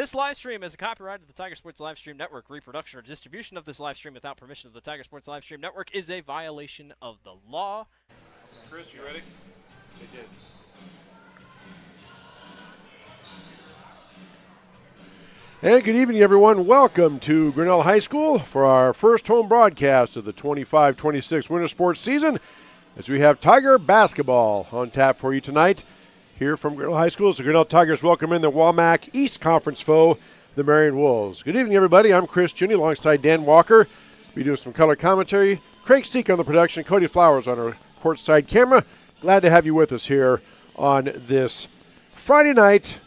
This live stream is a copyright of the Tiger Sports Live Stream Network. Reproduction or distribution of this live stream without permission of the Tiger Sports Live Stream Network is a violation of the law. Chris, you ready? They did. And good evening, everyone. Welcome to Grinnell High School for our first home broadcast of the 25-26 winter sports season, as we have Tiger basketball on tap for you tonight. Here from Grinnell High School, so Grinnell Tigers welcome in the Walmack East Conference foe, the Marion Wolves. Good evening, everybody. I'm Chris Ginney alongside Dan Walker. We'll be doing some color commentary. Craig Steek on the production, Cody Flowers on our courtside camera. Glad to have you with us here on this Friday night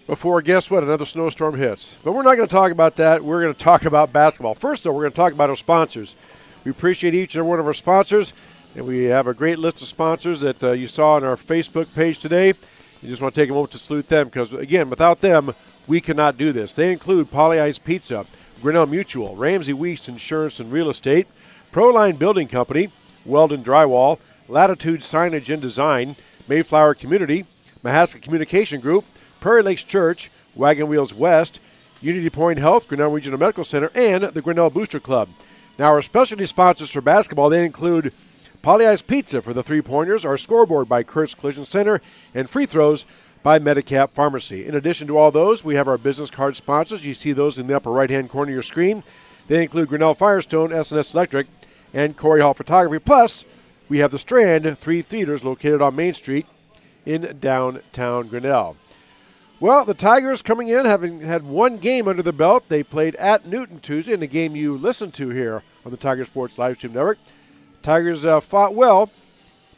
before, guess what, another snowstorm hits. But we're not going to talk about that. We're going to talk about basketball. First, though, we're going to talk about our sponsors. We appreciate each and every one of our sponsors, and we have a great list of sponsors that you saw on our Facebook page today. You just want to take a moment to salute them because, again, without them, we cannot do this. They include Poly Ice Pizza, Grinnell Mutual, Ramsey Weeks Insurance and Real Estate, Proline Building Company, Weldon Drywall, Latitude Signage and Design, Mayflower Community, Mahaska Communication Group, Prairie Lakes Church, Wagon Wheels West, Unity Point Health, Grinnell Regional Medical Center, and the Grinnell Booster Club. Now, our specialty sponsors for basketball, they include Poly Ice Pizza for the three-pointers, our scoreboard by Kurt's Collision Center, and free throws by Medicap Pharmacy. In addition to all those, we have our business card sponsors. You see those in the upper right-hand corner of your screen. They include Grinnell Firestone, S&S Electric, and Corey Hall Photography. Plus, we have the Strand, 3 theaters located on Main Street in downtown Grinnell. Well, the Tigers coming in, having had one game under the belt. They played at Newton Tuesday in the game you listened to here on the Tiger Sports Live Stream Network. Tigers fought well,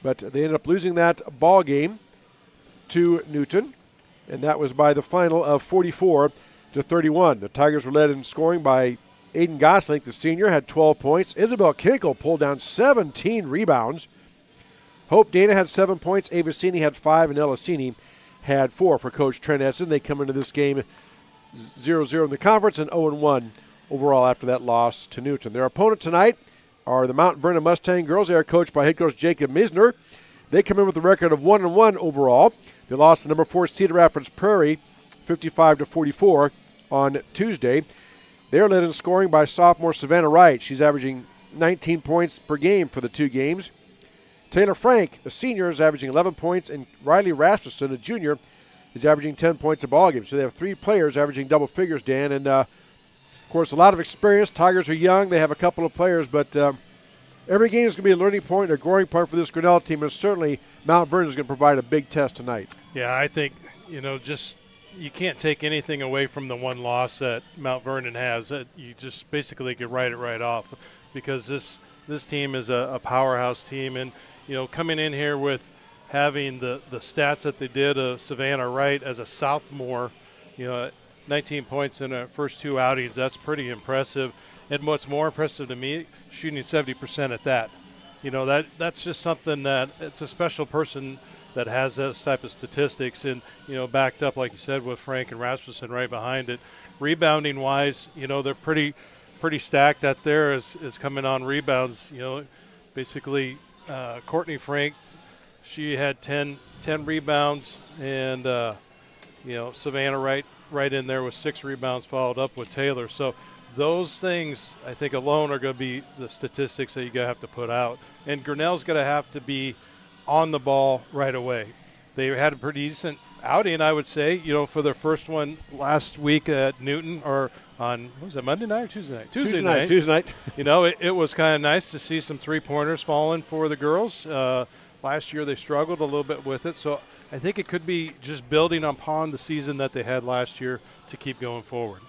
but they ended up losing that ball game to Newton, and that was by the final of 44-31. The Tigers were led in scoring by Aiden Gosling, the senior, had 12 points. Isabel Kinkel pulled down 17 rebounds. Hope Dana had 7 points. Avicini had 5, and Elisini had 4 for Coach Trent Essen. They come into this game 0-0 in the conference and 0-1 overall after that loss to Newton. Their opponent tonight are the Mount Vernon Mustang girls. They are coached by head coach Jacob Misner. They come in with a record of 1-1 overall. They lost to number 4 Cedar Rapids Prairie 55-44 on Tuesday. They are led in scoring by sophomore Savannah Wright. She's averaging 19 points per game for the 2 games. Taylor Frank, a senior, is averaging 11 points, and Riley Rasmussen, a junior, is averaging 10 points a ball game. So they have 3 players averaging double figures, Dan, and of course, a lot of experience. Tigers are young. They have a couple of players, but every game is going to be a learning point, a growing point for this Grinnell team, and certainly Mount Vernon is going to provide a big test tonight. Yeah, I think, just you can't take anything away from the one loss that Mount Vernon has. You just basically could write it right off because this team is a powerhouse team. And, coming in here with having the stats that they did, Savannah Wright as a sophomore, 19 points in her first 2 outings. That's pretty impressive. And what's more impressive to me, shooting 70% at that. That's just something that it's a special person that has this type of statistics and, backed up, like you said, with Frank and Rasmussen right behind it. Rebounding-wise, they're pretty stacked out there as coming on rebounds. Basically Courtney Frank, she had 10 rebounds and, Savannah Wright right in there with 6 rebounds, followed up with Taylor. So those things, I think, alone are going to be the statistics that you're going to have to put out. And Grinnell's going to have to be on the ball right away. They had a pretty decent outing, I would say, for their first one last week at Newton, or on, was it Monday night or Tuesday night? Tuesday night. It was kind of nice to see some three-pointers falling for the girls. Last year they struggled a little bit with it, so I think it could be just building upon the season that they had last year to keep going forward.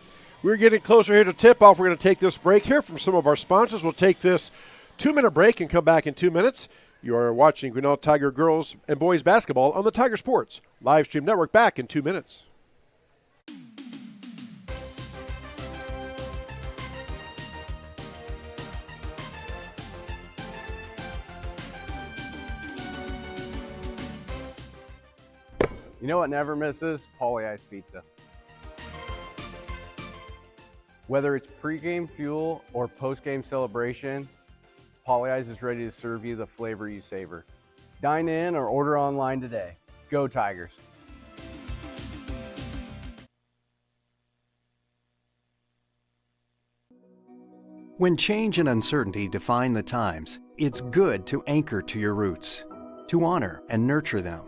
We're getting closer here to tip-off. We're going to take this break here from some of our sponsors. We'll take this 2-minute break and come back in 2 minutes. You are watching Grinnell Tiger girls and boys basketball on the Tiger Sports Live Stream Network. Back in 2 minutes. You know what never misses? Poly Ice Pizza. Whether it's pregame fuel or postgame celebration, Poly Ice is ready to serve you the flavor you savor. Dine in or order online today. Go Tigers! When change and uncertainty define the times, it's good to anchor to your roots, to honor and nurture them,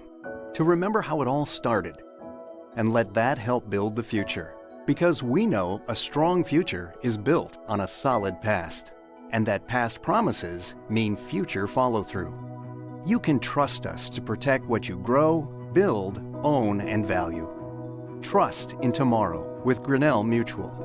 to remember how it all started, and let that help build the future. Because we know a strong future is built on a solid past, and that past promises mean future follow-through. You can trust us to protect what you grow, build, own, and value. Trust in tomorrow with Grinnell Mutual.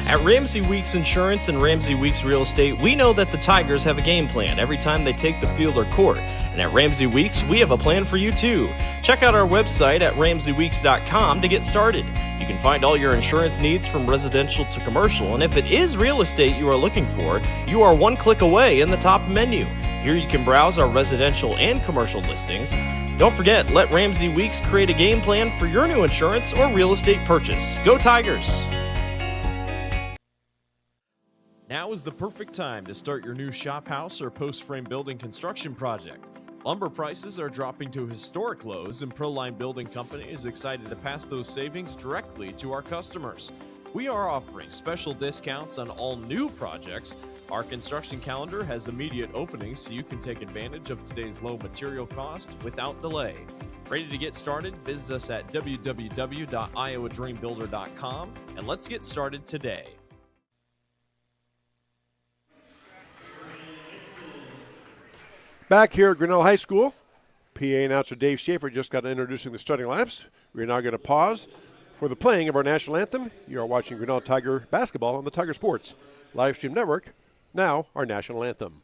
At Ramsey Weeks Insurance and Ramsey Weeks Real Estate, we know that the Tigers have a game plan every time they take the field or court. And at Ramsey Weeks, we have a plan for you too. Check out our website at ramseyweeks.com to get started. You can find all your insurance needs from residential to commercial, and if it is real estate you are looking for, you are one click away in the top menu. Here you can browse our residential and commercial listings. Don't forget, let Ramsey Weeks create a game plan for your new insurance or real estate purchase. Go Tigers! Now is the perfect time to start your new shop house or post-frame building construction project. Lumber prices are dropping to historic lows, and Proline Building Company is excited to pass those savings directly to our customers. We are offering special discounts on all new projects. Our construction calendar has immediate openings, so you can take advantage of today's low material cost without delay. Ready to get started? Visit us at www.iowadreambuilder.com, and let's get started today. Back here at Grinnell High School, PA announcer Dave Schaefer just got introducing the starting lineups. We're now going to pause for the playing of our national anthem. You are watching Grinnell Tiger basketball on the Tiger Sports live stream network. Now, our national anthem.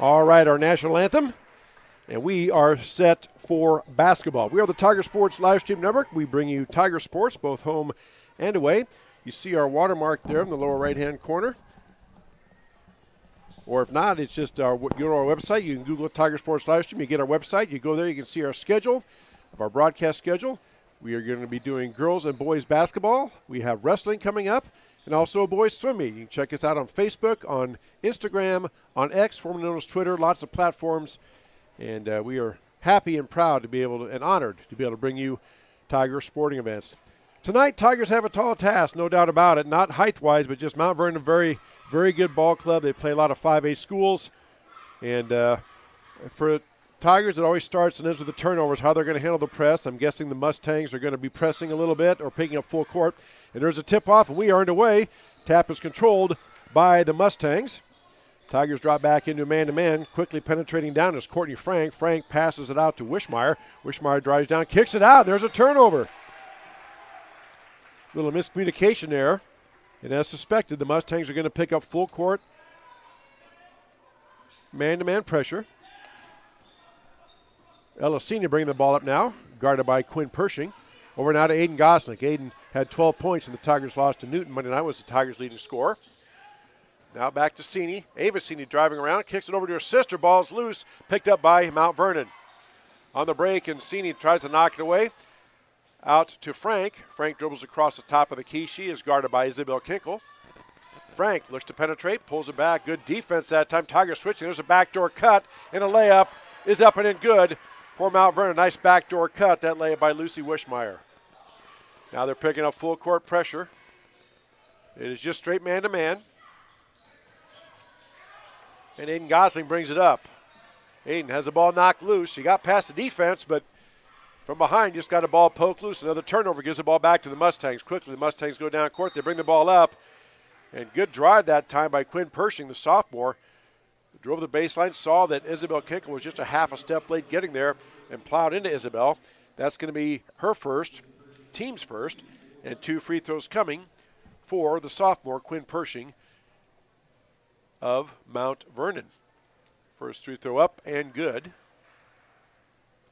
All right, our national anthem, and we are set for basketball. We are the Tiger Sports live stream network. We bring you Tiger Sports, both home and away. You see our watermark there in the lower right-hand corner. Or if not, it's just you go to our website. You can Google Tiger Sports live stream. You get our website. You go there. You can see our schedule, of our broadcast schedule. We are going to be doing girls and boys basketball. We have wrestling coming up, and also a boys swim meet. You can check us out on Facebook, on Instagram, on X, formerly known as Twitter, lots of platforms. And we are happy and proud to be able to, and honored to be able to bring you Tiger sporting events. Tonight, Tigers have a tall task, no doubt about it, not height-wise, but just Mount Vernon, a very, very good ball club. They play a lot of 5A schools. And for Tigers, it always starts and ends with the turnovers, how they're going to handle the press. I'm guessing the Mustangs are going to be pressing a little bit or picking up full court. And there's a tip-off, and we are underway. Tap is controlled by the Mustangs. Tigers drop back into man-to-man, quickly penetrating down is Courtney Frank. Frank passes it out to Wishmeyer. Wishmeyer drives down, kicks it out. There's a turnover. Little miscommunication there. And as suspected, the Mustangs are going to pick up full court man-to-man pressure. Ella Senior bringing the ball up now, guarded by Quinn Pershing. Over now to Aiden Gosnick. Aiden had 12 points and the Tigers lost to Newton. Monday night was the Tigers' leading scorer. Now back to Sini. Ava Sini driving around, kicks it over to her sister. Ball's loose, picked up by Mount Vernon. On the break, and Sini tries to knock it away. Out to Frank. Frank dribbles across the top of the key. She is guarded by Isabel Kinkle. Frank looks to penetrate, pulls it back. Good defense that time. Tigers switching. There's a backdoor cut, and a layup is up and in good for Mount Vernon. Nice backdoor cut. That layup by Lucy Wishmeyer. Now they're picking up full court pressure. It is just straight man-to-man. And Aiden Gosling brings it up. Aiden has the ball knocked loose. He got past the defense, but from behind just got a ball poked loose. Another turnover gives the ball back to the Mustangs. Quickly, the Mustangs go down court. They bring the ball up. And good drive that time by Quinn Pershing, the sophomore. Drove the baseline, saw that Isabel Kinkle was just a half a step late getting there and plowed into Isabel. That's going to be her first, team's first, and 2 free throws coming for the sophomore, Quinn Pershing of Mount Vernon. First free throw up and good.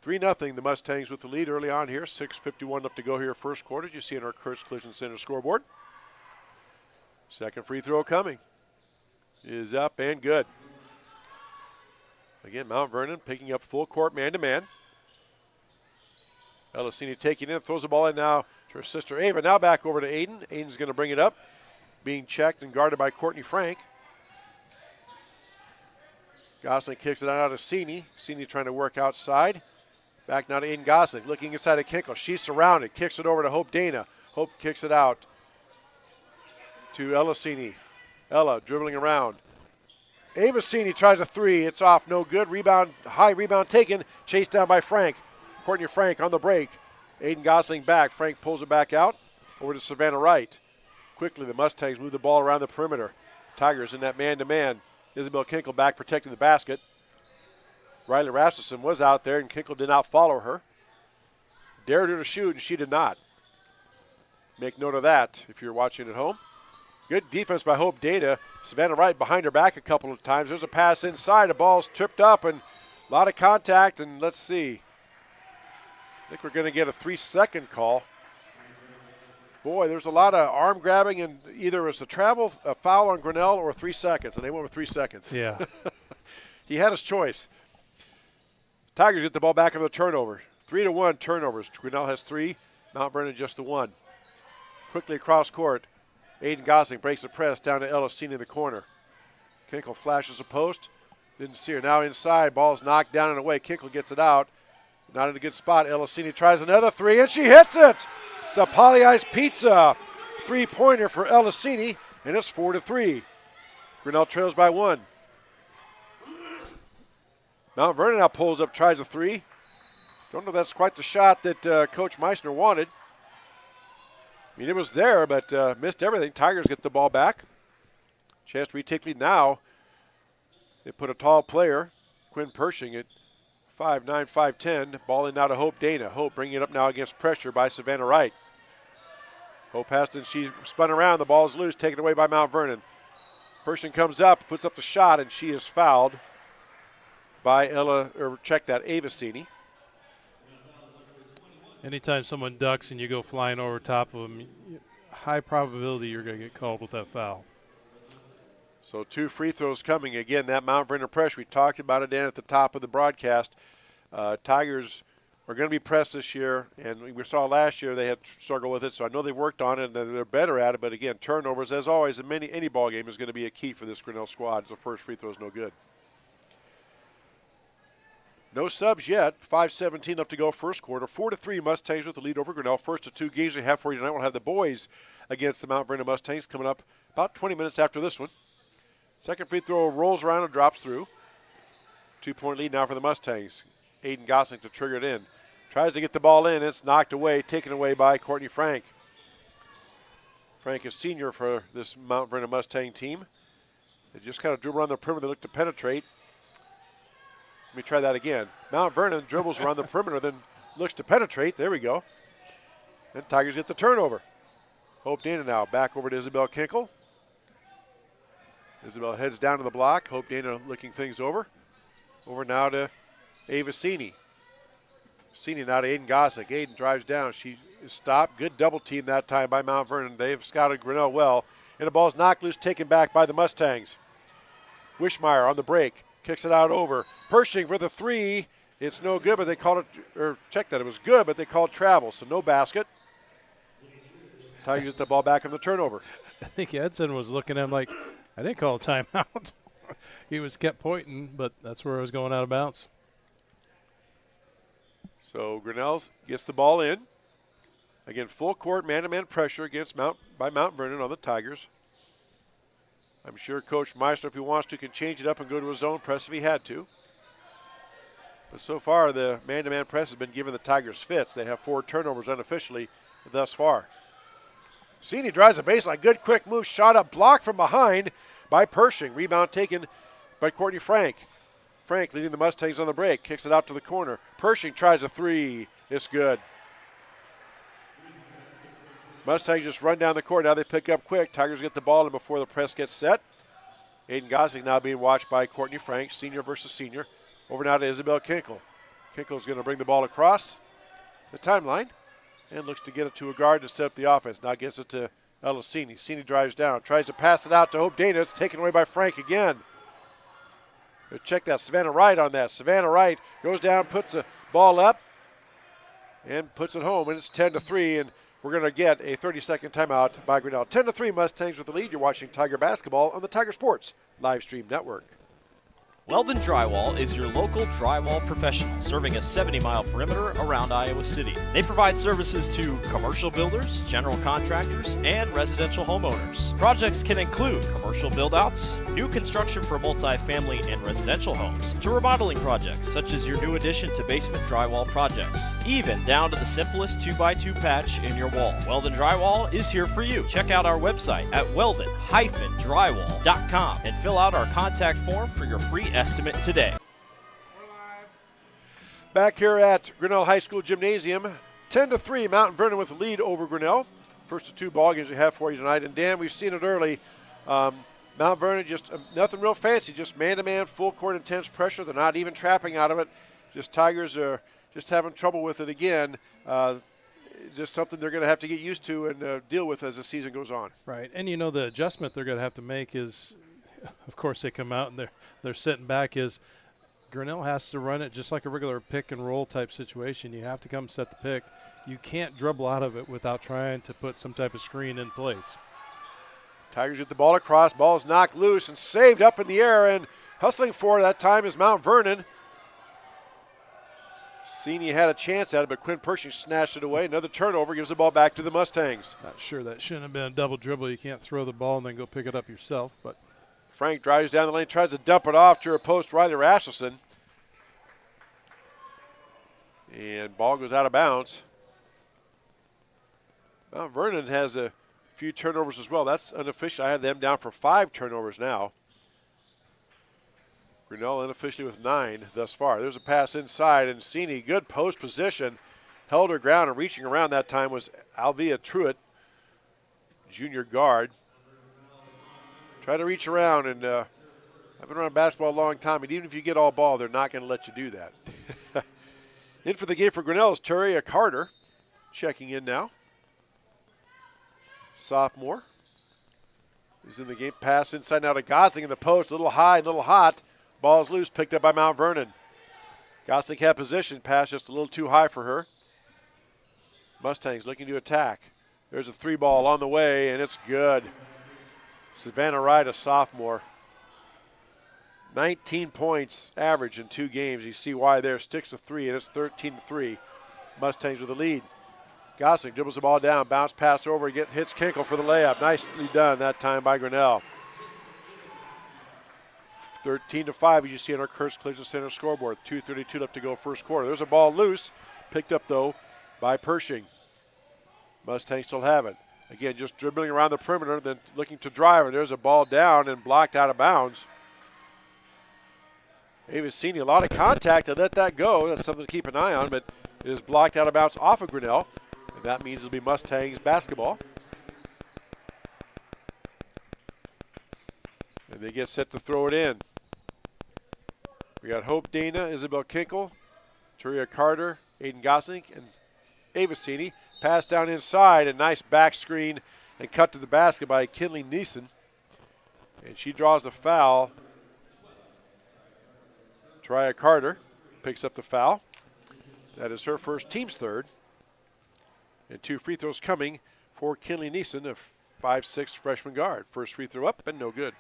3-0, the Mustangs with the lead early on here. 6:51 left to go here first quarter. You see in our Kurtz Collision Center scoreboard. Second free throw coming is up and good. Again, Mount Vernon picking up full court man-to-man. Elisini taking it, throws the ball in now to her sister Ava. Now back over to Aiden. Aiden's going to bring it up. Being checked and guarded by Courtney Frank. Gosling kicks it out to Sini. Sini trying to work outside. Back now to Aiden Gosling. Looking inside at Kinkle. She's surrounded. Kicks it over to Hope Dana. Hope kicks it out to Elisini. Ella dribbling around. Ava Sini tries a 3. It's off. No good. Rebound. High rebound taken. Chased down by Frank. Courtney Frank on the break. Aiden Gosling back. Frank pulls it back out. Over to Savannah Wright. Quickly, the Mustangs move the ball around the perimeter. Tigers in that man-to-man. Isabel Kinkle back protecting the basket. Riley Rasmussen was out there, and Kinkle did not follow her. Dared her to shoot, and she did not. Make note of that if you're watching at home. Good defense by Hope Data. Savannah Wright behind her back a couple of times. There's a pass inside. The ball's tripped up, and a lot of contact, and let's see. I think we're going to get a 3-second call. Boy, there's a lot of arm grabbing, and either it was a foul on Grinnell or 3 seconds, and they went with 3 seconds. Yeah. He had his choice. Tigers get the ball back on the turnover. 3-1 turnovers. Grinnell has 3. Mount Vernon just the 1. Quickly across court. Aiden Gosling breaks the press down to Elisini in the corner. Kinkle flashes a post. Didn't see her. Now inside. Ball's knocked down and away. Kinkle gets it out. Not in a good spot. Elisini tries another 3, and she hits it. It's a Poly Ice Pizza 3-pointer for Elisini, and it's 4-3. Grinnell trails by 1. Mount Vernon now pulls up, tries a 3. Don't know if that's quite the shot that Coach Meissner wanted. I mean, it was there, but missed everything. Tigers get the ball back. Chance to retake lead now. They put a tall player, Quinn Pershing, at 5'9", 5'10". Ball in now to Hope Dana. Hope bringing it up now against pressure by Savannah Wright. Hope passed and she spun around. The ball's loose, taken away by Mount Vernon. Pershing comes up, puts up the shot, and she is fouled by Ava Sini. Anytime someone ducks and you go flying over top of them, high probability you're going to get called with that foul. So 2 free throws coming. Again, that Mount Vernon pressure. We talked about it, Dan, at the top of the broadcast. Tigers are going to be pressed this year, and we saw last year they had struggled with it, so I know they've worked on it and they're better at it. But, again, turnovers, as always, in any ball game is going to be a key for this Grinnell squad. The first free throw is no good. No subs yet. 5:17 left to go first quarter. 4-3 Mustangs with the lead over Grinnell. First of 2 games we have for you tonight. We'll have the boys against the Mount Vernon Mustangs coming up about 20 minutes after this one. Second free throw rolls around and drops through. 2-point lead now for the Mustangs. Aiden Gosling to trigger it in. Tries to get the ball in. It's knocked away, taken away by Courtney Frank. Frank is senior for this Mount Vernon Mustang team. They just kind of dribble around the perimeter. They look to penetrate. Let me try that again. Mount Vernon dribbles around the perimeter, then looks to penetrate. There we go. And Tigers get the turnover. Hope Dana now back over to Isabel Kinkle. Isabel heads down to the block. Hope Dana looking things over. Over now to Ava Sini. Sini now to Aiden Gosling. Aiden drives down. She is stopped. Good double team that time by Mount Vernon. They've scouted Grinnell well. And the ball's knocked loose, taken back by the Mustangs. Wishmeyer on the break. Kicks it out over. Pershing for the 3. It's no good, but they called it, or check that. It was good, but they called travel, so no basket. Tigers get the ball back on the turnover. I think Edson was looking at him like, I didn't call a timeout. He was kept pointing, but that's where it was going out of bounds. So Grinnell gets the ball in. Again, full court man-to-man pressure against Mount Vernon on the Tigers. I'm sure Coach Meister, if he wants to, can change it up and go to a zone press if he had to. But so far, the man-to-man press has been giving the Tigers fits. They have 4 turnovers unofficially thus far. Cini drives the baseline. Good quick move. Shot up, blocked from behind by Pershing. Rebound taken by Courtney Frank. Frank leading the Mustangs on the break. Kicks it out to the corner. Pershing tries a 3. It's good. Mustangs just run down the court. Now they pick up quick. Tigers get the ball in before the press gets set. Aiden Gosling now being watched by Courtney Frank, senior versus senior. Over now to Isabel Kinkle. Kinkle's going to bring the ball across the timeline and looks to get it to a guard to set up the offense. Now gets it to Ella Cini. Cini drives down, tries to pass it out to Hope Dana. It's taken away by Frank again. But check that, Savannah Wright on that. Savannah Wright goes down, puts the ball up, and puts it home, and it's 10-3, and we're going to get a 30-second timeout by Grinnell. 10-3 Mustangs with the lead. You're watching Tiger Basketball on the Tiger Sports Live Stream Network. Weldon Drywall is your local drywall professional, serving a 70-mile perimeter around Iowa City. They provide services to commercial builders, general contractors, and residential homeowners. Projects can include commercial build-outs, new construction for multi-family and residential homes, to remodeling projects such as your new addition to basement drywall projects, even down to the simplest 2x2 patch in your wall. Weldon Drywall is here for you. Check out our website at weldon-drywall.com and fill out our contact form for your free estimate today. Back here at Grinnell High School Gymnasium, 10-3, Mount Vernon with the lead over Grinnell. First of 2 ball games we have for you tonight. And Dan, we've seen it early. Mount Vernon just nothing real fancy, just man-to-man, full court intense pressure. They're not even trapping out of it. Just Tigers are just having trouble with it again. Just something they're going to have to get used to and deal with as the season goes on. Right, and you know the adjustment they're going to have to make is, of course, they come out and they're sitting back. Is Grinnell has to run it just like a regular pick and roll type situation. You have to come set the pick. You can't dribble out of it without trying to put some type of screen in place. Tigers get the ball across. Ball's knocked loose and saved up in the air, and hustling for it that time is Mount Vernon. Cini had a chance at it, but Quinn Pershing snatched it away. Another turnover gives the ball back to the Mustangs. Not sure that shouldn't have been a double dribble. You can't throw the ball and then go pick it up yourself. But Frank drives down the lane, tries to dump it off to her post, Riley Rasmussen. And ball goes out of bounds. Mount Vernon has a few turnovers as well. That's unofficial. I have them down for 5 turnovers now. Grinnell unofficially with 9 thus far. There's a pass inside, and Cini, good post position, held her ground, and reaching around that time was Alvia Truitt, junior guard. Try to reach around, and I've been around basketball a long time, and even if you get all ball, they're not going to let you do that. In for the game for Grinnell is Turia Carter, checking in now. Sophomore is in the game. Pass inside now to Gosling in the post, a little high, a little hot. Ball's loose, picked up by Mount Vernon. Gosling had position, pass just a little too high for her. Mustangs looking to attack. There's a 3 ball on the way, and it's good. Savannah Wright, a sophomore. 19 points average in 2 games. You see why there. Sticks a 3, and it's 13-3. Mustangs with the lead. Gosling dribbles the ball down, bounce pass over, hits Kinkle for the layup. Nicely done that time by Grinnell. 13-5, as you see on our Curse Collision Center scoreboard. 2:32 left to go first quarter. There's a ball loose, picked up, though, by Pershing. Mustangs still have it. Again, just dribbling around the perimeter, then looking to drive, and there's a ball down and blocked out of bounds. Ava's seen a lot of contact to let that go. That's something to keep an eye on, but it is blocked out of bounds off of Grinnell, and that means it'll be Mustangs basketball. And they get set to throw it in. We got Hope Dana, Isabel Kinkle, Turia Carter, Aiden Gosling, and Ava Cini. Pass down inside, a nice back screen and cut to the basket by Kinley Neeson. And she draws the foul. Turia Carter picks up the foul. That is her first, team's third. And 2 free throws coming for Kinley Neeson, a 5'6" freshman guard. First free throw up and no good.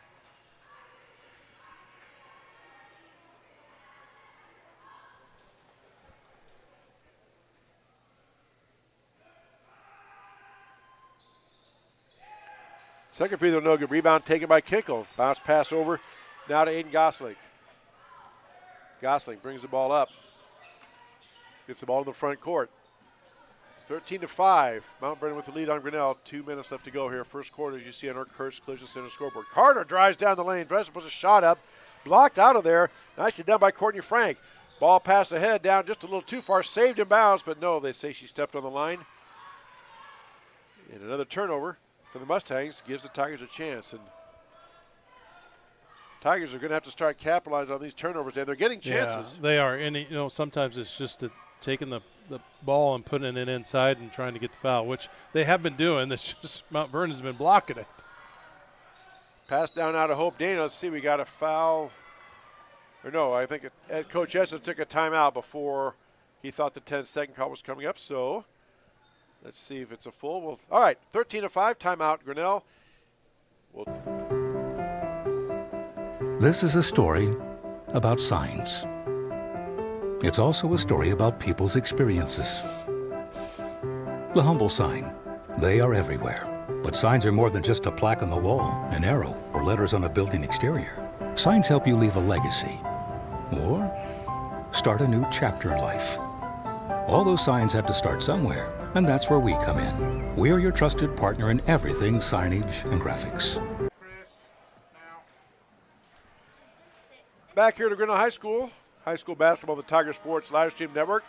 Second free throw, no good. Rebound taken by Kinkle. Bounce pass over now to Aiden Gosling. Gosling brings the ball up. Gets the ball in the front court. 13-5. Mount Vernon with the lead on Grinnell. 2 minutes left to go here. First quarter, as you see on our Kurtz Collision Center scoreboard. Carter drives down the lane. Dresser puts a shot up. Blocked out of there. Nicely done by Courtney Frank. Ball passed ahead, down just a little too far. Saved in bounds, but no, they say she stepped on the line. And another turnover for the Mustangs gives the Tigers a chance. And Tigers are going to have to start capitalizing on these turnovers, and they're getting chances. Yeah, they are. And, sometimes it's just taking the ball and putting it inside and trying to get the foul, which they have been doing. It's just Mount Vernon's been blocking it. Pass down out of Hope Dana. Let's see, we got a foul. Or no, I think Coach Essen took a timeout before he thought the 10-second call was coming up. So let's see if it's a full. All right, 13-5, timeout, Grinnell. This is a story about signs. It's also a story about people's experiences. The humble sign. They are everywhere. But signs are more than just a plaque on the wall, an arrow, or letters on a building exterior. Signs help you leave a legacy or start a new chapter in life. All those signs have to start somewhere, and that's where we come in. We're your trusted partner in everything signage and graphics. Back here to Grinnell High School basketball, the Tiger Sports Live Stream Network.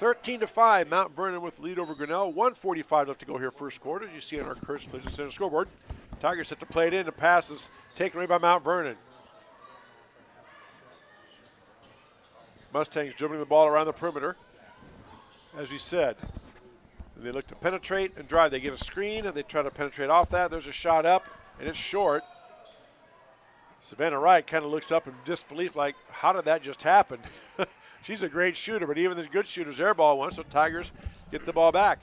13-5, Mount Vernon with the lead over Grinnell. 1:45 left to go here first quarter, as you see on our Kurtz Collision Center scoreboard. Tigers have to play it in. The pass is taken away by Mount Vernon. Mustangs dribbling the ball around the perimeter, as we said. And they look to penetrate and drive. They get a screen, and they try to penetrate off that. There's a shot up, and it's short. Savannah Wright kind of looks up in disbelief like, how did that just happen? She's a great shooter, but even the good shooters airball one, so Tigers get the ball back.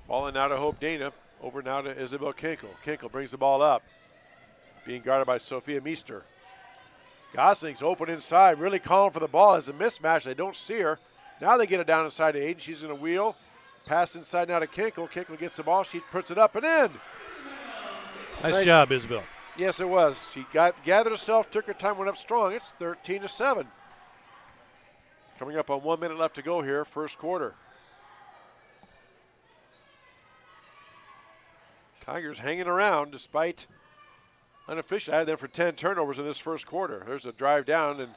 Ball in now to Hope Dana. Over now to Isabel Kinkle. Kinkle brings the ball up. Being guarded by Sophia Meester. Gosling's open inside, really calling for the ball. As a mismatch, they don't see her. Now they get it down inside to Aiden. She's in a wheel. Pass inside now to Kinkle. Kinkle gets the ball. She puts it up and in. Nice job, Isabel. Yes, it was. She gathered herself, took her time, went up strong. It's 13-7. Coming up on 1 minute left to go here, first quarter. Tigers hanging around despite unofficial. I had them for 10 turnovers in this first quarter. There's a drive down, and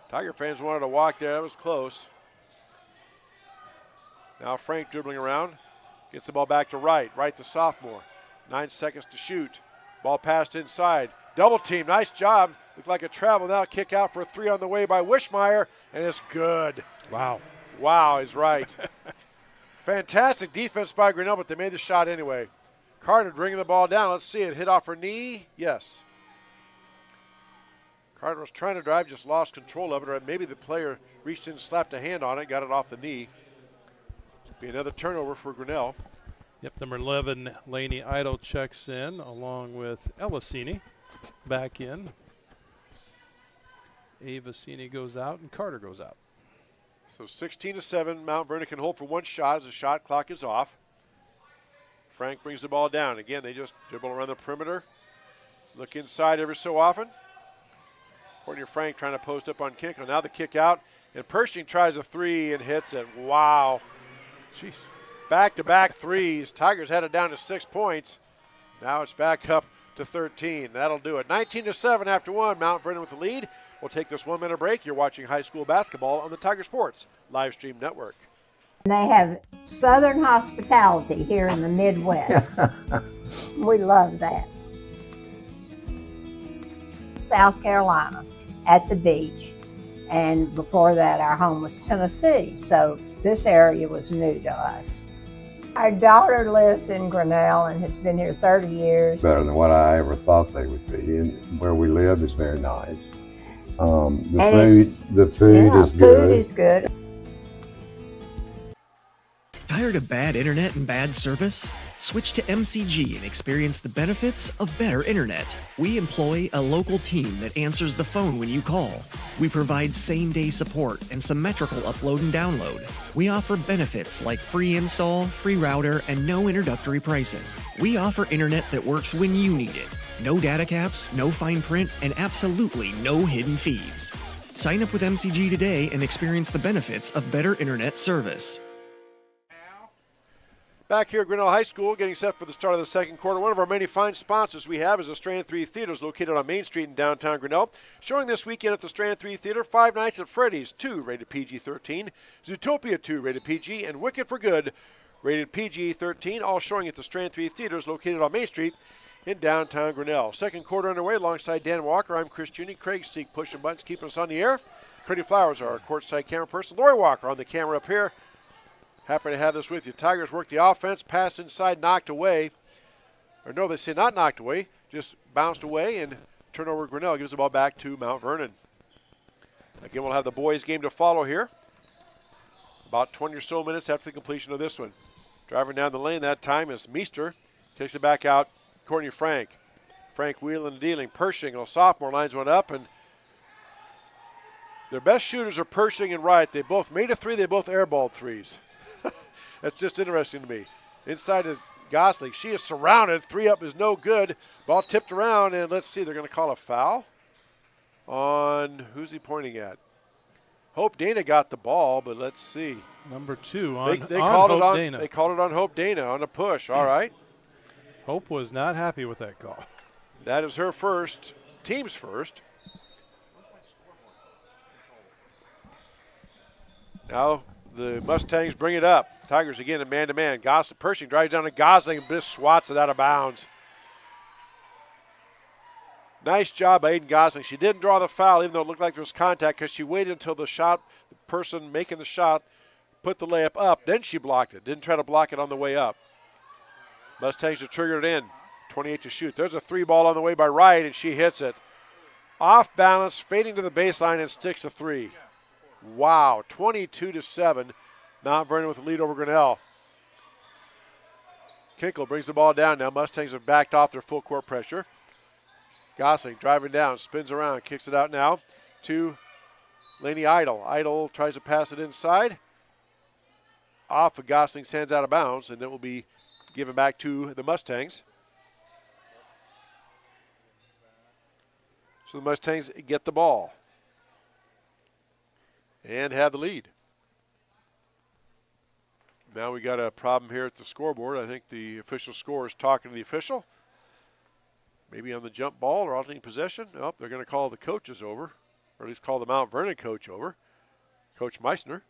Tiger fans wanted to walk there. That was close. Now Frank dribbling around. Gets the ball back to Wright. Wright, the sophomore. 9 seconds to shoot. Ball passed inside. Double team. Nice job. Looked like a travel. Now kick out for a three on the way by Wishmeyer, and it's good. Wow. Wow, he's right. Fantastic defense by Grinnell, but they made the shot anyway. Carter bringing the ball down. Let's see it. Hit off her knee. Yes. Carter was trying to drive, just lost control of it, or maybe the player reached in and slapped a hand on it, got it off the knee. Be another turnover for Grinnell. Yep, number 11, Laney Idle checks in along with Elisini back in. Avacini goes out and Carter goes out. So 16-7, Mount Vernon can hold for one shot as the shot clock is off. Frank brings the ball down. Again, they just dribble around the perimeter. Look inside every so often. Courtney Frank trying to post up on Kinkle. Now the kick out, and Pershing tries a three and hits it. Wow. Jeez. Back-to-back threes. Tigers had it down to 6 points. Now it's back up to 13. That'll do it. 19-7 after one. Mount Vernon with the lead. We'll take this 1 minute break. You're watching high school basketball on the Tiger Sports Live Stream Network. They have Southern hospitality here in the Midwest. We love that. South Carolina at the beach. And before that, our home was Tennessee. So this area was new to us. Our daughter lives in Grinnell and has been here 30 years. Better than what I ever thought they would be. And where we live is very nice. The food is good. Food is good. Tired of bad internet and bad service? Switch to MCG and experience the benefits of better internet. We employ a local team that answers the phone when you call. We provide same-day support and symmetrical upload and download. We offer benefits like free install, free router, and no introductory pricing. We offer internet that works when you need it. No data caps, no fine print, and absolutely no hidden fees. Sign up with MCG today and experience the benefits of better internet service. Back here at Grinnell High School, getting set for the start of the second quarter. One of our many fine sponsors we have is the Strand 3 Theaters, located on Main Street in downtown Grinnell. Showing this weekend at the Strand 3 Theater, Five Nights at Freddy's 2, rated PG-13, Zootopia 2, rated PG, and Wicked for Good, rated PG-13, all showing at the Strand 3 Theaters, located on Main Street in downtown Grinnell. Second quarter underway alongside Dan Walker. I'm Chris Juni. Craig Steek pushing buttons, keeping us on the air. Cody Flowers, our courtside camera person. Lori Walker on the camera up here. Happy to have this with you. Tigers work the offense, pass inside, knocked away. Or no, they say not knocked away, just bounced away, and turnover Grinnell gives the ball back to Mount Vernon. Again, we'll have the boys' game to follow here. About 20 or so minutes after the completion of this one. Driving down the lane that time is Meester. Kicks it back out. Courtney Frank. Frank wheeling and dealing. Pershing, a sophomore, lines one up, and their best shooters are Pershing and Wright. They both made a three. They both airballed threes. That's just interesting to me. Inside is Gosling. She is surrounded. Three up is no good. Ball tipped around, and let's see. They're going to call a foul on, who's he pointing at? Hope Dana got the ball, but let's see. Number 2 on, they on called Hope it on Dana. They called it on Hope Dana on a push. All right. Hope was not happy with that call. That is her first, team's first. Now the Mustangs bring it up. Tigers again in man-to-man. Pershing drives down to Gosling and just swats it out of bounds. Nice job by Aiden Gosling. She didn't draw the foul even though it looked like there was contact because she waited until the person making the shot put the layup up. Then she blocked it. Didn't try to block it on the way up. Mustangs have triggered it in. 28 to shoot. There's a three ball on the way by Wright, and she hits it. Off balance, fading to the baseline, and sticks a three. Wow, 22-7. Mount Vernon with the lead over Grinnell. Kinkle brings the ball down now. Mustangs have backed off their full court pressure. Gosling driving down, spins around, kicks it out now to Laney Idle. Idle tries to pass it inside. Off of Gosling's hands out of bounds, and it will be given back to the Mustangs. So the Mustangs get the ball and have the lead. Now we got a problem here at the scoreboard. I think the official score is talking to the official. Maybe on the jump ball or alternating possession. Oh, they're going to call the coaches over, or at least call the Mount Vernon coach over, Coach Meissner.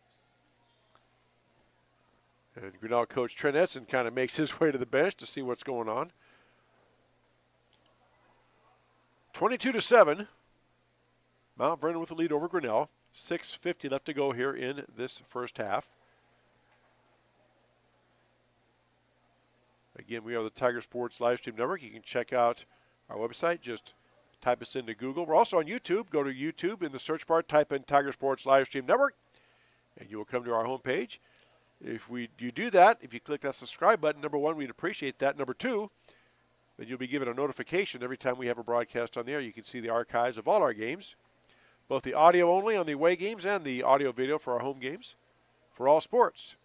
And Grinnell coach Trent Edson kind of makes his way to the bench to see what's going on. 22-7. Mount Vernon with the lead over Grinnell. 6:50 left to go here in this first half. Again, we are the Tiger Sports Livestream Network. You can check out our website. Just type us into Google. We're also on YouTube. Go to YouTube in the search bar. Type in Tiger Sports Livestream Network, and you will come to our homepage. If you do that, if you click that subscribe button, number one, we'd appreciate that. Number two, then you'll be given a notification every time we have a broadcast on the air. You can see the archives of all our games, both the audio only on the away games and the audio video for our home games for all sports.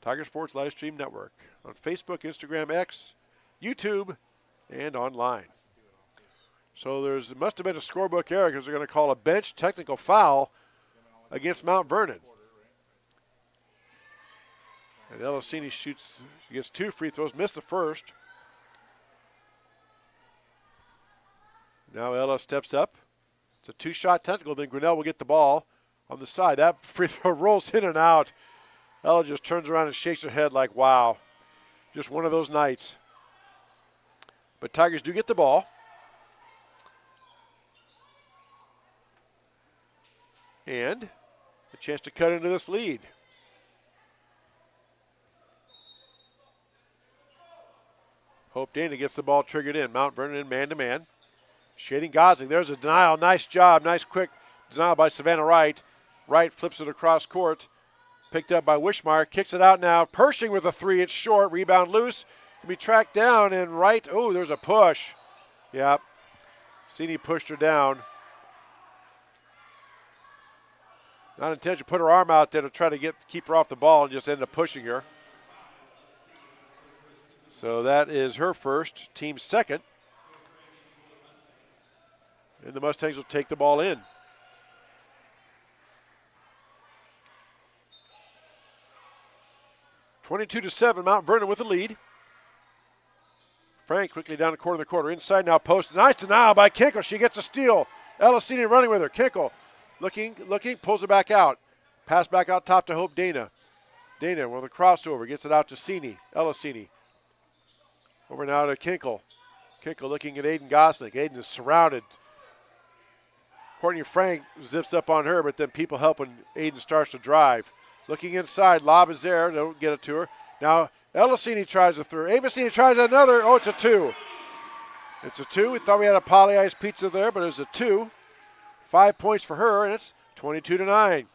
Tiger Sports Livestream Network on Facebook, Instagram, X, YouTube, and online. So there must have been a scorebook error because they're going to call a bench technical foul against Mount Vernon. And Elisini shoots, she gets 2 free throws, missed the first. Now Ella steps up. It's a 2-shot technical, then Grinnell will get the ball on the side. That free throw rolls in and out. Ella just turns around and shakes her head like, wow. Just one of those nights. But Tigers do get the ball. And a chance to cut into this lead. Hope Dana gets the ball triggered in. Mount Vernon man-to-man. Shading Gosling. There's a denial. Nice job. Nice quick denial by Savannah Wright. Wright flips it across court. Picked up by Wishmeyer. Kicks it out now. Pershing with a three. It's short. Rebound loose. Can be tracked down and right. Oh, there's a push. Yep. Cini pushed her down. Not intentional. Put her arm out there to try to keep her off the ball and just ended up pushing her. So that is her first, team's second. And the Mustangs will take the ball in. (22-7), Mount Vernon with the lead. Frank quickly down the corner of the quarter. Inside now, post. Nice denial by Kinkle. She gets a steal. Elisini running with her. Kinkle looking, pulls it back out. Pass back out top to Hope Dana. Dana with a crossover. Gets it out to Elisini. Over now to Kinkle. Kinkle looking at Aiden Gosling. Aiden is surrounded. Courtney Frank zips up on her, but then people help when Aiden starts to drive. Looking inside, lob is there. They don't get it to her. Now, Elisini tries a through. Avicini tries another. Oh, it's a two. It's a two. We thought we had a poly ice pizza there, but it was a two. 5 points for her, and it's 22-9.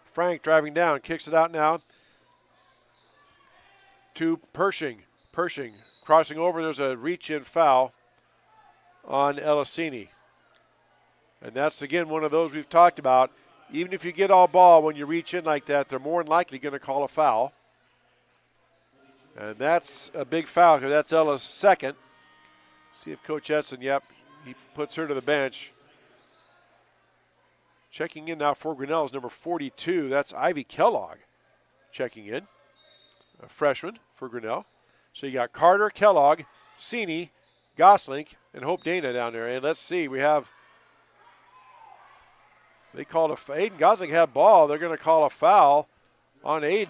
Frank driving down, kicks it out now to Pershing. Pershing crossing over. There's a reach-in foul on Elisini. And that's, again, one of those we've talked about. Even if you get all ball when you reach in like that, they're more than likely going to call a foul. And that's a big foul because that's Ella's second. See if Coach Edson, yep, he puts her to the bench. Checking in now for Grinnell is number 42. That's Ivy Kellogg checking in, a freshman for Grinnell. So you got Carter, Kellogg, Cini, Gosling, and Hope Dana down there. And let's see, we have, they called Aiden Gosling had ball. They're going to call a foul on Aiden.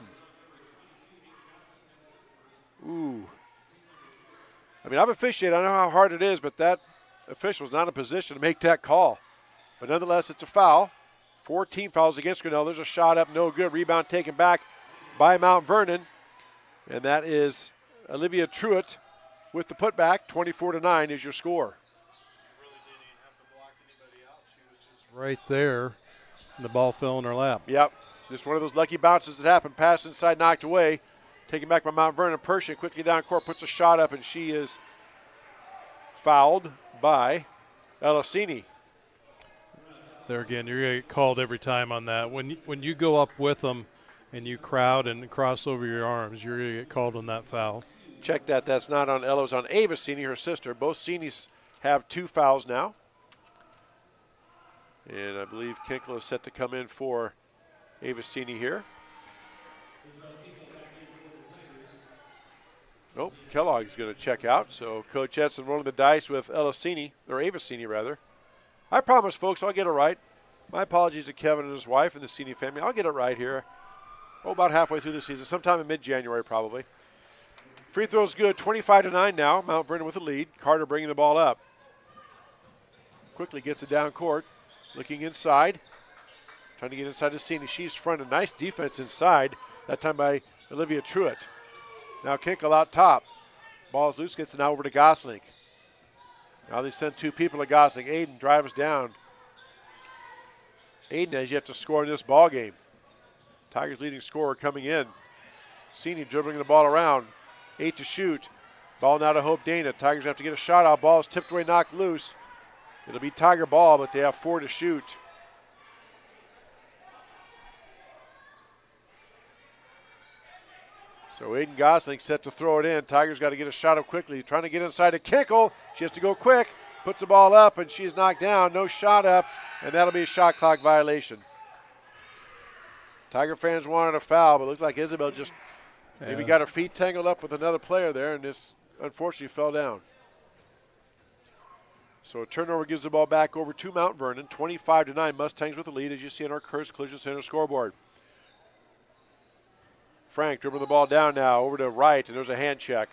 Ooh. I mean, I've officiated. I know how hard it is, but that official's not in a position to make that call. But nonetheless, it's a foul. 14 fouls against Grinnell. There's a shot up, no good. Rebound taken back by Mount Vernon. And that is Olivia Truitt with the putback. 24-9 is your score. Right there, and the ball fell in her lap. Yep, just one of those lucky bounces that happened. Pass inside, knocked away. Taken back by Mount Vernon. Pershing quickly down court, puts a shot up, and she is fouled by Elisini. There again, you're going to get called every time on that. When you go up with them and you crowd and cross over your arms, you're going to get called on that foul. Check that. That's not on Ella. It's on Ava Cini, her sister. Both Cinis have 2 fouls now. And I believe Kinkle is set to come in for Ava Cini here. Nope, Kellogg's going to check out. So Coach Edson rolling the dice with Elisini, or Ava Cini rather. I promise, folks, I'll get it right. My apologies to Kevin and his wife and the Cini family. I'll get it right here. Oh, about halfway through the season, sometime in mid-January probably. Free throw's good, 25-9 now. Mount Vernon with the lead. Carter bringing the ball up. Quickly gets it down court. Looking inside. Trying to get inside to Cini. She's fronted. Nice defense inside. That time by Olivia Truitt. Now Kinkle out top. Ball's loose. Gets it now over to Gosling. Now they send 2 people to Gosling. Aiden drives down. Aiden has yet to score in this ball game. Tigers leading scorer coming in. Cini dribbling the ball around. 8 to shoot. Ball now to Hope Dana. Tigers have to get a shot out. Ball is tipped away, knocked loose. It'll be Tiger ball, but they have 4 to shoot. So Aiden Gosling set to throw it in. Tigers got to get a shot up quickly. Trying to get inside to Kinkle. She has to go quick. Puts the ball up, and she's knocked down. No shot up, and that'll be a shot clock violation. Tiger fans wanted a foul, but it looked like Isabel just maybe got her feet tangled up with another player there, and this unfortunately fell down. So a turnover gives the ball back over to Mount Vernon. 25-9, Mustangs with the lead, as you see on our Curse Collision Center scoreboard. Frank dribbling the ball down now over to right, and there's a hand check.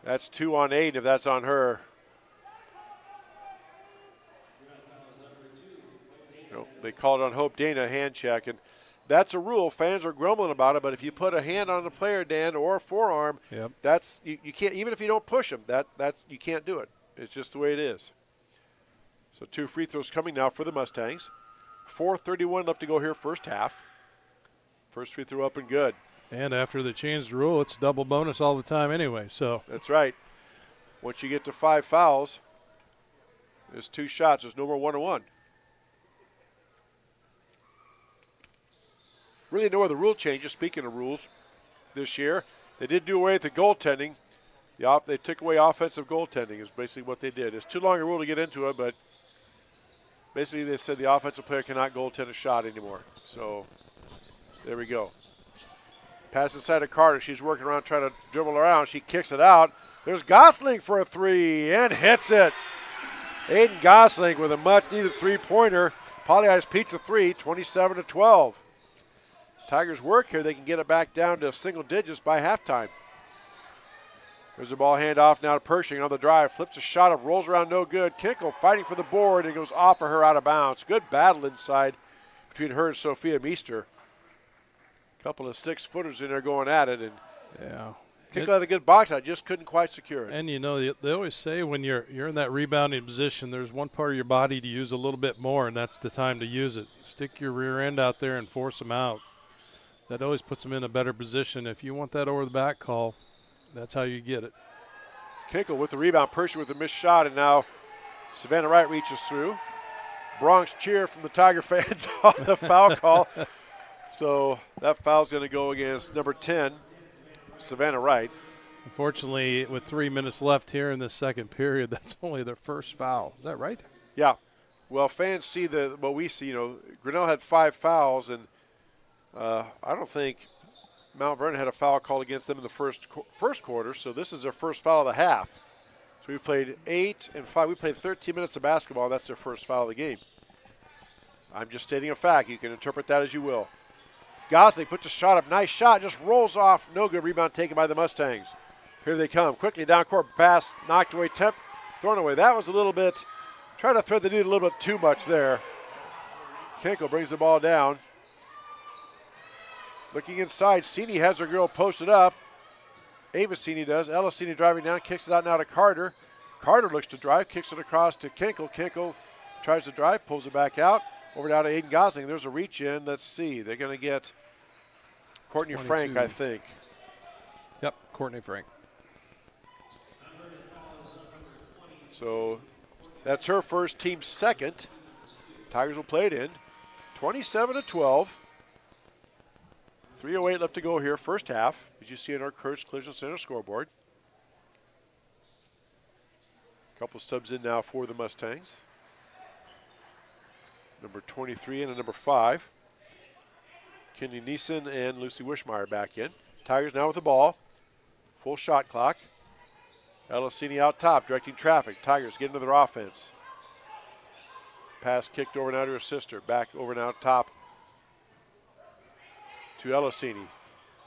That's 2 on Aiden if that's on her. Nope, they called it on Hope Dana, hand check, and that's a rule. Fans are grumbling about it, but if you put a hand on the player, Dan, or a forearm, that's you can't, even if you don't push them, that's you can't do it. It's just the way it is. So 2 free throws coming now for the Mustangs. 4:31 left to go here, first half. First free throw up and good. And after they changed the rule, it's double bonus all the time anyway. So that's right. Once you get to 5 fouls, there's 2 shots. There's no more 1-on-1. Really no other rule changes, speaking of rules, this year. They did do away with the goaltending. They took away offensive goaltending is basically what they did. It's too long a rule to get into it, but basically they said the offensive player cannot goaltend a shot anymore. So there we go. Pass inside to Carter. She's working around trying to dribble around. She kicks it out. There's Gosling for a 3 and hits it. Aiden Gosling with a much-needed three-pointer. Poly Eyes beats a 3, 27-12. Tigers work here. They can get it back down to single digits by halftime. There's the ball handoff now to Pershing on the drive. Flips a shot up, rolls around, no good. Kinkle fighting for the board and goes off of her out of bounds. Good battle inside between her and Sophia Meester. A couple of 6-footers in there going at it. And yeah. Kinkle had a good box out, just couldn't quite secure it. And, you know, they always say when you're in that rebounding position, there's one part of your body to use a little bit more, and that's the time to use it. Stick your rear end out there and force them out. That always puts them in a better position. If you want that over-the-back call, that's how you get it. Kinkle with the rebound. Pershing with a missed shot, and now Savannah Wright reaches through. Bronx cheer from the Tiger fans on the foul call. So that foul's going to go against number 10, Savannah Wright. Unfortunately, with 3 minutes left here in the second period, that's only their first foul. Is that right? Yeah. Well, fans see what we see. You know, Grinnell had 5 fouls, and I don't think Mount Vernon had a foul called against them in the first quarter, so this is their first foul of the half. So we played 8 and 5. We played 13 minutes of basketball, and that's their first foul of the game. I'm just stating a fact. You can interpret that as you will. Gosling puts a shot up. Nice shot. Just rolls off. No good. Rebound taken by the Mustangs. Here they come. Quickly down court. Pass knocked away. Thrown away. That was a little bit, trying to thread the needle a little bit too much there. Kinkle brings the ball down. Looking inside, Cini has her girl posted up. Ava Cini does. Ella Cini driving down, kicks it out now to Carter. Carter looks to drive, kicks it across to Kinkle. Kinkle tries to drive, pulls it back out. Over now to Aiden Gosling. There's a reach in. Let's see. They're going to get Courtney 22. Frank, I think. Yep, Courtney Frank. So that's her first, team second. Tigers will play it in. 27-12. 3:08 left to go here, first half, as you see in our Kurtz Collision Center scoreboard. A couple subs in now for the Mustangs. Number 23 and a number 5. Kenny Neeson and Lucy Wishmeyer back in. Tigers now with the ball. Full shot clock. Elisini out top, directing traffic. Tigers get into their offense. Pass kicked over now to her sister. Back over now top to Elisini.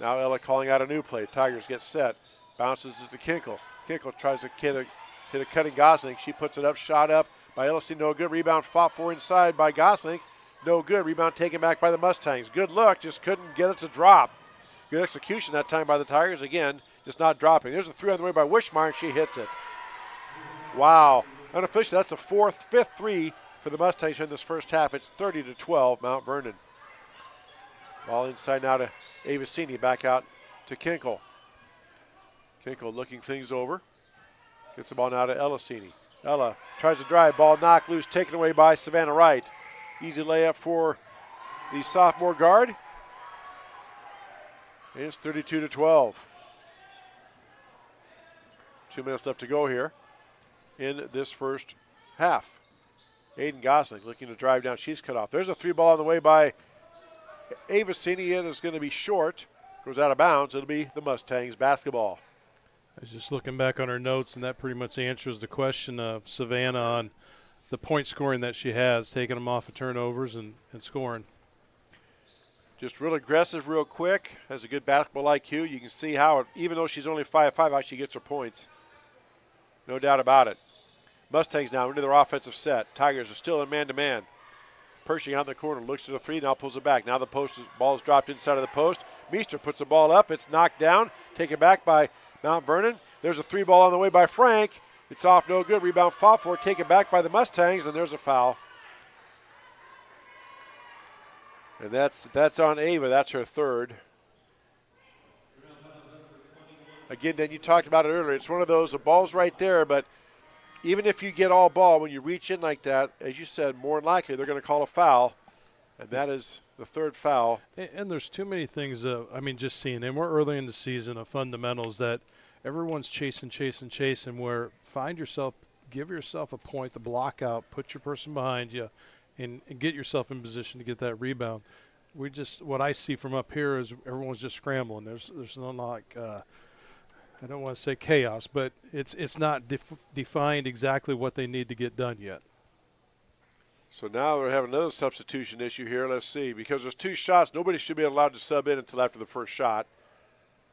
Now Ella calling out a new play. Tigers get set. Bounces it to Kinkle. Kinkle tries to hit a cutting Gosling. She puts it up, shot up by Elisini. No good. Rebound fought for inside by Gosling. No good. Rebound taken back by the Mustangs. Good look. Just couldn't get it to drop. Good execution that time by the Tigers. Again, just not dropping. There's a 3 on the way by Wishmeyer, and she hits it. Wow. Unofficially, that's the fifth 3 for the Mustangs in this first half. It's 30-12, Mount Vernon. Ball inside now to Avicini. Back out to Kinkle. Kinkle looking things over. Gets the ball now to Elisini. Ella tries to drive. Ball knocked loose, taken away by Savannah Wright. Easy layup for the sophomore guard. It's 32-12. 2 minutes left to go here in this first half. Aiden Gosling looking to drive down. She's cut off. There's a 3 ball on the way by Avicini. It is going to be short. Goes out of bounds. It'll be the Mustangs basketball. I was just looking back on her notes, and that pretty much answers the question of Savannah on the point scoring that she has, taking them off of turnovers and scoring. Just real aggressive, real quick. Has a good basketball IQ. You can see how, even though she's only 5'5", how she gets her points. No doubt about it. Mustangs now into their offensive set. Tigers are still in man-to-man. Pershing out in the corner, looks to the 3, now pulls it back. Now the ball is dropped inside of the post. Meester puts the ball up. It's knocked down. Taken back by Mount Vernon. There's a 3 ball on the way by Frank. It's off, no good. Rebound fought for, taken back by the Mustangs, and there's a foul. And that's on Ava. That's her third. Again, then you talked about it earlier. It's one of those, the ball's right there, but even if you get all ball, when you reach in like that, as you said, more than likely they're going to call a foul, and that is the third foul. And there's too many things, just seeing, and we're early in the season of fundamentals that everyone's chasing, where give yourself a point, the block out, put your person behind you, and get yourself in position to get that rebound. What I see from up here is everyone's just scrambling. There's no I don't want to say chaos, but it's not defined exactly what they need to get done yet. So now we're having another substitution issue here. Let's see. Because there's 2 shots, nobody should be allowed to sub in until after the first shot.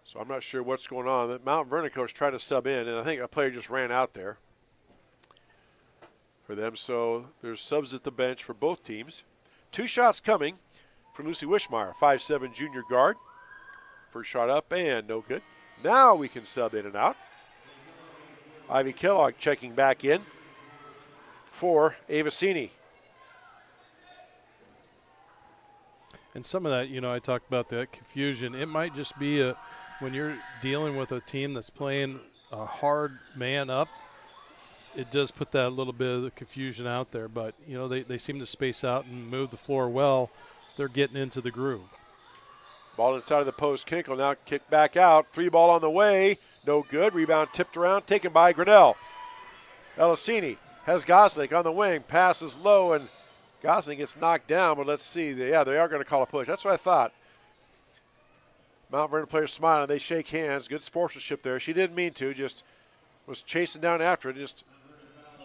So I'm not sure what's going on. The Mount Vernon coach tried to sub in, and I think a player just ran out there for them. So there's subs at the bench for both teams. 2 shots coming from Lucy Wishmeyer, 5'7" junior guard. First shot up and no good. Now we can sub in and out. Ivy Kellogg checking back in for Avicini. And some of that, I talked about that confusion. It might just be when you're dealing with a team that's playing a hard man up, it does put that little bit of the confusion out there. But, they seem to space out and move the floor well. They're getting into the groove. Ball inside of the post. Kinkle now kick back out. 3 ball on the way. No good. Rebound tipped around. Taken by Grinnell. Elisini has Gosling on the wing. Passes low, and Gosling gets knocked down. But let's see. They are going to call a push. That's what I thought. Mount Vernon players smiling. They shake hands. Good sportsmanship there. She didn't mean to. Just was chasing down after it. Just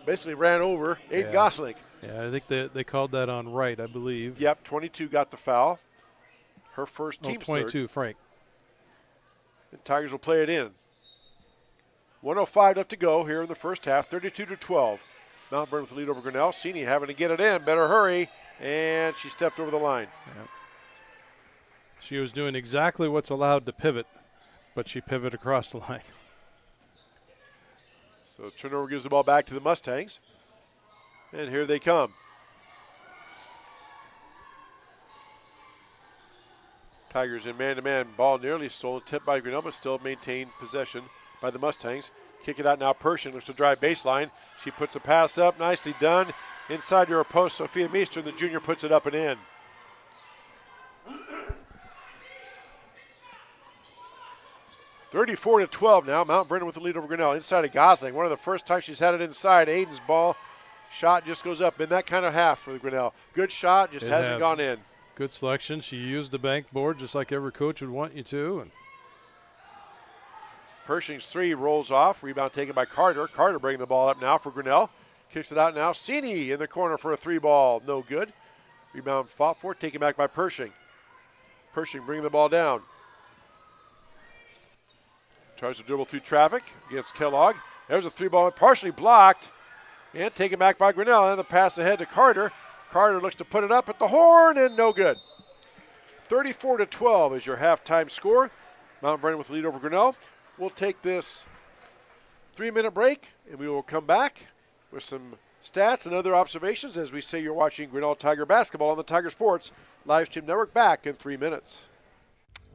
basically ran over Aiden Gosling. Yeah, I think they called that on Wright, I believe. Yep, 22 got the foul. Her first team's 22, third. Frank. The Tigers will play it in. 1:05 left to go here in the first half, 32-12. Mount Vernon with the lead over Grinnell. Sini having to get it in. Better hurry. And she stepped over the line. Yep. She was doing exactly what's allowed to pivot, but she pivoted across the line. So turnover gives the ball back to the Mustangs. And here they come. Tigers in man-to-man. Ball nearly stolen. Tipped by Grinnell, but still maintained possession by the Mustangs. Kick it out now. Pershing looks to drive baseline. She puts a pass up. Nicely done. Inside to her post. Sophia Meester, the junior, puts it up and in. (34-12) now. Mount Vernon with the lead over Grinnell. Inside of Gosling. One of the first times she's had it inside. Aiden's ball. Shot just goes up in that kind of half for the Grinnell. Good shot, just hasn't gone in. Good selection. She used the bank board just like every coach would want you to. And Pershing's 3 rolls off. Rebound taken by Carter. Carter bringing the ball up now for Grinnell. Kicks it out now. Sini in the corner for a 3 ball. No good. Rebound fought for. Taken back by Pershing. Pershing bringing the ball down. Tries to dribble through traffic against Kellogg. There's a 3 ball partially blocked. And taken back by Grinnell. And the pass ahead to Carter. Carter looks to put it up at the horn, and no good. 34-12 is your halftime score. Mount Vernon with the lead over Grinnell. We'll take this 3-minute break, and we will come back with some stats and other observations as we say you're watching Grinnell Tiger basketball on the Tiger Sports Live Stream Network. Back in 3 minutes.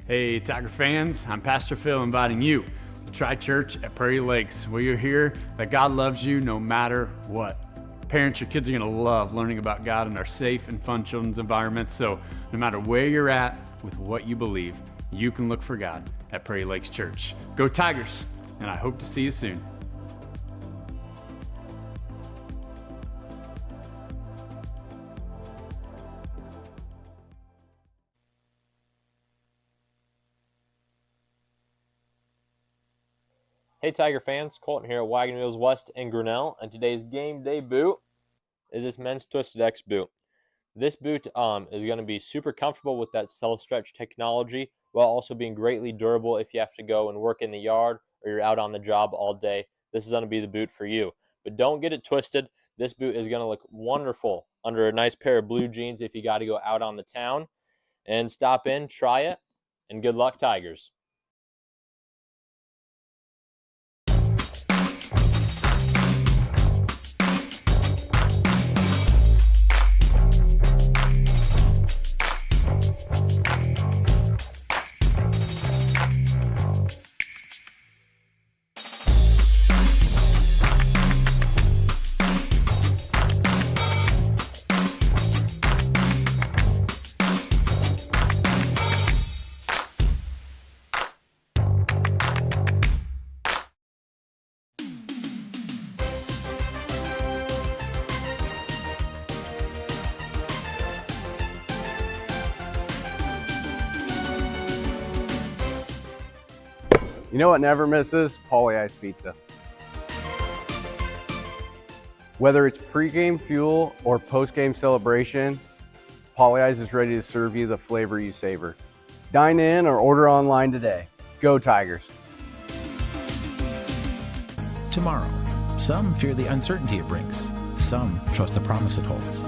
Hey, Tiger fans, I'm Pastor Phil inviting you to try church at Prairie Lakes, where you'll hear that God loves you no matter what. Parents, your kids are going to love learning about God in our safe and fun children's environments. So no matter where you're at with what you believe, you can look for God at Prairie Lakes Church. Go Tigers, and I hope to see you soon. Hey Tiger fans, Colton here at Wagon Wheels West in Grinnell, and today's game day boot is this men's Twisted X boot. This boot is going to be super comfortable with that cell stretch technology while also being greatly durable if you have to go and work in the yard or you're out on the job all day. This is going to be the boot for you. But don't get it twisted. This boot is going to look wonderful under a nice pair of blue jeans if you got to go out on the town. And stop in, try it, and good luck Tigers. You know what never misses? Paulie Ice Pizza. Whether it's pregame fuel or postgame celebration, Paulie Ice is ready to serve you the flavor you savor. Dine in or order online today. Go Tigers! Tomorrow. Some fear the uncertainty it brings. Some trust the promise it holds.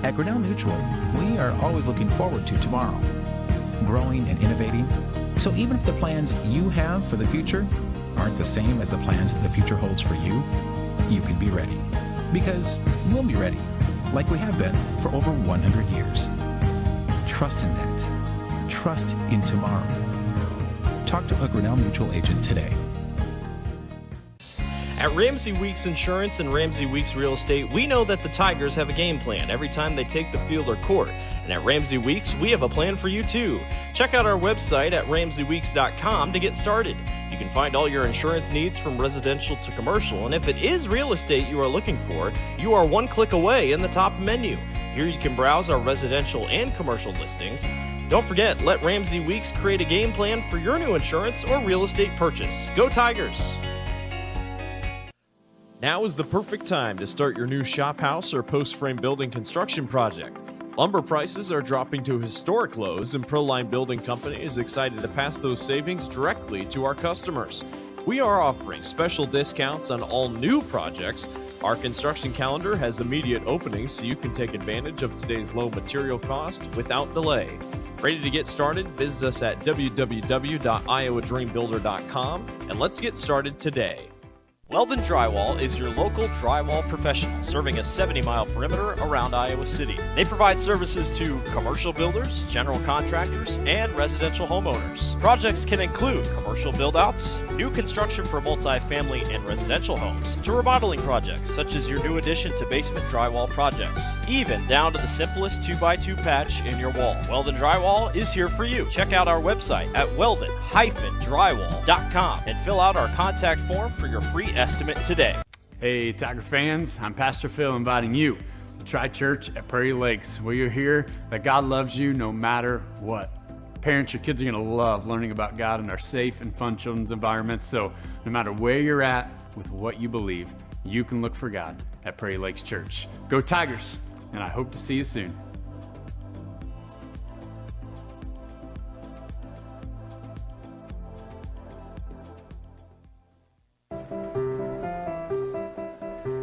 At Grinnell Mutual, we are always looking forward to tomorrow, growing and innovating. So even if the plans you have for the future aren't the same as the plans the future holds for you, you can be ready. Because we'll be ready, like we have been for over 100 years. Trust in that. Trust in tomorrow. Talk to a Grinnell Mutual agent today. At Ramsey Weeks Insurance and Ramsey Weeks Real Estate, we know that the Tigers have a game plan every time they take the field or court. And at Ramsey Weeks, we have a plan for you too. Check out our website at ramseyweeks.com to get started. You can find all your insurance needs from residential to commercial, and if it is real estate you are looking for, you are one click away in the top menu. Here you can browse our residential and commercial listings. Don't forget, let Ramsey Weeks create a game plan for your new insurance or real estate purchase. Go Tigers! Now is the perfect time to start your new shop house or post-frame building construction project. Lumber prices are dropping to historic lows, and Proline Building Company is excited to pass those savings directly to our customers. We are offering special discounts on all new projects. Our construction calendar has immediate openings so you can take advantage of today's low material cost without delay. Ready to get started? Visit us at www.iowadreambuilder.com and let's get started today. Weldon Drywall is your local drywall professional, serving a 70-mile perimeter around Iowa City. They provide services to commercial builders, general contractors, and residential homeowners. Projects can include commercial build-outs, new construction for multi-family and residential homes, to remodeling projects such as your new addition to basement drywall projects, even down to the simplest 2x2 patch in your wall. Weldon Drywall is here for you. Check out our website at weldon-drywall.com and fill out our contact form for your free estimate today. Hey, Tiger fans, I'm Pastor Phil inviting you to Tri Church at Prairie Lakes, where you'll hear that God loves you no matter what. Parents, your kids are going to love learning about God in our safe and fun children's environments, so no matter where you're at with what you believe, you can look for God at Prairie Lakes Church. Go Tigers, and I hope to see you soon.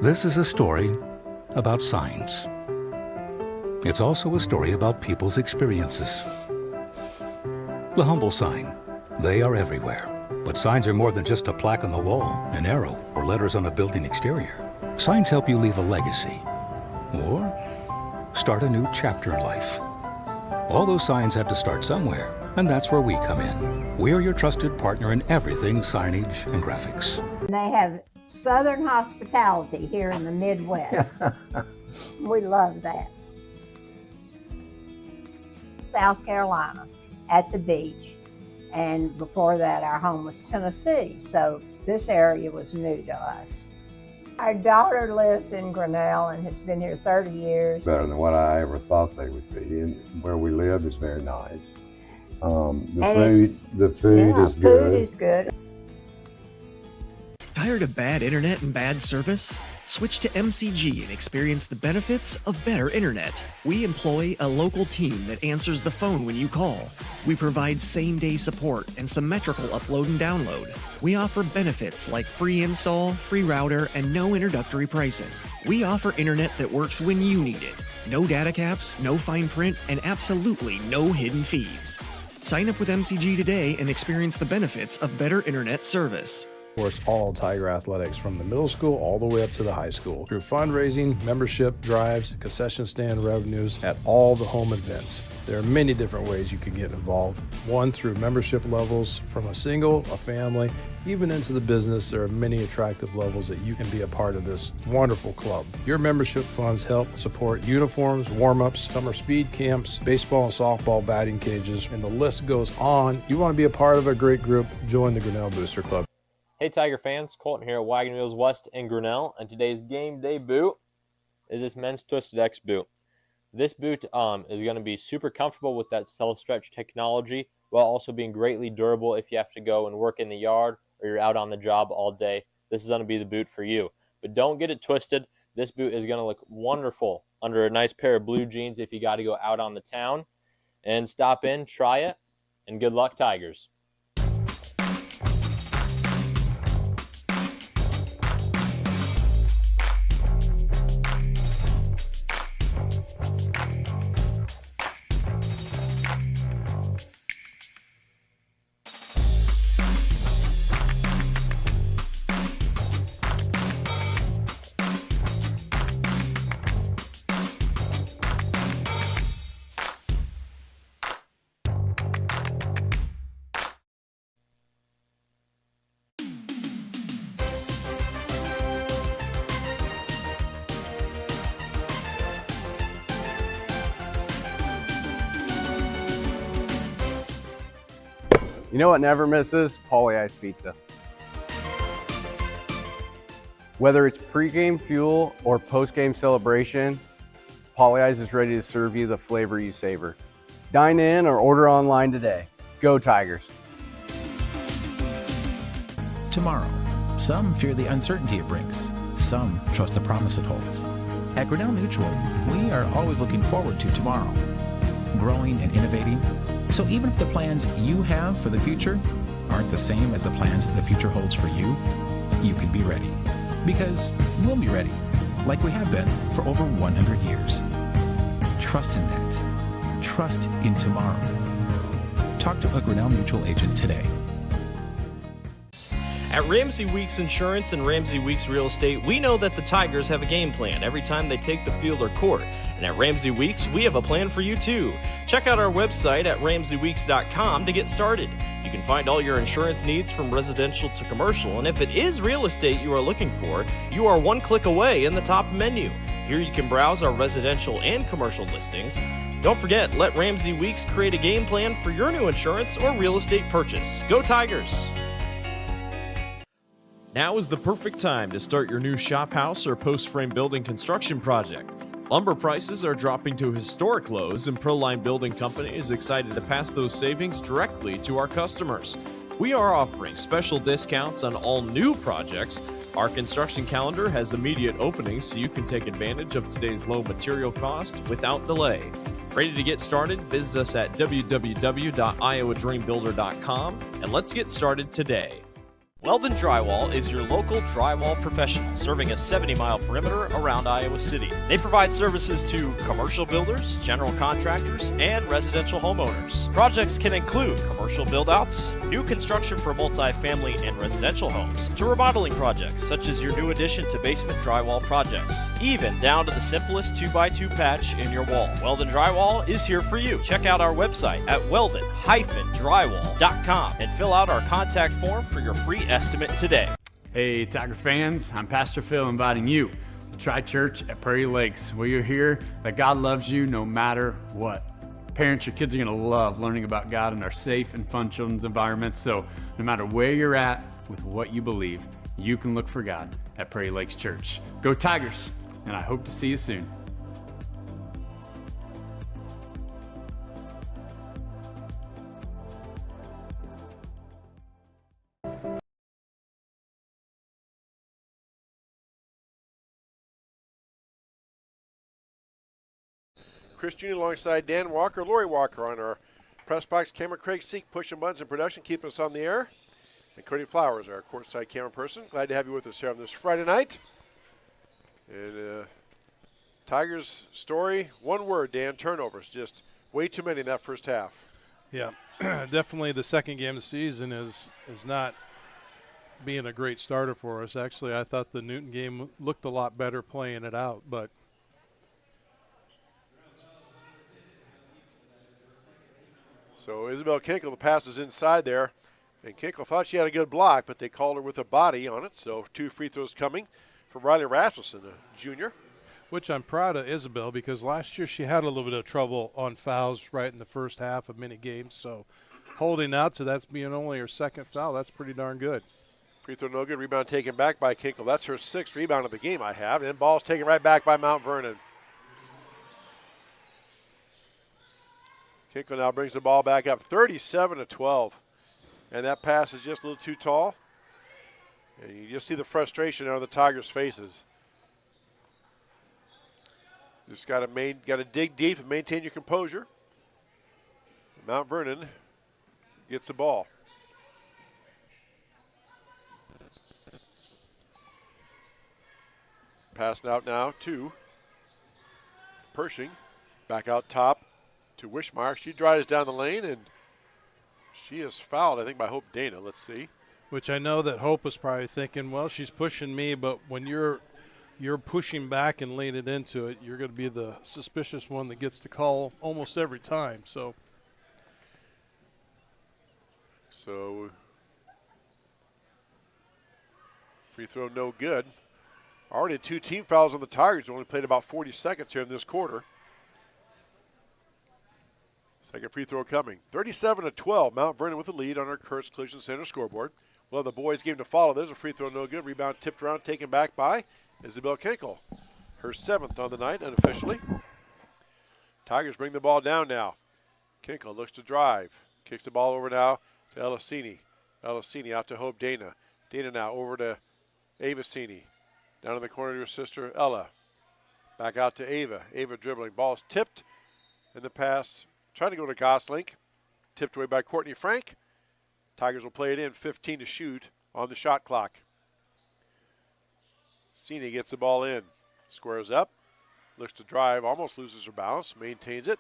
This is a story about signs. It's also a story about people's experiences. The humble sign. They are everywhere. But signs are more than just a plaque on the wall, an arrow, or letters on a building exterior. Signs help you leave a legacy or start a new chapter in life. All those signs have to start somewhere, and that's where we come in. We're your trusted partner in everything signage and graphics. They have Southern hospitality here in the Midwest. We love that. South Carolina, at the beach, and before that our home was Tennessee, so this area was new to us. Our daughter lives in Grinnell and has been here 30 years. Better than what I ever thought they would be, and where we live is very nice. The food is good. Food is good. Tired of bad internet and bad service? Switch to MCG and experience the benefits of better internet. We employ a local team that answers the phone when you call. We provide same-day support and symmetrical upload and download. We offer benefits like free install, free router, and no introductory pricing. We offer internet that works when you need it. No data caps, no fine print, and absolutely no hidden fees. Sign up with MCG today and experience the benefits of better internet service. Of course, all Tiger athletics from the middle school all the way up to the high school through fundraising, membership drives, concession stand revenues at all the home events. There are many different ways you can get involved. One, through membership levels from a single, a family, even into the business. There are many attractive levels that you can be a part of this wonderful club. Your membership funds help support uniforms, warm-ups, summer speed camps, baseball and softball batting cages, and the list goes on. You want to be a part of a great group, join the Grinnell Booster Club. Hey Tiger fans, Colton here at Wagon Wheels West in Grinnell, and today's game day boot is this men's Twisted X boot. This boot is going to be super comfortable with that self-stretch technology while also being greatly durable if you have to go and work in the yard or you're out on the job all day, this is going to be the boot for you. But don't get it twisted. This boot is going to look wonderful under a nice pair of blue jeans if you got to go out on the town. And stop in, try it, and good luck, Tigers. You know what never misses? Pauly Ice Pizza. Whether it's pregame fuel or postgame celebration, Pauly Ice is ready to serve you the flavor you savor. Dine in or order online today. Go Tigers. Tomorrow, some fear the uncertainty it brings. Some trust the promise it holds. At Grinnell Mutual, we are always looking forward to tomorrow, growing and innovating. So even if the plans you have for the future aren't the same as the plans the future holds for you, you can be ready. Because we'll be ready, like we have been for over 100 years. Trust in that. Trust in tomorrow. Talk to a Grinnell Mutual agent today. At Ramsey Weeks Insurance and Ramsey Weeks Real Estate, we know that the Tigers have a game plan every time they take the field or court. And at Ramsey Weeks, we have a plan for you too. Check out our website at ramseyweeks.com to get started. You can find all your insurance needs from residential to commercial, and if it is real estate you are looking for, you are one click away in the top menu. Here you can browse our residential and commercial listings. Don't forget, let Ramsey Weeks create a game plan for your new insurance or real estate purchase. Go Tigers! Now is the perfect time to start your new shop house or post-frame building construction project. Lumber prices are dropping to historic lows, and Proline Building Company is excited to pass those savings directly to our customers. We are offering special discounts on all new projects. Our construction calendar has immediate openings so you can take advantage of today's low material cost without delay. Ready to get started? Visit us at www.iowadreambuilder.com and let's get started today. Weldon Drywall is your local drywall professional, serving a 70-mile perimeter around Iowa City. They provide services to commercial builders, general contractors, and residential homeowners. Projects can include commercial build-outs, new construction for multi-family and residential homes, to remodeling projects such as your new addition to basement drywall projects, even down to the simplest 2x2 patch in your wall. Weldon Drywall is here for you. Check out our website at weldon-drywall.com and fill out our contact form for your free estimate today. Hey, Tiger fans, I'm Pastor Phil inviting you to try church at Prairie Lakes, where you'll hear that God loves you no matter what. Parents, your kids are going to love learning about God in our safe and fun children's environments, so no matter where you're at with what you believe, you can look for God at Prairie Lakes Church. Go Tigers, and I hope to see you soon. Chris Jr. alongside Dan Walker, Lori Walker on our press box camera. Craig Seek pushing buttons in production, keeping us on the air. And Cody Flowers, our courtside camera person. Glad to have you with us here on this Friday night. And Tigers story, one word, Dan, turnovers. Just way too many in that first half. Yeah, definitely the second game of the season is not being a great starter for us. Actually, I thought the Newton game looked a lot better playing it out, but so Isabel Kinkle, the pass is inside there. And Kinkle thought she had a good block, but they called her with a body on it. So 2 free throws coming from Riley Rasmussen, the junior. Which I'm proud of Isabel, because last year she had a little bit of trouble on fouls right in the first half of many games. So holding out to that's being only her second foul, that's pretty darn good. Free throw no good. Rebound taken back by Kinkle. That's her 6th rebound of the game I have. And ball's taken right back by Mount Vernon. Kinkle now brings the ball back up 37-12. And that pass is just a little too tall. And you just see the frustration out of the Tigers' faces. Just got to dig deep and maintain your composure. Mount Vernon gets the ball. Passing out now to Pershing. Back out top to Wishmeyer. She drives down the lane, and she is fouled, I think, by Hope Dana. Let's see. Which I know that Hope was probably thinking, well, she's pushing me, but when you're pushing back and laying it into it, you're going to be the suspicious one that gets the call almost every time. So free throw no good. Already 2 team fouls on the Tigers. Only played about 40 seconds here in this quarter. Second free throw coming. 37-12. Mount Vernon with the lead on our Kurtz Collision Center scoreboard. Well, the boys' game to follow. There's a free throw no good. Rebound tipped around, taken back by Isabel Kinkel. Her 7th on the night, unofficially. Tigers bring the ball down now. Kinkel looks to drive. Kicks the ball over now to Elisini. Elisini out to Hope Dana. Dana now over to Avicini. Down in the corner to her sister, Ella. Back out to Ava. Ava dribbling. Ball's tipped. And the pass trying to go to Goslink. Tipped away by Courtney Frank. Tigers will play it in. 15 to shoot on the shot clock. Cini gets the ball in. Squares up. Looks to drive. Almost loses her balance. Maintains it.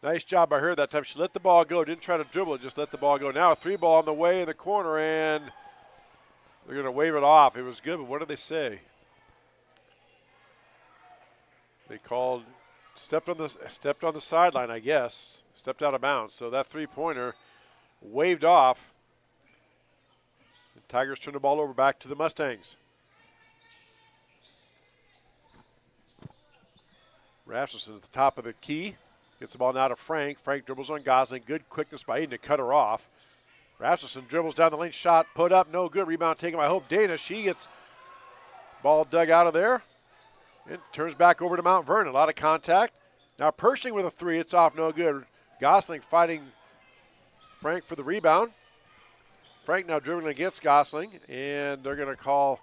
Nice job by her that time. She let the ball go. Didn't try to dribble it. Just let the ball go. Now a 3-ball on the way in the corner, and they're going to wave it off. It was good, but what did they say? They called stepped on the sideline, I guess. Stepped out of bounds. So that 3-pointer waved off. The Tigers turn the ball over back to the Mustangs. Rasmussen at the top of the key. Gets the ball now to Frank. Frank dribbles on Gosling. Good quickness by Aiden to cut her off. Rasmussen dribbles down the lane. Shot put up. No good. Rebound taken by Hope Dana. She gets ball dug out of there. And turns back over to Mount Vernon. A lot of contact. Now Pershing with a 3. It's off. No good. Gosling fighting Frank for the rebound. Frank now dribbling against Gosling. And they're going to call,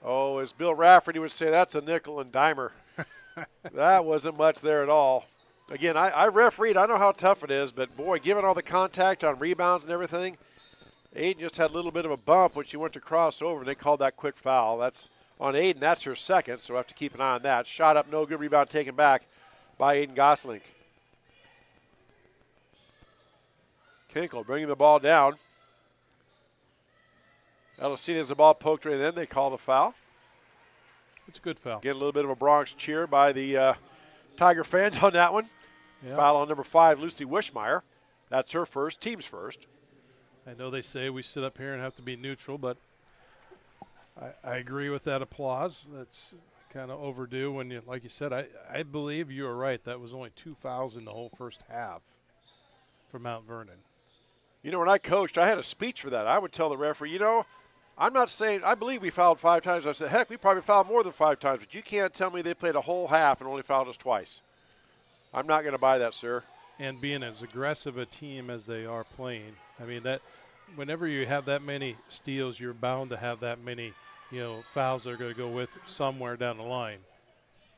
as Bill Rafferty would say, that's a nickel and dimer. That wasn't much there at all. Again, I refereed. I know how tough it is, but boy, given all the contact on rebounds and everything, Aiden just had a little bit of a bump when she went to cross over, and they called that quick foul. That's on Aiden. That's her second, so we'll have to keep an eye on that. Shot up, no good. Rebound taken back by Aiden Gosling. Kinkel bringing the ball down. Elisini has the ball poked right in. They call the foul. It's a good foul. Get a little bit of a Bronx cheer by the Tiger fans on that one. Yep. Foul on number 5, Lucy Wishmeyer. That's her first, team's first. I know they say we sit up here and have to be neutral, but I agree with that applause. That's kind of overdue when, like you said, I believe you were right. That was only 2 fouls in the whole first half for Mount Vernon. You know, when I coached, I had a speech for that. I would tell the referee, I'm not saying, I believe we fouled 5 times. I said, heck, we probably fouled more than 5 times, but you can't tell me they played a whole half and only fouled us twice. I'm not going to buy that, sir. And being as aggressive a team as they are playing, I mean, that whenever you have that many steals, you're bound to have that many, fouls that are going to go with somewhere down the line.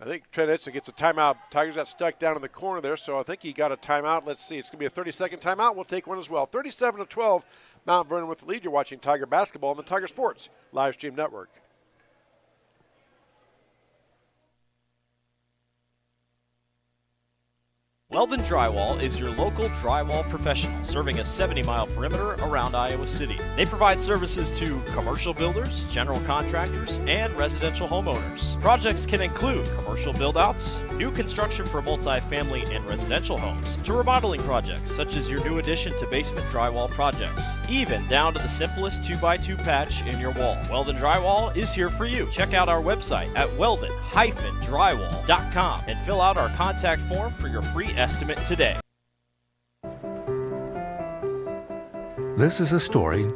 I think Trent Edson gets a timeout. Tigers got stuck down in the corner there, so I think he got a timeout. Let's see. It's going to be a 30-second timeout. We'll take one as well. 37-12, Mount Vernon with the lead. You're watching Tiger Basketball on the Tiger Sports live stream network. Weldon Drywall is your local drywall professional, serving a 70-mile perimeter around Iowa City. They provide services to commercial builders, general contractors, and residential homeowners. Projects can include commercial build-outs, new construction for multi-family and residential homes, to remodeling projects such as your new addition to basement drywall projects, even down to the simplest 2x2 patch in your wall. Weldon Drywall is here for you. Check out our website at weldon-drywall.com and fill out our contact form for your free estimate today. This is a story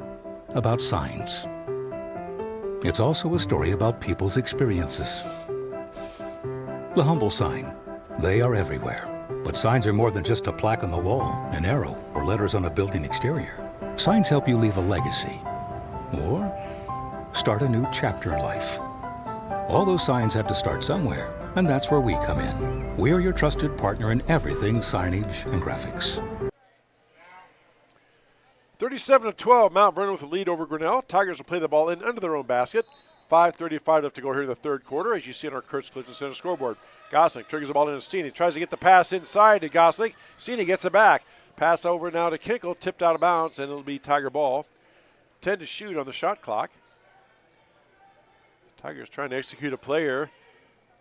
about signs. It's also a story about people's experiences. The humble sign. They are everywhere. But signs are more than just a plaque on the wall, an arrow, or letters on a building exterior. Signs help you leave a legacy. or start a new chapter in life. All those signs have to start somewhere, and that's where we come in. We're your trusted partner in everything signage and graphics. 37-12, Mount Vernon with the lead over Grinnell. Tigers will play the ball in under their own basket. 5:35 left to go here in the third quarter, as you see on our Kurtz Collision Center scoreboard. Gosling triggers the ball into Cini. Tries to get the pass inside to Gosling. Cini gets it back. Pass over now to Kinkle, tipped out of bounds, and it'll be Tiger ball. 10 to shoot on the shot clock. Tigers trying to execute a player.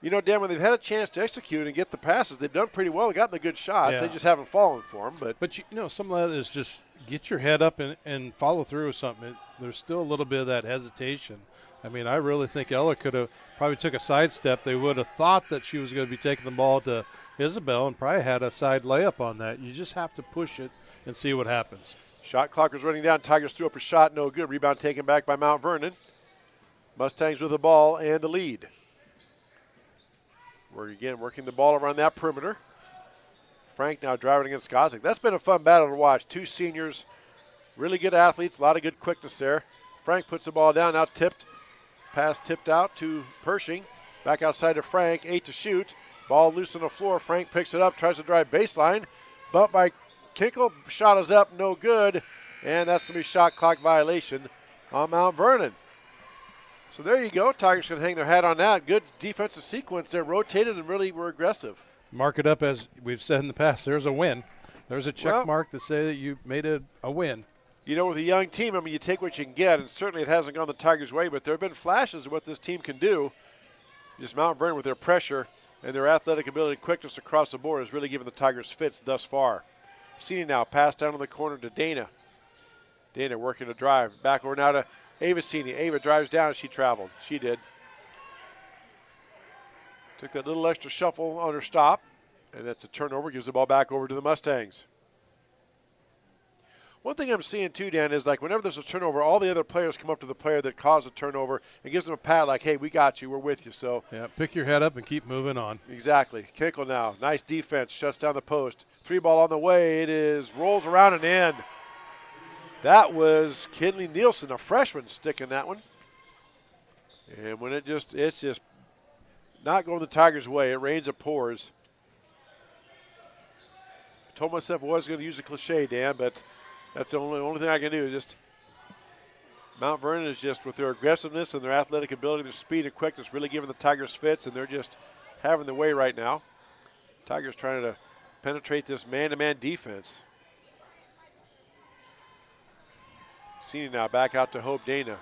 You know, Dan, when they've had a chance to execute and get the passes, they've done pretty well. They've gotten the good shots. Yeah. They just haven't fallen for them. But you know, some of that is just get your head up and follow through with something. There's still a little bit of that hesitation. I mean, I really think Ella could have probably took a sidestep. They would have thought that she was going to be taking the ball to Isabel and probably had a side layup on that. You just have to push it and see what happens. Shot clock was running down. Tigers threw up a shot. No good. Rebound taken back by Mount Vernon. Mustangs with the ball and the lead. We're again working the ball around that perimeter. Frank now driving against Gosling. That's been a fun battle to watch. Two seniors, really good athletes, a lot of good quickness there. Frank puts the ball down, now tipped. Pass tipped out to Pershing. Back outside to Frank, 8 to shoot. Ball loose on the floor. Frank picks it up, tries to drive baseline. Bumped by Kinkle. Shot is up, no good. And that's going to be shot clock violation on Mount Vernon. So there you go. Tigers can hang their hat on that. Good defensive sequence there. Rotated and really were aggressive. Mark it up as we've said in the past. There's a win. There's a check mark to say that you made a win. You know, with a young team, I mean, you take what you can get, and certainly it hasn't gone the Tigers' way, but there have been flashes of what this team can do. Just Mount Vernon with their pressure and their athletic ability and quickness across the board has really given the Tigers fits thus far. Cini now, pass down to the corner to Dana. Dana working to drive. Back over now to Ava Cini. Ava drives down. She traveled. She did. Took that little extra shuffle on her stop, and that's a turnover. Gives the ball back over to the Mustangs. One thing I'm seeing too, Dan, is like whenever there's a turnover, all the other players come up to the player that caused the turnover and gives them a pat like, hey, we got you, we're with you. So yeah, pick your head up and keep moving on. Exactly. Kinkle now. Nice defense. Shuts down the post. 3 ball on the way. It is rolls around and in. That was Kinley Nielsen, a freshman, sticking that one. And when it's just not going the Tigers' way. It rains, it pours. I told myself I was going to use a cliche, Dan, but that's the only thing I can do. Just Mount Vernon is just, with their aggressiveness and their athletic ability, their speed and quickness, really giving the Tigers fits, and they're just having their way right now. Tigers trying to penetrate this man-to-man defense. Cini now back out to Hope Dana.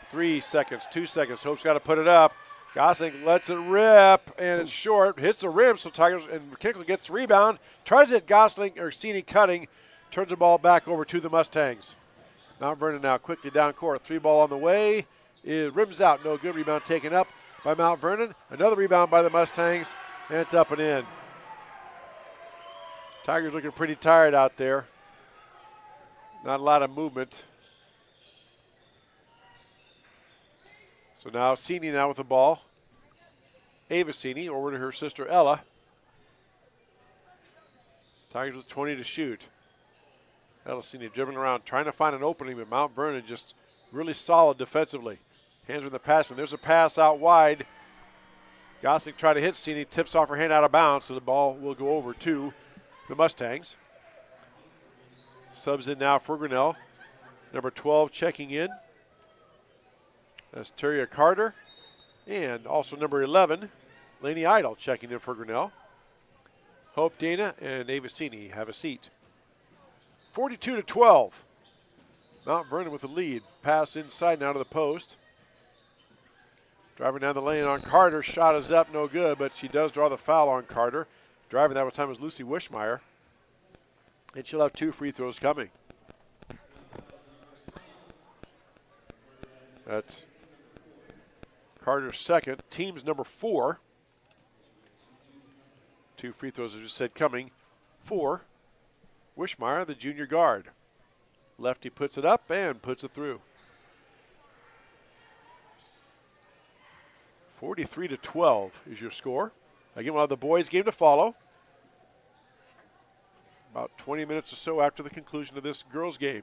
3 seconds, 2 seconds. Hope's got to put it up. Gosling lets it rip, and it's short. Hits the rim, so Tigers, and Kinkle gets the rebound. Tries it, Gosling, or Cini cutting. Turns the ball back over to the Mustangs. Mount Vernon now quickly down court. 3 ball on the way. It rims out. No good. Rebound taken up by Mount Vernon. Another rebound by the Mustangs, and it's up and in. Tigers looking pretty tired out there. Not a lot of movement. So now Cini now with the ball. Ava Cini over to her sister Ella. Tigers with 20 to shoot. Ella Cini dribbling around, trying to find an opening, but Mount Vernon just really solid defensively. Hands in the pass, and there's a pass out wide. Gosling tried to hit Cini, tips off her hand out of bounds, so the ball will go over to the Mustangs. Subs in now for Grinnell. Number 12 checking in. That's Terria Carter. And also number 11, Lainey Idle checking in for Grinnell. Hope Dana and Ava Cini have a seat. 42-12. Mount Vernon with the lead. Pass inside now to the post. Driving down the lane on Carter. Shot is up, no good, but she does draw the foul on Carter. Driving that time was Lucy Wishmeyer. And she'll have 2 free throws coming. That's Carter's second. Team's number 4. 2 free throws, as I just said, coming for Wishmeyer, the junior guard. Lefty puts it up and puts it through. 43-12 is your score. Again, we'll have the boys' game to follow. About 20 minutes or so after the conclusion of this girls' game.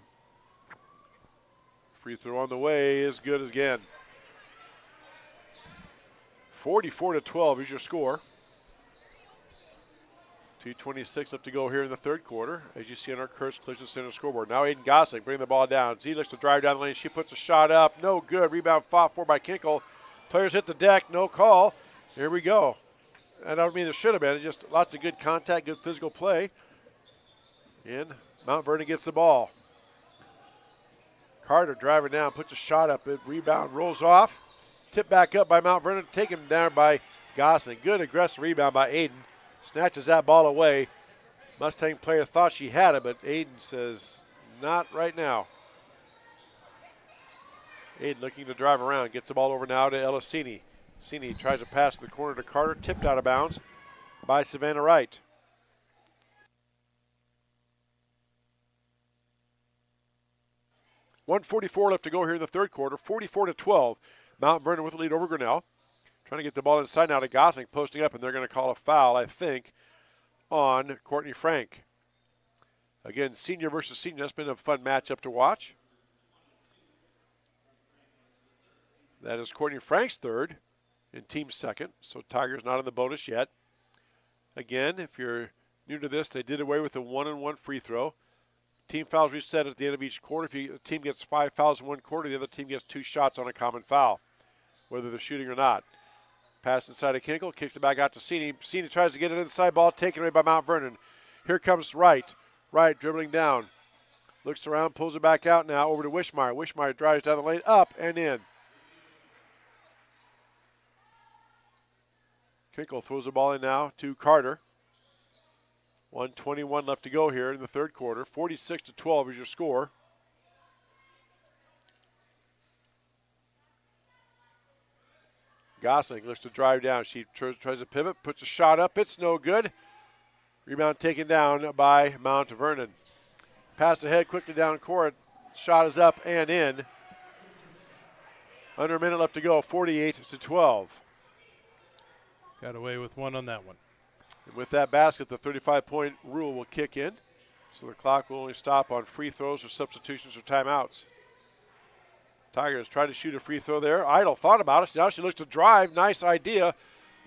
Free throw on the way is good again. 44-12 is your score. 2:26 left to go here in the third quarter. As you see on our Curse Collision Center scoreboard. Now Aiden Gosling bringing the ball down. He looks to drive down the lane. She puts a shot up. No good. Rebound fought for by Kinkle. Players hit the deck. No call. Here we go. I don't mean there should have been. Just lots of good contact, good physical play. And Mount Vernon gets the ball. Carter driving down, puts a shot up. Rebound rolls off. Tipped back up by Mount Vernon. Taken down by Gosling. Good aggressive rebound by Aiden. Snatches that ball away. Mustang player thought she had it, but Aiden says, not right now. Aiden looking to drive around. Gets the ball over now to Elisini. Elisini tries to pass to the corner to Carter. Tipped out of bounds by Savannah Wright. .144 left to go here in the third quarter. 44-12. Mount Vernon with the lead over Grinnell. Trying to get the ball inside now to Gosling, posting up, and they're going to call a foul, I think, on Courtney Frank. Again, senior versus senior. That's been a fun matchup to watch. That is Courtney Frank's third and team's second, so Tigers not in the bonus yet. Again, if you're new to this, they did away with a 1-on-1 free throw. Team fouls reset at the end of each quarter. If a team gets 5 fouls in one quarter, the other team gets 2 shots on a common foul, whether they're shooting or not. Pass inside to Kinkle, kicks it back out to Cini. Cini tries to get it inside, ball taken away by Mount Vernon. Here comes Wright. Wright dribbling down. Looks around, pulls it back out now over to Wishmeyer. Wishmeyer drives down the lane, up and in. Kinkle throws the ball in now to Carter. 1:21 left to go here in the third quarter. 46-12 is your score. Gosling looks to drive down. She tries to pivot, puts a shot up. It's no good. Rebound taken down by Mount Vernon. Pass ahead quickly down court. Shot is up and in. Under a minute left to go. 48-12. Got away with one on that one. And with that basket, the 35-point rule will kick in. So the clock will only stop on free throws or substitutions or timeouts. Tigers try to shoot a free throw there. Idle thought about it. Now she looks to drive. Nice idea.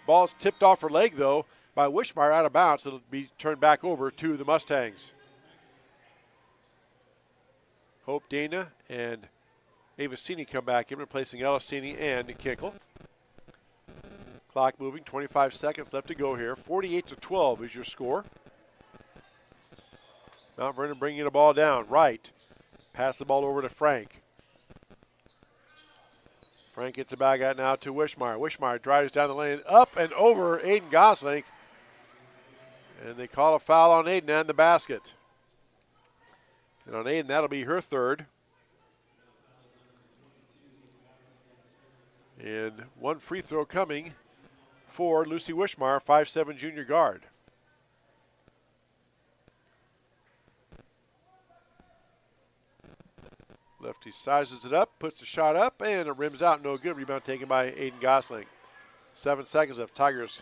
Ball's tipped off her leg, though, by Wishmeyer out of bounds. It'll be turned back over to the Mustangs. Hope Dana and Avicini come back in, replacing Elisini and Kinkle. Clock moving, 25 seconds left to go here. 48-12 is your score. Mount Vernon bringing the ball down. Right. Pass the ball over to Frank. Frank gets it back out now to Wishmeyer. Wishmeyer drives down the lane, up and over Aiden Gosling. And they call a foul on Aiden and the basket. And on Aiden, that'll be her third. And one free throw coming for Lucy Wishmeyer, 5'7" junior guard. Lefty sizes it up, puts the shot up, and it rims out. No good. Rebound taken by Aiden Gosling. 7 seconds left. Tigers.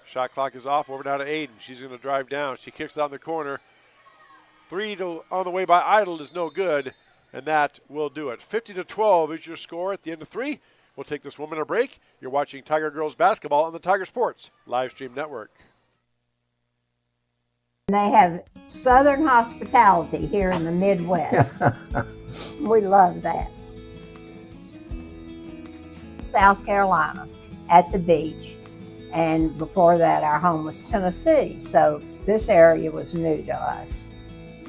Shot clock is off. Over now to Aiden. She's going to drive down. She kicks out in the corner. 3 on the way by Idle is no good, and that will do it. 50-12 is your score at the end of 3. We'll take this 1 minute break. You're watching Tiger Girls Basketball on the Tiger Sports Live Stream Network. They have Southern hospitality here in the Midwest. We love that. South Carolina at the beach, and before that our home was Tennessee, so this area was new to us.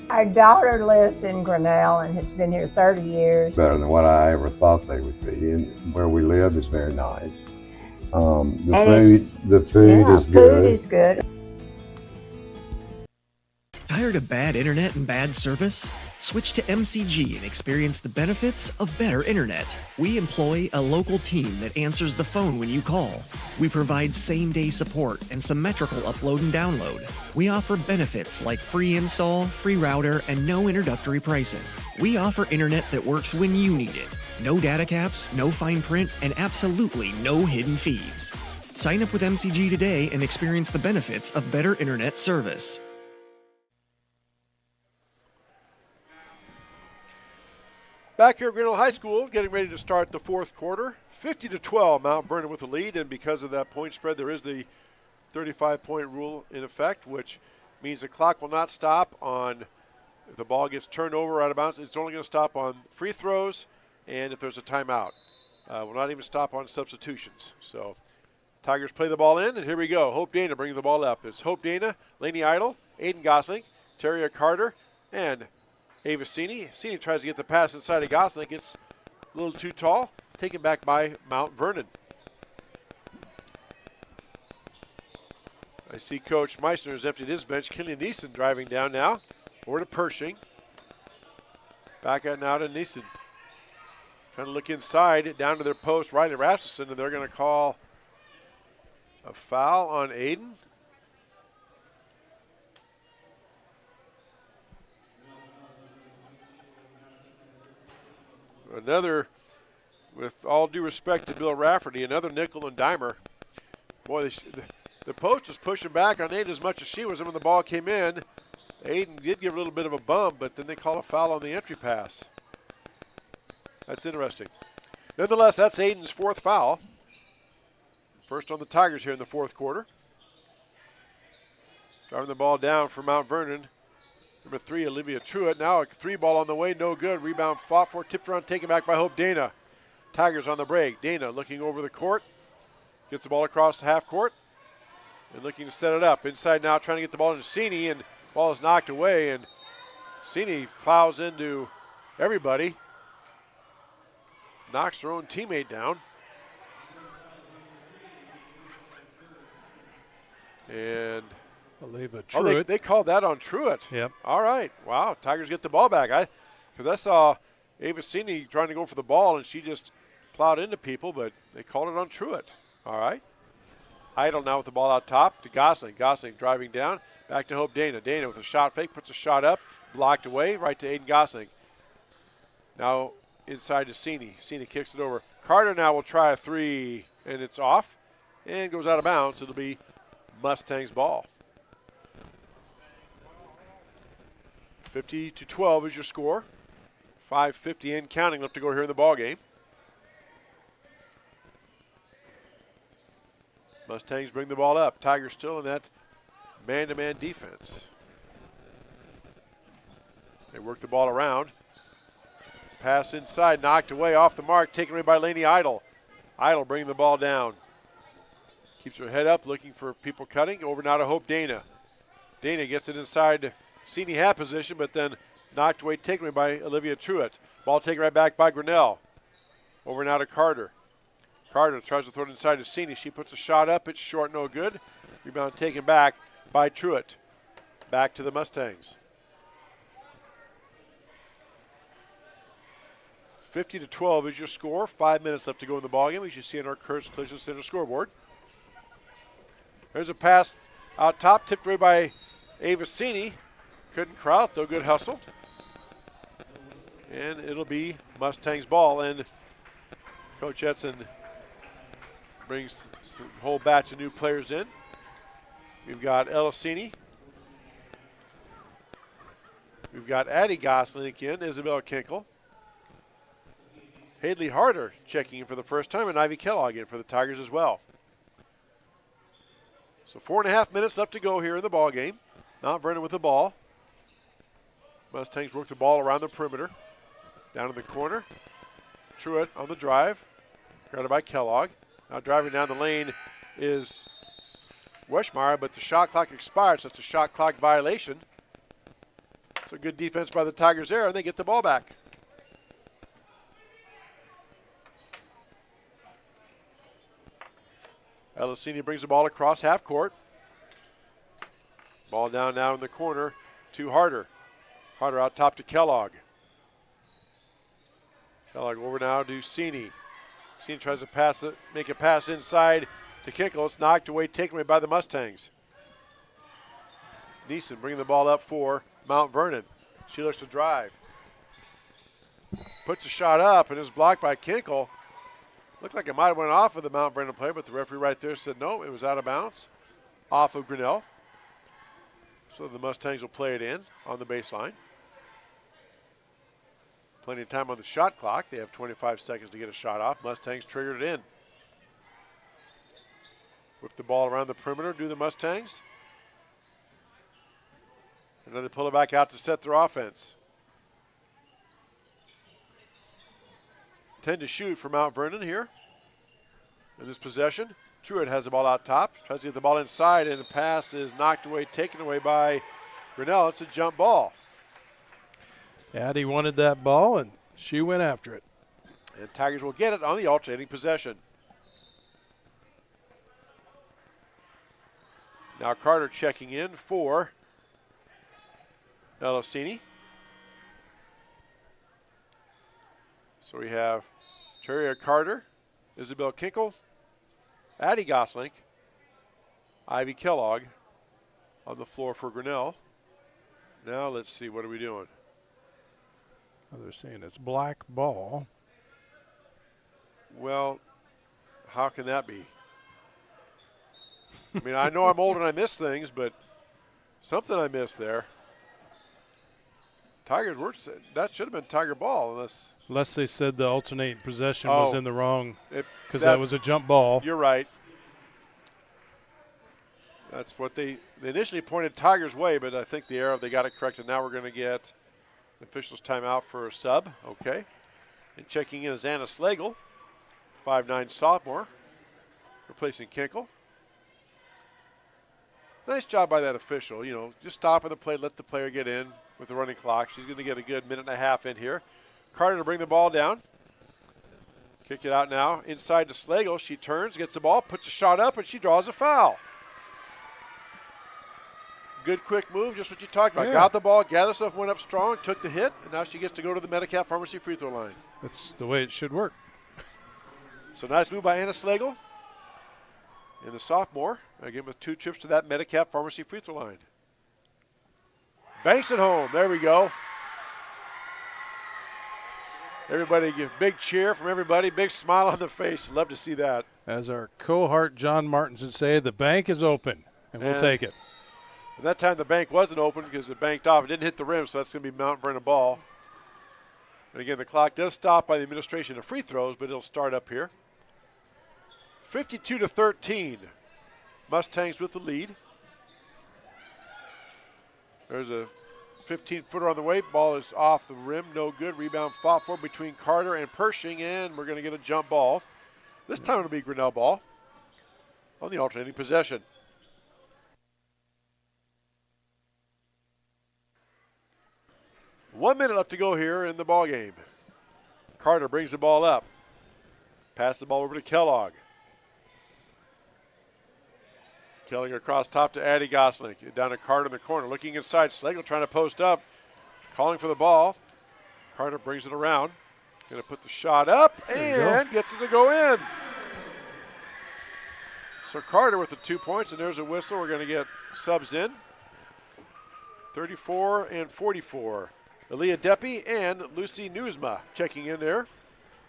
Our daughter lives in Grinnell and has been here 30 years. Better than what I ever thought they would be, and where we live is very nice. The food is good. Food is good. Tired of bad internet and bad service? Switch to MCG and experience the benefits of better internet. We employ a local team that answers the phone when you call. We provide same-day support and symmetrical upload and download. We offer benefits like free install, free router, and no introductory pricing. We offer internet that works when you need it. No data caps, no fine print, and absolutely no hidden fees. Sign up with MCG today and experience the benefits of better internet service. Back here at Grinnell High School, getting ready to start the fourth quarter. 50-12, Mount Vernon with the lead, and because of that point spread, there is the 35-point rule in effect, which means the clock will not stop on if the ball gets turned over out of bounds. It's only going to stop on free throws and if there's a timeout. Will not even stop on substitutions. So Tigers play the ball in, and here we go. Hope Dana bringing the ball up. It's Hope Dana, Laney Idle, Aiden Gosling, Terrier Carter, and Ava Cini. Cini tries to get the pass inside of Gosling. Gets a little too tall. Taken back by Mount Vernon. I see Coach Meissner has emptied his bench. Kenley Neeson driving down now. Over to Pershing. Back out now to Neeson. Trying to look inside, down to their post, Riley Rasmussen, and they're going to call a foul on Aiden. Another, with all due respect to Bill Rafferty, another nickel and dimer. Boy, the post was pushing back on Aiden as much as she was, and when the ball came in, Aiden did give a little bit of a bump, but then they call a foul on the entry pass. That's interesting. Nonetheless, that's Aiden's fourth foul. First on the Tigers here in the fourth quarter. Driving the ball down for Mount Vernon. Number 3, Olivia Truitt. Now a 3 ball on the way, no good. Rebound fought for, tipped around, taken back by Hope Dana. Tigers on the break. Dana looking over the court. Gets the ball across the half court. And looking to set it up. Inside now, trying to get the ball into Cini, and ball is knocked away, and Cini plows into everybody. Knocks her own teammate down. And Olivia Oh, Truitt. they called that on Truitt. Yep. All right. Wow. Tigers get the ball back. Because I saw Ava Cini trying to go for the ball, and she just plowed into people, but they called it on Truitt. All right. Idle now with the ball out top to Gosling. Gosling driving down. Back to Hope Dana. Dana with a shot fake. Puts a shot up. Blocked away. Right to Aiden Gosling. Now inside to Cini. Cini kicks it over. Carter now will try a 3, and it's off. And goes out of bounds. It'll be Mustangs ball. 50-12 is your score. 5:50 and counting left to go here in the ball game. Mustangs bring the ball up. Tigers still in that man-to-man defense. They work the ball around. Pass inside, knocked away, off the mark, taken away by Laney Idle. Idle bringing the ball down. Keeps her head up, looking for people cutting. Over now to Hope Dana. Dana gets it inside Cini half position, but then knocked away, taken away by Olivia Truitt. Ball taken right back by Grinnell. Over now to Carter. Carter tries to throw it inside to Cini. She puts a shot up. It's short, no good. Rebound taken back by Truitt. Back to the Mustangs. 50-12 is your score. 5 minutes left to go in the ballgame, as you see on our Curtis Collision Center scoreboard. There's a pass out top, tipped away by Ava Cini. Couldn't crowd, though good hustle. And it'll be Mustangs ball. And Coach Edson brings a whole batch of new players in. We've got Ella Cini. We've got Addie Gosling in, Isabel Kinkle. Haley Harder checking in for the first time, and Ivy Kellogg in for the Tigers as well. So 4.5 minutes left to go here in the ball game. Mount Vernon with the ball. Mustangs work the ball around the perimeter. Down in the corner. Truitt on the drive. Guarded by Kellogg. Now driving down the lane is Weschmeyer, but the shot clock expires, so it's a shot clock violation. So good defense by the Tigers there, and they get the ball back. Elisini brings the ball across half court. Ball down now in the corner to Harder. Harder out top to Kellogg. Kellogg over now to Cini. Cini tries to pass it, make a pass inside to Kinkle. It's knocked away, taken away by the Mustangs. Neeson bringing the ball up for Mount Vernon. She looks to drive. Puts a shot up and is blocked by Kinkle. Looked like it might have went off of the Mount Vernon player, but the referee right there said no, it was out of bounds. Off of Grinnell. So the Mustangs will play it in on the baseline. Plenty of time on the shot clock. They have 25 seconds to get a shot off. Mustangs triggered it in. Whip the ball around the perimeter, do the Mustangs. And then they pull it back out to set their offense. 10 to shoot for Mount Vernon here in this possession. Truitt has the ball out top, tries to get the ball inside, and the pass is knocked away, taken away by Grinnell. It's a jump ball. Addie wanted that ball, and she went after it. And Tigers will get it on the alternating possession. Now Carter checking in for Elosini. So we have Terria Carter, Isabel Kinkle, Addie Goslink, Ivy Kellogg on the floor for Grinnell. Now let's see, what are we doing? They're saying it's black ball. Well, how can that be? I mean, I know I'm old and I miss things, but something I missed there. Tigers were, that should have been Tiger ball unless they said the alternating possession was in the wrong, because that that was a jump ball. You're right. That's what they initially pointed Tigers' way, but I think the arrow, they got it corrected. Now we're going to get the officials timeout for a sub. Okay. And checking in is Anna Slagle, 5'9" sophomore, replacing Kinkle. Nice job by that official. You know, just stop at the plate, let the player get in with the running clock. She's going to get a good minute and a half in here. Carter to bring the ball down. Kick it out now. Inside to Slagle. She turns, gets the ball, puts a shot up, and she draws a foul. Good quick move, just what you talked about. Yeah. Got the ball, gathered herself, went up strong, took the hit, and now she gets to go to the Metcalf Pharmacy free throw line. That's the way it should work. So nice move by Anna Slagle. And the sophomore, again with 2 trips to that Metcalf Pharmacy free throw line. Banks it home. There we go. Everybody give big cheer from everybody, big smile on the face. Love to see that. As our cohort John Martins would say, the bank is open, and we'll take it. At that time, the bank wasn't open because it banked off. It didn't hit the rim, so that's going to be Mount Vernon ball. And again, the clock does stop by the administration of free throws, but it'll start up here. 52-13. Mustangs with the lead. There's a 15-footer on the way. Ball is off the rim. No good. Rebound fought for between Carter and Pershing, and we're going to get a jump ball. This time it'll be Grinnell ball on the alternating possession. One minute left to go here in the ball game. Carter brings the ball up. Pass the ball over to Kellogg. Kellogg across top to Addie Goslink. Down to Carter in the corner. Looking inside. Slagle trying to post up. Calling for the ball. Carter brings it around. Going to put the shot up and gets it to go in. So Carter with the 2 points, and there's a whistle. We're going to get subs in. 34 and 44. Aaliyah Deppy and Lucy Newsma checking in there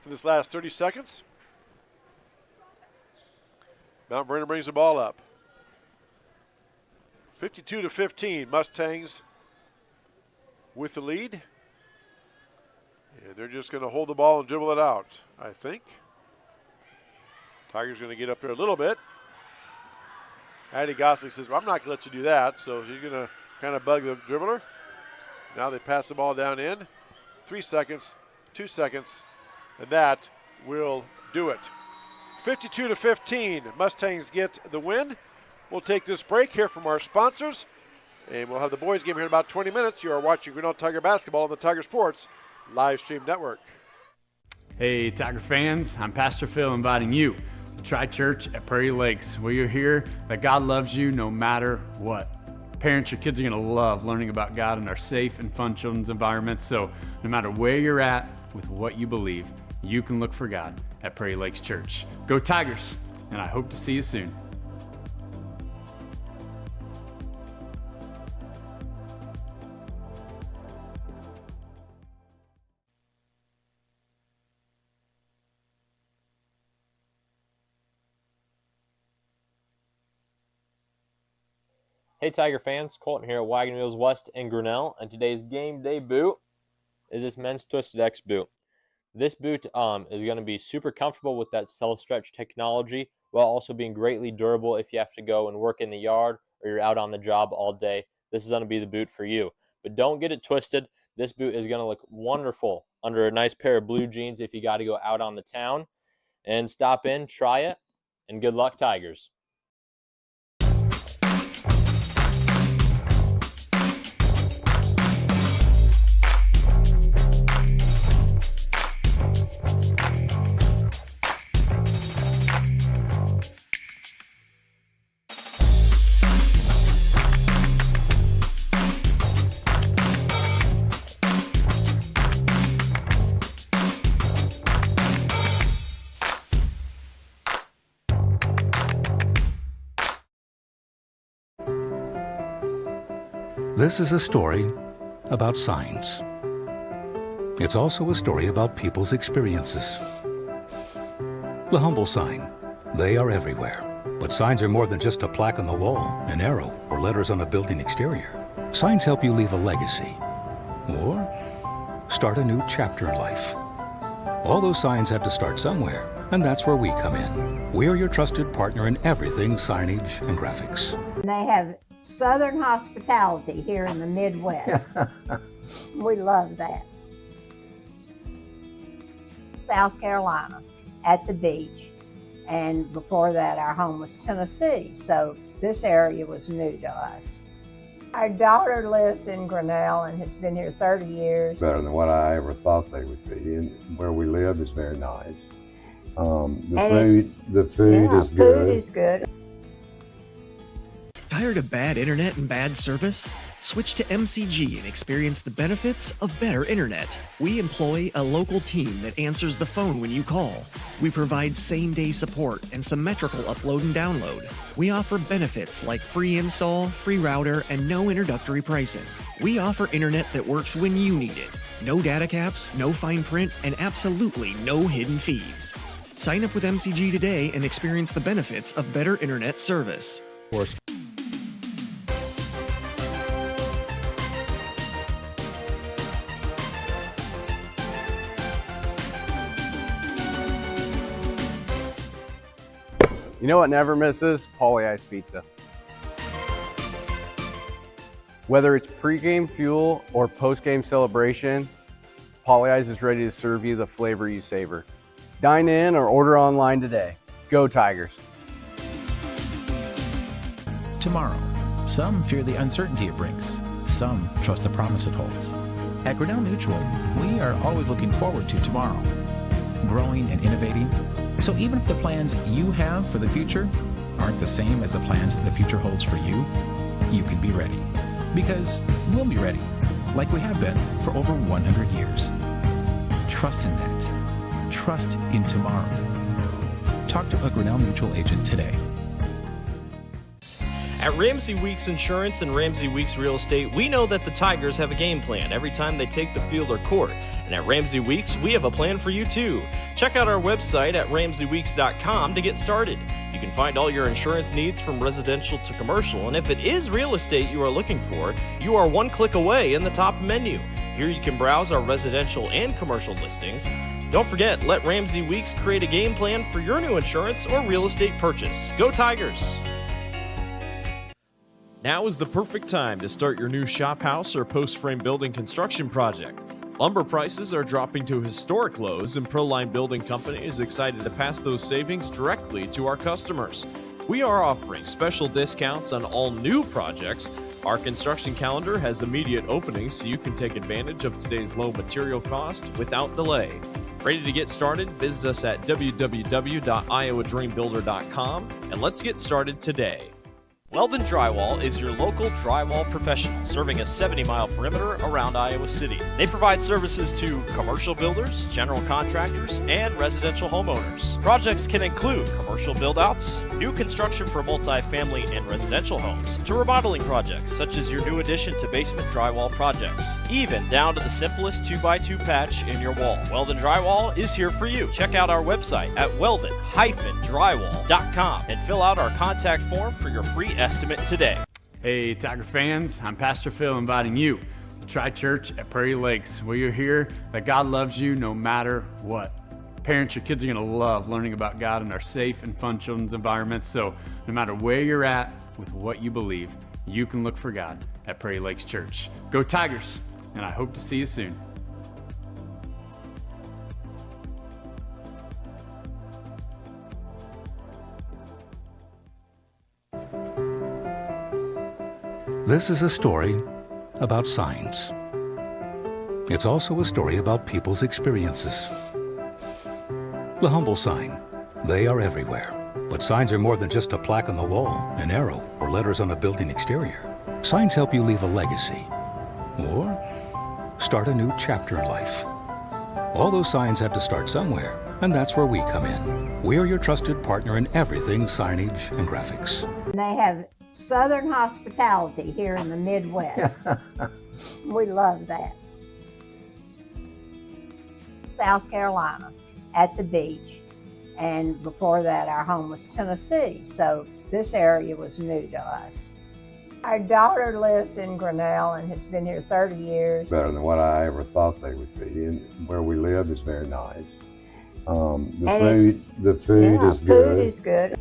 for this last 30 seconds. Mount Vernon brings the ball up. 52-15, Mustangs with the lead. And they're just going to hold the ball and dribble it out, I think. Tigers going to get up there a little bit. Addie Goslink says, well, I'm not going to let you do that. So she's going to kind of bug the dribbler. Now they pass the ball down in. 3 seconds, 2 seconds, and that will do it. 52-15, Mustangs get the win. We'll take this break here from our sponsors, and we'll have the boys game here in about 20 minutes. You are watching Grinnell Tiger basketball on the Tiger Sports live stream network. Hey, Tiger fans, I'm Pastor Phil inviting you to Tri Church at Prairie Lakes, where you'll hear that God loves you no matter what. Parents, your kids are going to love learning about God in our safe and fun children's environments. So no matter where you're at with what you believe, you can look for God at Prairie Lakes Church. Go Tigers, and I hope to see you soon. Hey Tiger fans, Colton here at Wagon Wheels West in Grinnell, and today's game day boot is this men's Twisted X boot. This boot is going to be super comfortable with that self-stretch technology while also being greatly durable if you have to go and work in the yard or you're out on the job all day. This is going to be the boot for you. But don't get it twisted. This boot is going to look wonderful under a nice pair of blue jeans if you got to go out on the town. And stop in, try it, and good luck, Tigers. This is a story about signs. It's also a story about people's experiences. The humble sign. They are everywhere. But signs are more than just a plaque on the wall, an arrow, or letters on a building exterior. Signs help you leave a legacy or start a new chapter in life. All those signs have to start somewhere, and that's where we come in. We're your trusted partner in everything signage and graphics. They have Southern hospitality here in the Midwest. We love that. South Carolina, at the beach, and before that our home was Tennessee, so this area was new to us. Our daughter lives in Grinnell and has been here 30 years. Better than what I ever thought they would be, and where we live is very nice. The food is good. Food is good. Tired of bad internet and bad service? Switch to MCG and experience the benefits of better internet. We employ a local team that answers the phone when you call. We provide same-day support and symmetrical upload and download. We offer benefits like free install, free router, and no introductory pricing. We offer internet that works when you need it. No data caps, no fine print, and absolutely no hidden fees. Sign up with MCG today and experience the benefits of better internet service. You know what never misses? Pauly Ice Pizza. Whether it's pregame fuel or postgame celebration, Pauly Ice is ready to serve you the flavor you savor. Dine in or order online today. Go Tigers. Tomorrow, some fear the uncertainty it brings. Some trust the promise it holds. At Grinnell Mutual, we are always looking forward to tomorrow, growing and innovating. So even if the plans you have for the future aren't the same as the plans the future holds for you, you can be ready. Because we'll be ready, like we have been for over 100 years. Trust in that. Trust in tomorrow. Talk to a Grinnell Mutual agent today. At Ramsey Weeks Insurance and Ramsey Weeks Real Estate, we know that the Tigers have a game plan every time they take the field or court. And at Ramsey Weeks, we have a plan for you too. Check out our website at ramseyweeks.com to get started. You can find all your insurance needs from residential to commercial, and if it is real estate you are looking for, you are one click away in the top menu. Here you can browse our residential and commercial listings. Don't forget, let Ramsey Weeks create a game plan for your new insurance or real estate purchase. Go Tigers! Now is the perfect time to start your new shop house or post-frame building construction project. Lumber prices are dropping to historic lows, and Proline Building Company is excited to pass those savings directly to our customers. We are offering special discounts on all new projects. Our construction calendar has immediate openings so you can take advantage of today's low material cost without delay. Ready to get started? Visit us at www.iowadreambuilder.com and let's get started today. Weldon Drywall is your local drywall professional, serving a 70-mile perimeter around Iowa City. They provide services to commercial builders, general contractors, and residential homeowners. Projects can include commercial build-outs, new construction for multi-family and residential homes, to remodeling projects such as your new addition to basement drywall projects, even down to the simplest 2x2 patch in your wall. Weldon Drywall is here for you. Check out our website at weldon-drywall.com and fill out our contact form for your free estimate today. Hey, Tiger fans, I'm Pastor Phil inviting you Try church at Prairie Lakes, where you'll hear that God loves you no matter what. Parents, your kids are going to love learning about God in our safe and fun children's environments. So no matter where you're at with what you believe, you can look for God at Prairie Lakes Church. Go Tigers, and I hope to see you soon. This is a story about signs. It's also a story about people's experiences. The humble sign. They are everywhere. But signs are more than just a plaque on the wall, an arrow, or letters on a building exterior. Signs help you leave a legacy or start a new chapter in life. All those signs have to start somewhere, and that's where we come in. We are your trusted partner in everything signage and graphics. They have Southern hospitality here in the Midwest. We love that. South Carolina, at the beach, and before that our home was Tennessee, so this area was new to us. Our daughter lives in Grinnell and has been here 30 years. Better than what I ever thought they would be, and where we live is very nice. The food is good. Food is good.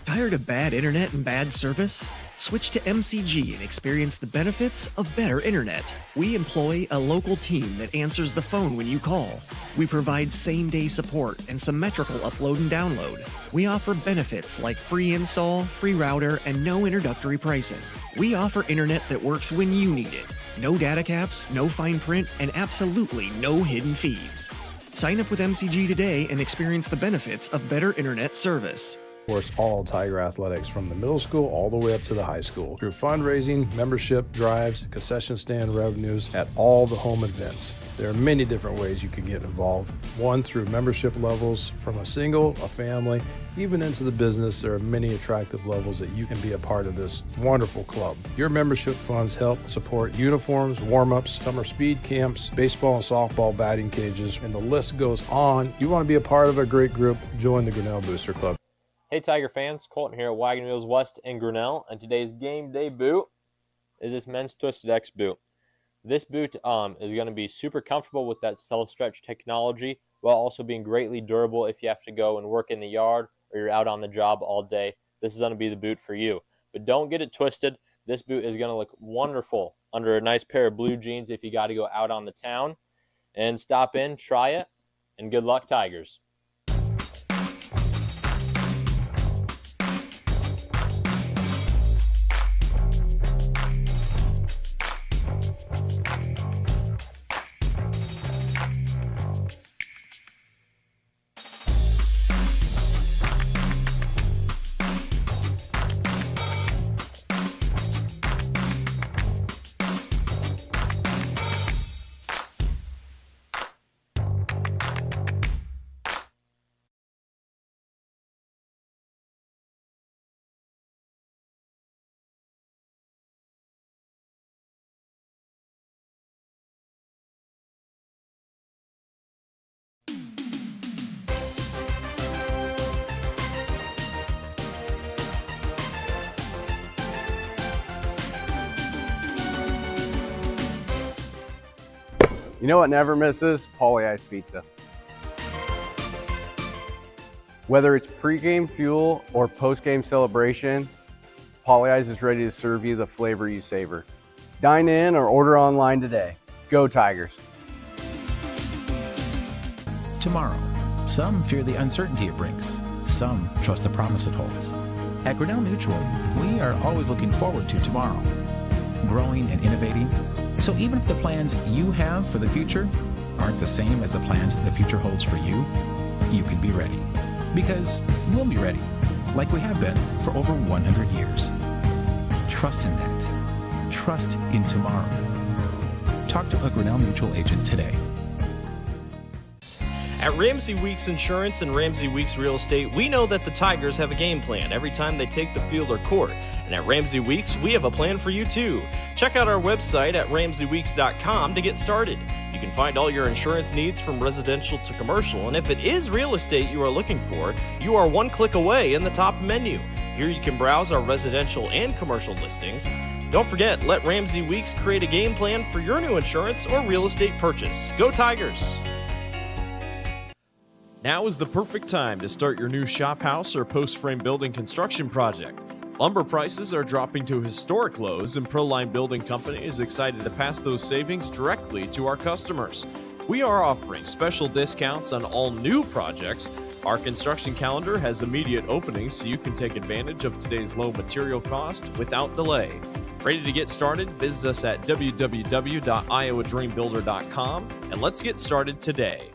Tired of bad internet and bad service? Switch to MCG and experience the benefits of better internet. We employ a local team that answers the phone when you call. We provide same-day support and symmetrical upload and download. We offer benefits like free install, free router, and no introductory pricing. We offer internet that works when you need it. No data caps, no fine print, and absolutely no hidden fees. Sign up with MCG today and experience the benefits of better internet service. Of course, all Tiger athletics from the middle school all the way up to the high school through fundraising, membership, drives, concession stand revenues at all the home events. There are many different ways you can get involved. One, through membership levels from a single, a family, even into the business. There are many attractive levels that you can be a part of this wonderful club. Your membership funds help support uniforms, warm-ups, summer speed camps, baseball and softball batting cages, and the list goes on. You want to be a part of a great group, join the Grinnell Booster Club. Hey Tiger fans, Colton here at Wagon Wheels West in Grinnell, and today's game day boot is this men's Twisted X boot. This boot is going to be super comfortable with that self-stretch technology while also being greatly durable if you have to go and work in the yard or you're out on the job all day. This is going to be the boot for you. But don't get it twisted. This boot is going to look wonderful under a nice pair of blue jeans if you got to go out on the town. And stop in, try it, and good luck Tigers. You know what never misses? Paulie Ice Pizza. Whether it's pregame fuel or postgame celebration, Paulie Ice is ready to serve you the flavor you savor. Dine in or order online today. Go Tigers. Tomorrow, some fear the uncertainty it brings. Some trust the promise it holds. At Grinnell Mutual, we are always looking forward to tomorrow, growing and innovating. So even if the plans you have for the future aren't the same as the plans the future holds for you, you can be ready. Because we'll be ready, like we have been for over 100 years. Trust in that. Trust in tomorrow. Talk to a Grinnell Mutual agent today. At Ramsey Weeks Insurance and Ramsey Weeks Real Estate, we know that the Tigers have a game plan every time they take the field or court. And at Ramsey Weeks, we have a plan for you too. Check out our website at RamseyWeeks.com to get started. You can find all your insurance needs from residential to commercial, and if it is real estate you are looking for, you are one click away in the top menu. Here you can browse our residential and commercial listings. Don't forget, let Ramsey Weeks create a game plan for your new insurance or real estate purchase. Go Tigers! Now is the perfect time to start your new shop house or post-frame building construction project. Lumber prices are dropping to historic lows, and Proline Building Company is excited to pass those savings directly to our customers. We are offering special discounts on all new projects. Our construction calendar has immediate openings so you can take advantage of today's low material cost without delay. Ready to get started? Visit us at www.iowadreambuilder.com and let's get started today.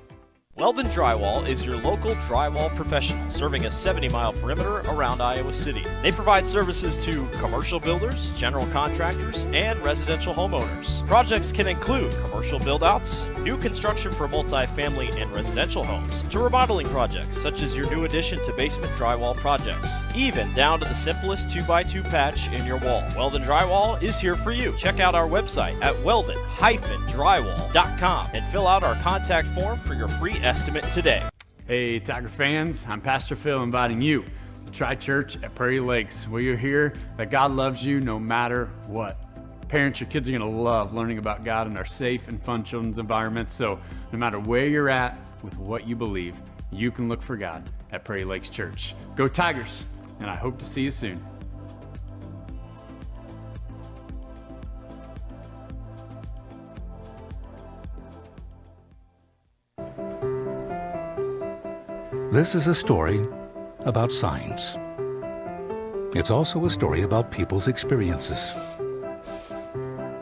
Weldon Drywall is your local drywall professional, serving a 70-mile perimeter around Iowa City. They provide services to commercial builders, general contractors, and residential homeowners. Projects can include commercial build-outs, new construction for multi-family and residential homes, to remodeling projects such as your new addition to basement drywall projects, even down to the simplest 2x2 patch in your wall. Weldon Drywall is here for you. Check out our website at weldon-drywall.com and fill out our contact form for your free estimate today. Hey, Tiger fans, I'm Pastor Phil inviting you to try church at Prairie Lakes, where you'll hear that God loves you no matter what. Parents, your kids are going to love learning about God in our safe and fun children's environments, so no matter where you're at with what you believe, you can look for God at Prairie Lakes Church. Go Tigers, and I hope to see you soon. This is a story about signs. It's also a story about people's experiences.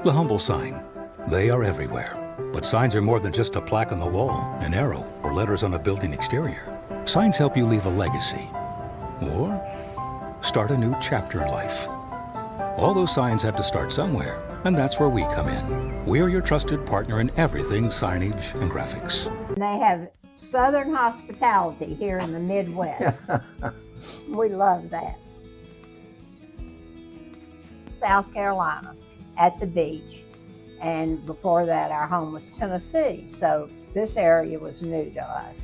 The humble sign. They are everywhere. But signs are more than just a plaque on the wall, an arrow, or letters on a building exterior. Signs help you leave a legacy or start a new chapter in life. All those signs have to start somewhere, and that's where we come in. We're your trusted partner in everything signage and graphics. They have Southern hospitality here in the Midwest. We love that. South Carolina, at the beach, and before that our home was Tennessee, so this area was new to us.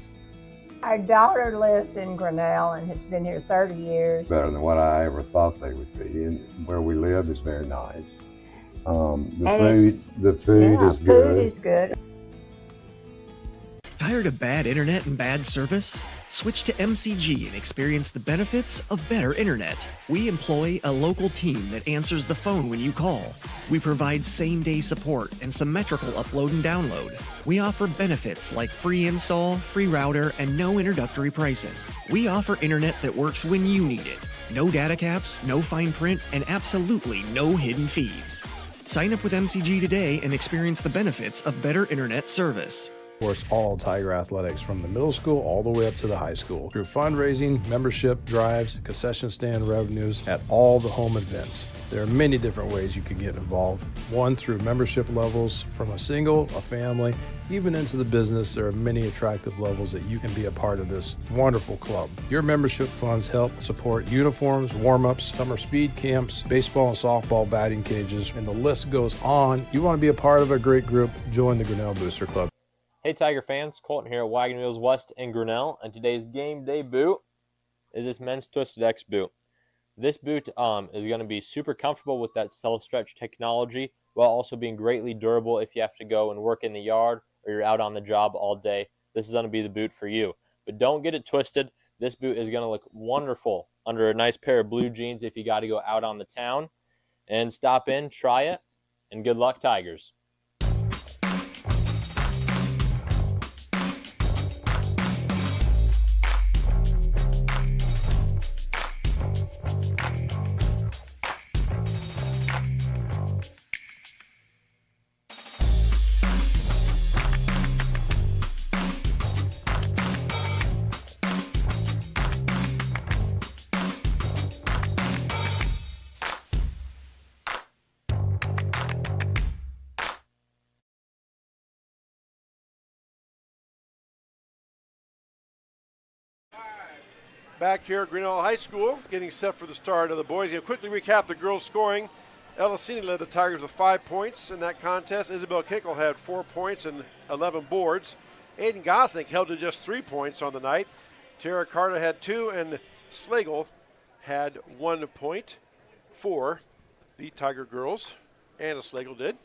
Our daughter lives in Grinnell and has been here 30 years. Better than what I ever thought they would be, and where we live is very nice. The food is good. Food is good. Tired of bad internet and bad service? Switch to MCG and experience the benefits of better internet. We employ a local team that answers the phone when you call. We provide same-day support and symmetrical upload and download. We offer benefits like free install, free router, and no introductory pricing. We offer internet that works when you need it. No data caps, no fine print, and absolutely no hidden fees. Sign up with MCG today and experience the benefits of better internet service. Of course, all Tiger athletics from the middle school all the way up to the high school through fundraising, membership, drives, concession stand revenues at all the home events. There are many different ways you can get involved. One, through membership levels from a single, a family, even into the business. There are many attractive levels that you can be a part of this wonderful club. Your membership funds help support uniforms, warm-ups, summer speed camps, baseball and softball batting cages, and the list goes on. You want to be a part of a great group? Join the Grinnell Booster Club. Hey Tiger fans, Colton here at Wagon Wheels West in Grinnell, and today's game day boot is this men's Twisted X boot. This boot is going to be super comfortable with that self-stretch technology while also being greatly durable if you have to go and work in the yard or you're out on the job all day. This is going to be the boot for you. But don't get it twisted. This boot is going to look wonderful under a nice pair of blue jeans if you got to go out on the town. And stop in, try it, and good luck, Tigers. Back here at Grinnell High School, getting set for the start of the boys. Going to quickly recap the girls' scoring. Ella Cini led the Tigers with 5 points in that contest. Isabel Kinkle had 4 points and 11 boards. Aiden Gosnick held to just 3 points on the night. Tara Carter had 2, and Slagle had 1 point for the Tiger girls. Anna Slagle did.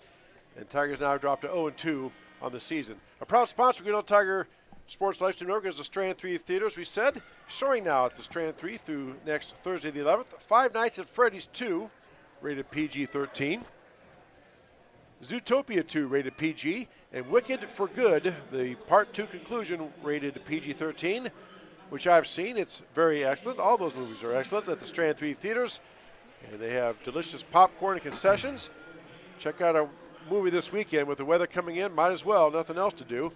And Tigers now dropped to 0-2 on the season. A proud sponsor of Grinnell Tiger Sports Livestream Network is the Strand 3 Theater, as we said. Showing now at the Strand 3 through next Thursday the 11th. 5 Nights at Freddy's 2, rated PG-13. Zootopia 2, rated PG. And Wicked for Good, the Part 2 conclusion, rated PG-13, which I've seen. It's very excellent. All those movies are excellent at the Strand 3 Theaters. And they have delicious popcorn and concessions. Check out a movie this weekend with the weather coming in. Might as well, nothing else to do.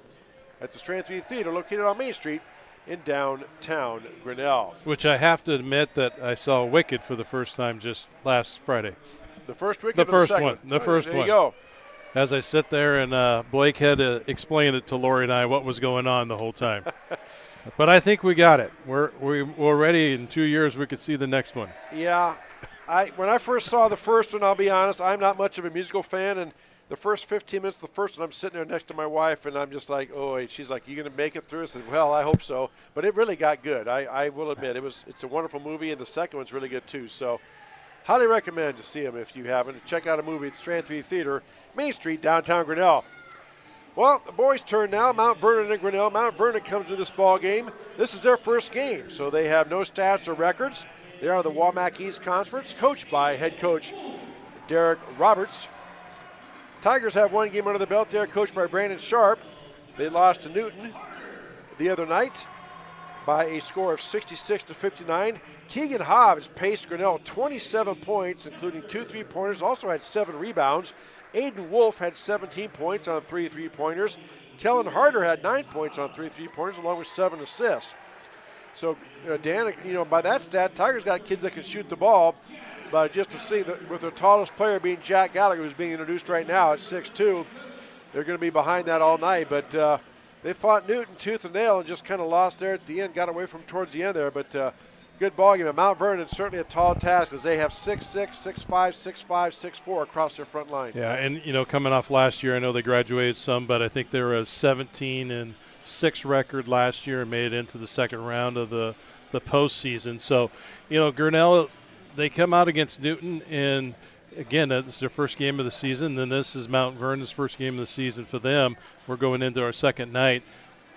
At the Strand 3 Theater, located on Main Street in downtown Grinnell. Which I have to admit that I saw Wicked for the first time just last Friday. The first Wicked The or the first second? one. The first there one. You go. As I sit there, and Blake had to explain it to Lori and I what was going on the whole time. But I think we got it. We're ready. In 2 years, we could see the next one. Yeah. When I first saw the first one, I'll be honest, I'm not much of a musical fan, and the first 15 minutes of the first one, I'm sitting there next to my wife, and I'm just like, oh, wait. She's like, you going to make it through? I said, well, I hope so. But it really got good. I will admit, it's a wonderful movie, and the second one's really good, too. So highly recommend to see them if you haven't. Check out a movie at Strand 3 Theater, Main Street, downtown Grinnell. Well, the boys' turn now. Mount Vernon and Grinnell. Mount Vernon comes to this ball game. This is their first game, so they have no stats or records. They are the Wamak East Conference, coached by head coach Derek Roberts. Tigers have one game under the belt. They're coached by Brandon Sharp. They lost to Newton the other night by a score of 66-59. Keegan Hobbs paced Grinnell 27 points, including 2 3-pointers, also had 7 rebounds. Aiden Wolf had 17 points on 3 3-pointers. Kellen Harder had 9 points on 3 3-pointers, along with 7 assists. So, Dan, by that stat, Tigers got kids that can shoot the ball. But just to see that with their tallest player being Jack Gallagher, who's being introduced right now at 6'2", they're going to be behind that all night. But they fought Newton tooth and nail and just kind of lost there at the end, got away from towards the end there. But good ball game. At Mount Vernon, certainly a tall task as they have 6'6", 6'5", 6'5", 6'4" across their front line. Yeah, and, coming off last year, I know they graduated some, but I think they were a 17-6 record last year and made it into the second round of the postseason. So, Grinnell, they come out against Newton, and again, that's their first game of the season. Then this is Mount Vernon's first game of the season for them. We're going into our second night.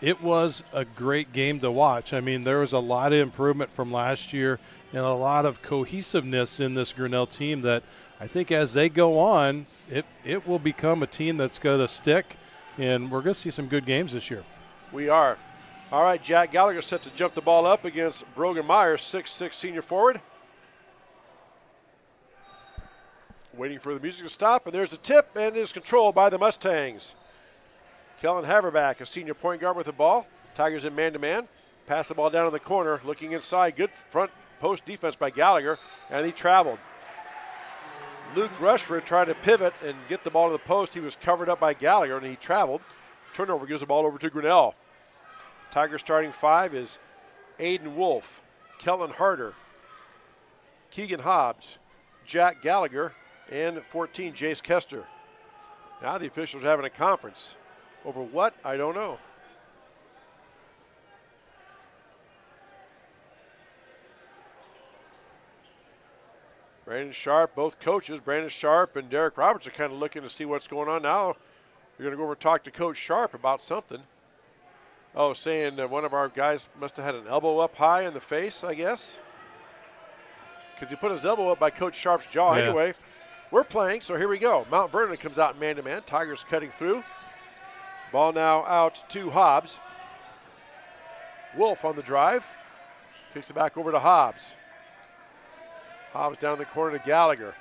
It was a great game to watch. I mean, there was a lot of improvement from last year and a lot of cohesiveness in this Grinnell team that I think as they go on, it will become a team that's going to stick, and we're going to see some good games this year. We are. All right, Jack Gallagher set to jump the ball up against Brogan Myers, 6'6" senior forward. Waiting for the music to stop, and there's a tip, and it is controlled by the Mustangs. Kellen Haverback, a senior point guard with the ball. Tigers in man-to-man. Pass the ball down in the corner, looking inside. Good front post defense by Gallagher, and he traveled. Luke Rushford tried to pivot and get the ball to the post. He was covered up by Gallagher, and he traveled. Turnover gives the ball over to Grinnell. Tigers starting 5 is Aiden Wolf, Kellen Harder, Keegan Hobbs, Jack Gallagher, and 14, Jace Kester. Now the officials are having a conference. Over what? I don't know. Brandon Sharp, both coaches, Brandon Sharp and Derek Roberts, are kind of looking to see what's going on now. We're going to go over and talk to Coach Sharp about something. Oh, saying one of our guys must have had an elbow up high in the face, I guess. Because he put his elbow up by Coach Sharp's jaw. Yeah. Anyway, we're playing, so here we go. Mount Vernon comes out man-to-man. Tigers cutting through. Ball now out to Hobbs. Wolf on the drive. Kicks it back over to Hobbs. Hobbs down in the corner to Gallagher.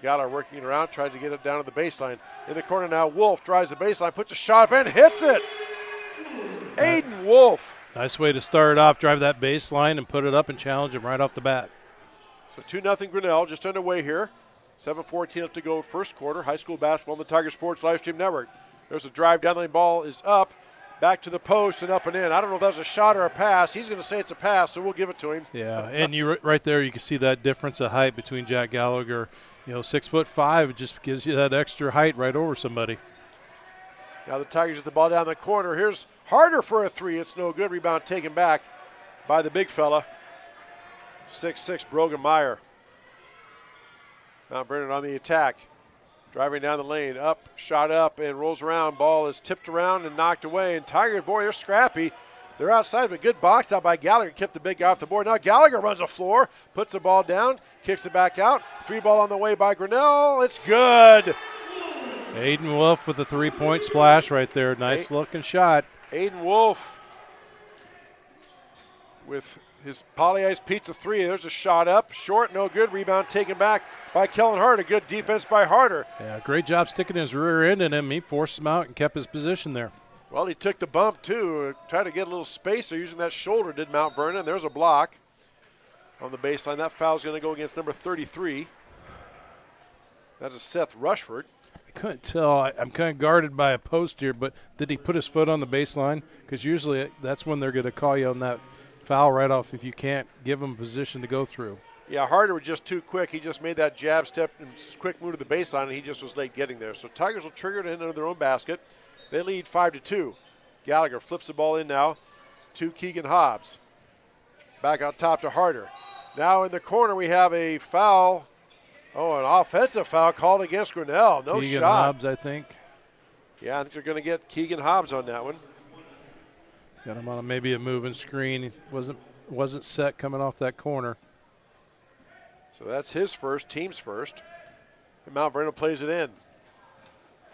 Gallagher working it around, tries to get it down to the baseline. In the corner now, Wolf drives the baseline, puts a shot up and hits it. Aiden Wolf. Nice way to start it off, drive that baseline and put it up and challenge him right off the bat. So 2-0 Grinnell, just underway here. 7:14 left to go first quarter. High school basketball on the Tiger Sports Livestream Network. There's a drive down the lane, ball is up, back to the post and up and in. I don't know if that's a shot or a pass. He's going to say it's a pass, so we'll give it to him. Yeah, and you right there, you can see that difference of height between Jack Gallagher. 6'5", just gives you that extra height right over somebody. Now the Tigers get the ball down the corner. Here's Harder for a three. It's no good. Rebound taken back by the big fella. 6'6", Brogan Meyer. Mount Vernon on the attack. Driving down the lane, up, shot up, and rolls around. Ball is tipped around and knocked away. And Tigers, boy, they're scrappy. They're outside, but good box out by Gallagher. Kept the big guy off the board. Now Gallagher runs the floor, puts the ball down, kicks it back out. 3 ball on the way by Grinnell. It's good. Aiden Wolf with a 3-point splash right there. Nice looking shot. Aiden Wolf with his Poly Ice Pizza 3. There's a shot up, short, no good. Rebound taken back by Kellen Harder. Good defense by Harder. Yeah, great job sticking his rear end in him. He forced him out and kept his position there. Well, he took the bump, too. Tried to get a little spacer using that shoulder, did Mount Vernon. There's a block on the baseline. That foul's going to go against number 33. That is Seth Rushford. I couldn't tell. I'm kind of guarded by a post here, but did he put his foot on the baseline? Because usually that's when they're going to call you on that foul right off if you can't give him position to go through. Yeah, Harder was just too quick. He just made that jab step and quick move to the baseline, and he just was late getting there. So Tigers will trigger it in under their own basket. They lead 5-2. Gallagher flips the ball in now to Keegan Hobbs. Back out top to Harder. Now in the corner we have a foul. Oh, an offensive foul called against Grinnell. No Keegan shot. Hobbs, I think. Yeah, I think they're going to get Keegan Hobbs on that one. Got him on maybe a moving screen. He wasn't set coming off that corner. So that's his first, team's first. And Mount Vernon plays it in.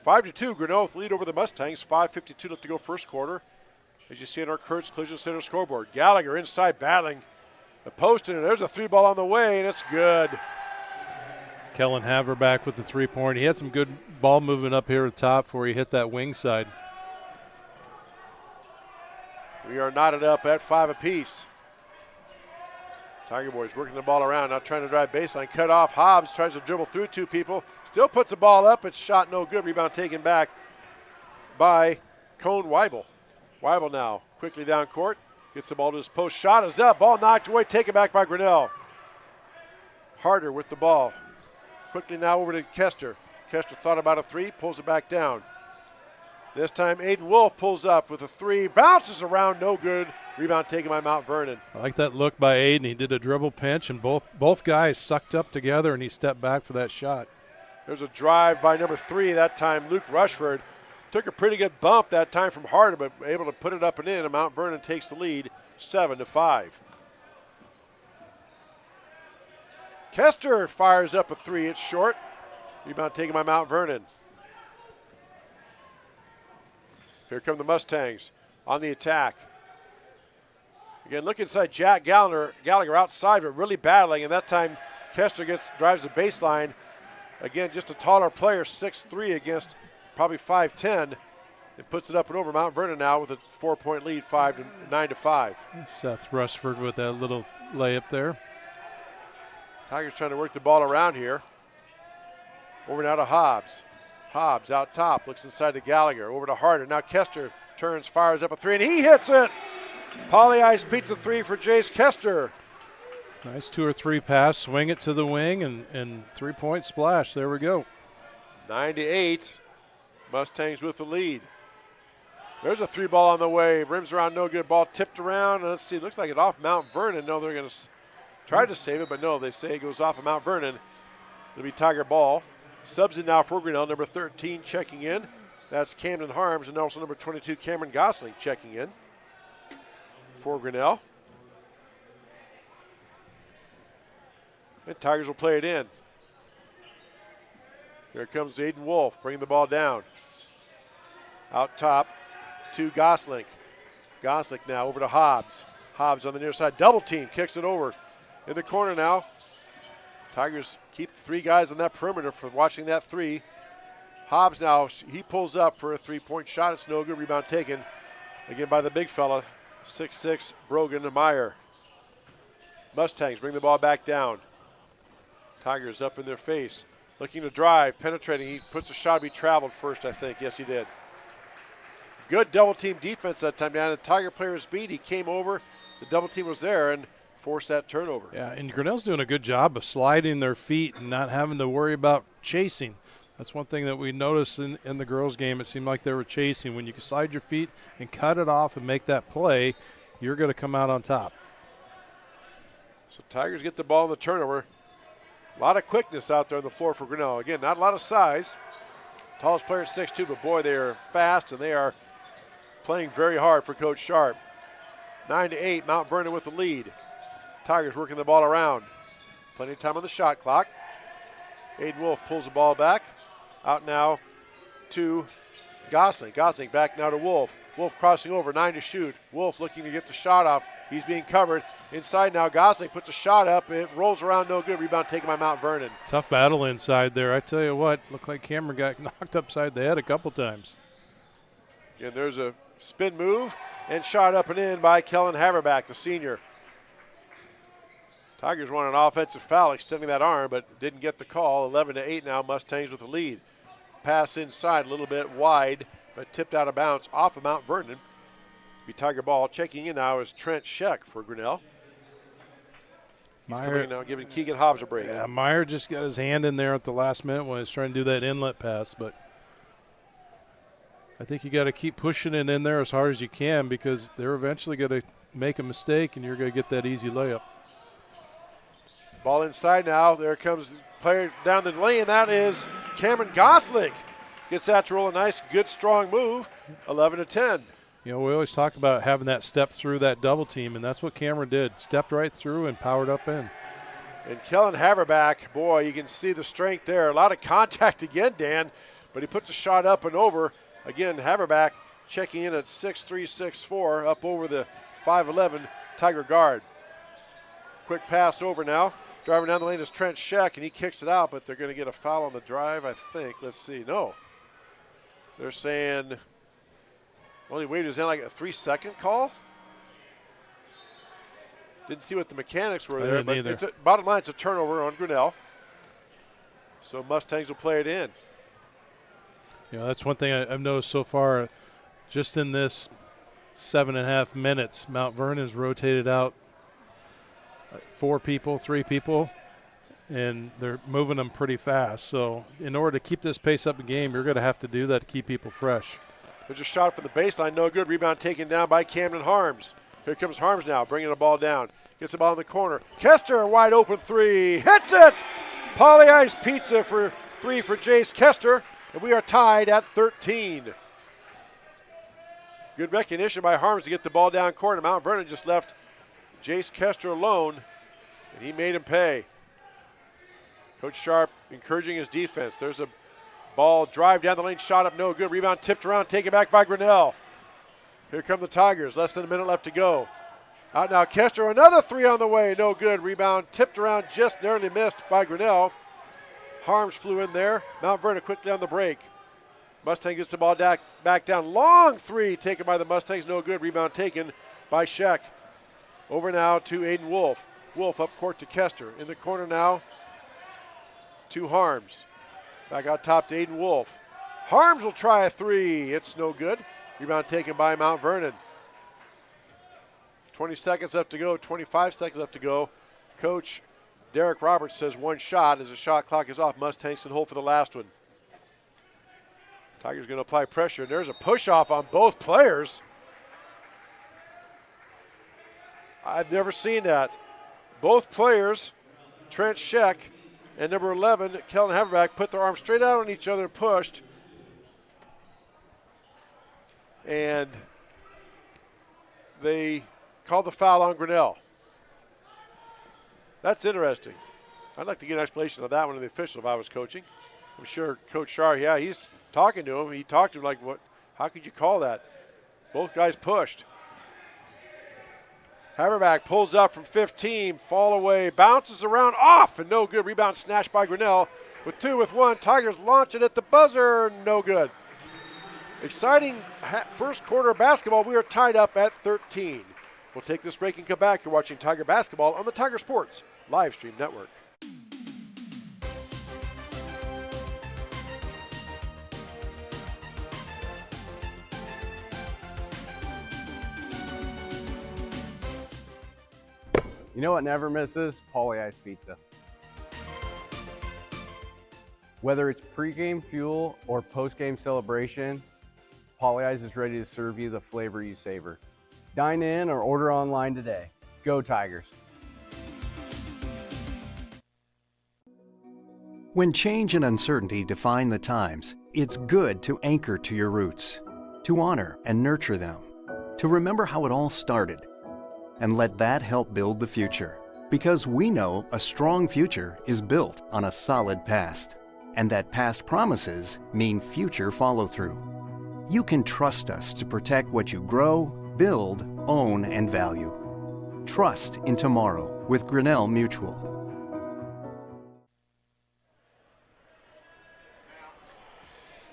5-2, Grinnell with lead over the Mustangs. 5:52 left to go first quarter. As you see in our Kurtz Collision Center scoreboard. Gallagher inside battling the post, and there's a 3 ball on the way, and it's good. Kellen Haverback with the 3-point. He had some good ball movement up here at the top before he hit that wing side. We are knotted up at 5 apiece. Tiger boys working the ball around, now trying to drive baseline. Cut off. Hobbs tries to dribble through 2 people. Still puts the ball up. It's shot no good. Rebound taken back by Cone Weibel. Weibel now quickly down court. Gets the ball to his post. Shot is up. Ball knocked away. Taken back by Grinnell. Harder with the ball. Quickly now over to Kester. Kester thought about a 3. Pulls it back down. This time Aiden Wolf pulls up with a 3. Bounces around. No good. Rebound taken by Mount Vernon. I like that look by Aiden. He did a dribble pinch, and both guys sucked up together, and he stepped back for that shot. There's a drive by number 3. That time Luke Rushford took a pretty good bump that time from Harder, but able to put it up and in, and Mount Vernon takes the lead 7-5. Kester fires up a 3. It's short. Rebound taken by Mount Vernon. Here come the Mustangs on the attack. Again, look inside Jack Gallagher outside, but really battling. And that time, Kester drives the baseline. Again, just a taller player, 6'3" against probably 5'10", and puts it up and over. Mount Vernon now with a 4-point lead, 9-5. Seth Rushford with that little layup there. Tigers trying to work the ball around here. Over now to Hobbs. Hobbs out top, looks inside to Gallagher. Over to Harder. Now Kester turns, fires up a 3, and he hits it. Poly Ice Pizza 3 for Jace Kester. Nice 2 or 3 pass, swing it to the wing, and 3-point splash. There we go. 9-8. Mustangs with the lead. There's a 3 ball on the way. Rims around, no good. Ball tipped around. Let's see, looks like it off Mount Vernon. No, they're going to try to save it, but no, they say it goes off of Mount Vernon. It'll be Tiger ball. Subs in now for Grinnell. Number 13 checking in. That's Camden Harms, and also number 22, Cameron Gosling, checking in for Grinnell. And Tigers will play it in. Here comes Aiden Wolf, bringing the ball down. Out top to Gosling. Gosling now over to Hobbs. Hobbs on the near side, double team, kicks it over. In the corner now. Tigers keep 3 guys on that perimeter for watching that 3. Hobbs now, he pulls up for a 3-point shot. It's no good. Rebound taken again by the big fella, 6'6", Brogan Meyer. Mustangs bring the ball back down. Tigers up in their face. Looking to drive, penetrating. He puts a shot. He traveled first, I think. Yes, he did. Good double-team defense that time down. The Tiger player's beat. He came over. The double team was there and forced that turnover. Yeah, and Grinnell's doing a good job of sliding their feet and not having to worry about chasing. That's one thing that we noticed in the girls' game. It seemed like they were chasing. When you can slide your feet and cut it off and make that play, you're going to come out on top. So Tigers get the ball in the turnover. A lot of quickness out there on the floor for Grinnell. Again, not a lot of size. Tallest player is 6'2", but boy, they are fast and they are playing very hard for Coach Sharp. 9-8, Mount Vernon with the lead. Tigers working the ball around. Plenty of time on the shot clock. Aiden Wolf pulls the ball back. Out now to Gosling. Gosling back now to Wolf. Wolf crossing over, 9 to shoot. Wolf looking to get the shot off. He's being covered. Inside now, Gosling puts a shot up. It rolls around, no good. Rebound taken by Mount Vernon. Tough battle inside there. I tell you what, looked like Cameron got knocked upside the head a couple times. And there's a spin move and shot up and in by Kellen Haverback, the senior. Tigers want an offensive foul, extending that arm, but didn't get the call. 11-8 now, Mustangs with the lead. Pass inside, a little bit wide, but tipped out of bounds off of Mount Vernon. Be Tiger ball. Checking in now is Trent Scheck for Grinnell. He's coming in now, giving Keegan Hobbs a break. Yeah, Meyer just got his hand in there at the last minute when he was trying to do that inlet pass, but I think you got to keep pushing it in there as hard as you can because they're eventually going to make a mistake and you're going to get that easy layup. Ball inside now. There comes the player down the lane. That is Cameron Gosling. Gets that to roll a nice, good, strong move. 11-10. You know, we always talk about having that step through that double team, and that's what Cameron did. Stepped right through and powered up in. And Kellen Haverback, boy, you can see the strength there. A lot of contact again, Dan, but he puts a shot up and over. Again, Haverback checking in at 6'3", 6'4", up over the 5'11" Tiger guard. Quick pass over now. Driving down the lane is Trent Scheck, and he kicks it out, but they're going to get a foul on the drive, I think. Let's see. No. They're saying, well, he waved his hand like a 3-second call. Didn't see what the mechanics were there, but it's bottom line, it's a turnover on Grinnell. So Mustangs will play it in. You know, that's one thing I've noticed so far. Just in this 7.5 minutes, Mount Vernon's rotated out 4 people, 3 people, and they're moving them pretty fast. So in order to keep this pace up the game, you're going to have to do that to keep people fresh. There's a shot from the baseline, no good. Rebound taken down by Camden Harms. Here comes Harms now, bringing the ball down. Gets the ball in the corner. Kester, wide open 3, hits it! Polly Ice Pizza for 3 for Jace Kester, and we are tied at 13. Good recognition by Harms to get the ball down court, and Mount Vernon just left Jace Kester alone, and he made him pay. Coach Sharp encouraging his defense. There's a ball, drive down the lane, shot up, no good. Rebound tipped around, taken back by Grinnell. Here come the Tigers, less than a minute left to go. Out now, Kester, another 3 on the way, no good. Rebound tipped around, just narrowly missed by Grinnell. Harms flew in there. Mount Vernon quickly on the break. Mustang gets the ball back down. Long 3 taken by the Mustangs, no good. Rebound taken by Scheck. Over now to Aiden Wolf. Wolf up court to Kester. In the corner now to Harms. Back out top to Aiden Wolf. Harms will try a 3. It's no good. Rebound taken by Mount Vernon. 20 seconds left to go, 25 seconds left to go. Coach Derek Roberts says 1 shot as the shot clock is off. Mustangs can hold for the last one. Tigers going to apply pressure, and there's a push-off on both players. I've never seen that. Both players, Trent Scheck and number 11, Kellen Haverback, put their arms straight out on each other and pushed. And they called the foul on Grinnell. That's interesting. I'd like to get an explanation of that one of the official if I was coaching. I'm sure Coach Shar, yeah, he's talking to him. He talked to him like, what? How could you call that? Both guys pushed. Haverback pulls up from 15, fall away, bounces around, off, and no good. Rebound snatched by Grinnell. With 2 with 1, Tigers launch it at the buzzer, no good. Exciting first quarter of basketball. We are tied up at 13. We'll take this break and come back. You're watching Tiger Basketball on the Tiger Sports Live Stream Network. You know what never misses? Polly Ice Pizza. Whether it's pregame fuel or postgame celebration, Polly Ice is ready to serve you the flavor you savor. Dine in or order online today. Go Tigers. When change and uncertainty define the times, it's good to anchor to your roots, to honor and nurture them, to remember how it all started, and let that help build the future. Because we know a strong future is built on a solid past, and that past promises mean future follow-through. You can trust us to protect what you grow, build, own, and value. Trust in tomorrow with Grinnell Mutual.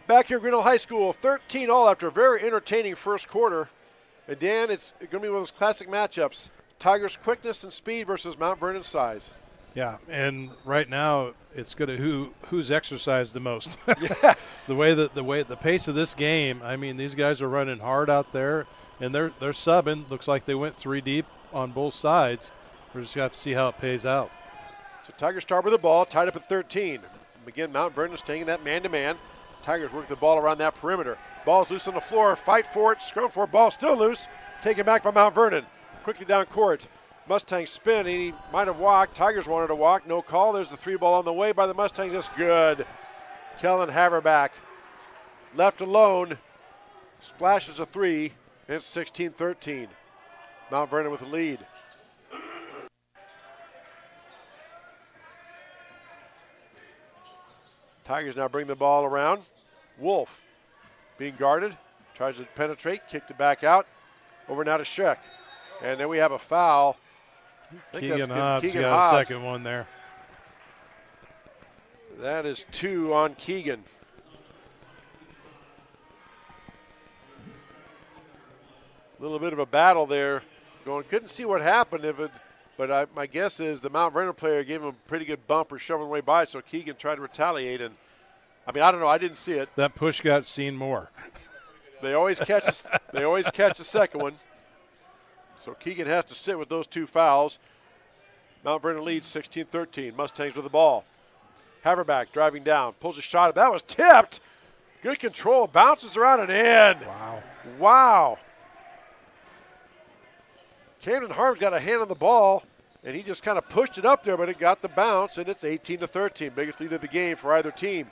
Back here at Grinnell High School, 13 all after a very entertaining first quarter. And Dan, it's going to be one of those classic matchups. Tigers' quickness and speed versus Mount Vernon's size. Yeah, and right now it's going to who's exercised the most. Yeah. the pace of this game. I mean, these guys are running hard out there, and they're subbing. Looks like they went 3 deep on both sides. We're just going to have to see how it pays out. So Tigers start with the ball, tied up at 13. Again, Mount Vernon staying in that man-to-man. Tigers work the ball around that perimeter. Ball's loose on the floor. Fight for it. Scrum for it. Ball still loose. Taken back by Mount Vernon. Quickly down court. Mustangs spin. He might have walked. Tigers wanted to walk. No call. There's the 3 ball on the way by the Mustangs. That's good. Kellen Haverback left alone. Splashes a 3. And it's 16-13. Mount Vernon with the lead. Tigers now bring the ball around. Wolf being guarded, tries to penetrate, kicked it back out. Over now to Sheck. And then we have a foul. Keegan Hobbs got a second one there. That is 2 on Keegan. A little bit of a battle there. Couldn't see what happened but my guess is the Mount Vernon player gave him a pretty good bump or shoving way by, so Keegan tried to retaliate. And I mean, I don't know. I didn't see it. That push got seen more. They always catch the second one. So Keegan has to sit with those 2 fouls. Mount Vernon leads 16-13. Mustangs with the ball. Haverback driving down, pulls a shot. That was tipped. Good control. Bounces around and in. Wow. Camden Harms got a hand on the ball, and he just kind of pushed it up there, but it got the bounce, and it's 18-13. Biggest lead of the game for either team.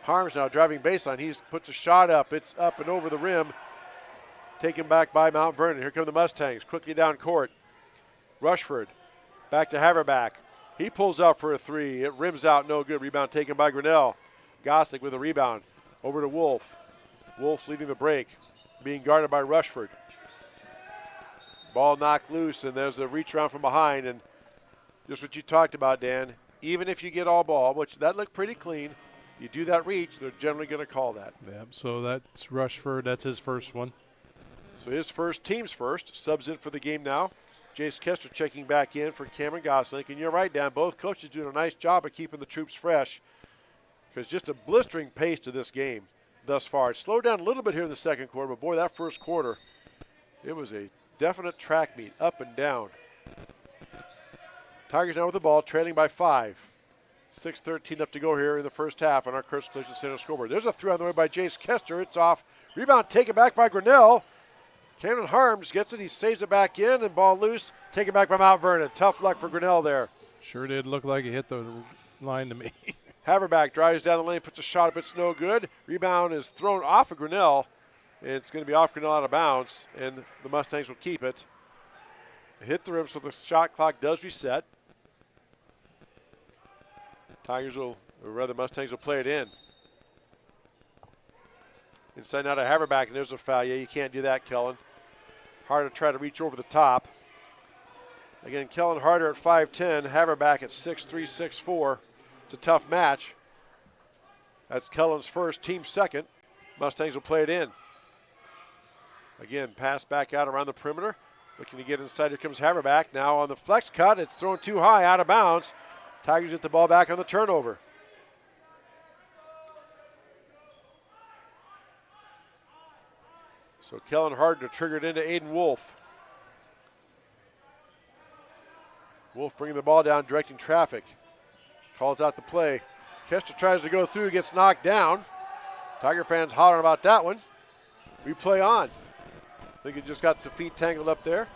Harms now driving baseline. He puts a shot up. It's up and over the rim. Taken back by Mount Vernon. Here come the Mustangs. Quickly down court. Rushford back to Haverback. He pulls out for a 3. It rims out. No good. Rebound taken by Grinnell. Gossick with a rebound. Over to Wolf. Wolf leading the break. Being guarded by Rushford. Ball knocked loose, and there's a reach around from behind. And just what you talked about, Dan. Even if you get all ball, which that looked pretty clean, you do that reach, they're generally going to call that. Yeah, so that's Rushford. That's his first one. So his team's first. Subs in for the game now. Jace Kester checking back in for Cameron Goslink. And you're right, Dan. Both coaches doing a nice job of keeping the troops fresh. Because just a blistering pace to this game thus far. It slowed down a little bit here in the second quarter, but boy, that first quarter, it was a definite track meet, up and down. Tigers now with the ball, trailing by 5. 6:13 left to go here in the first half on our Curtis Collision Center scoreboard. There's a 3 on the way by Jace Kester. It's off. Rebound taken back by Grinnell. Camden Harms gets it. He saves it back in, and ball loose. Taken back by Mount Vernon. Tough luck for Grinnell there. Sure did look like he hit the line to me. Haverback drives down the lane, puts a shot up. It's no good. Rebound is thrown off of Grinnell. It's going to be off Grinnell out of bounds, and the Mustangs will keep it. Hit the rim, so the shot clock does reset. Mustangs will play it in. Inside now to Haverback, and there's a foul. Yeah, you can't do that, Kellen. Hard to try to reach over the top. Again, Kellen Harder at 5'10", Haverback at 6'3", 6'4". It's a tough match. That's Kellen's first, team second. Mustangs will play it in. Again, pass back out around the perimeter. Looking to get inside. Here comes Haverback. Now on the flex cut. It's thrown too high, out of bounds. Tigers get the ball back on the turnover. So Kellen Harder triggered into Aiden Wolf. Wolf bringing the ball down, directing traffic. Calls out the play. Kester tries to go through, gets knocked down. Tiger fans hollering about that one. We play on. I think he just got the feet tangled up there.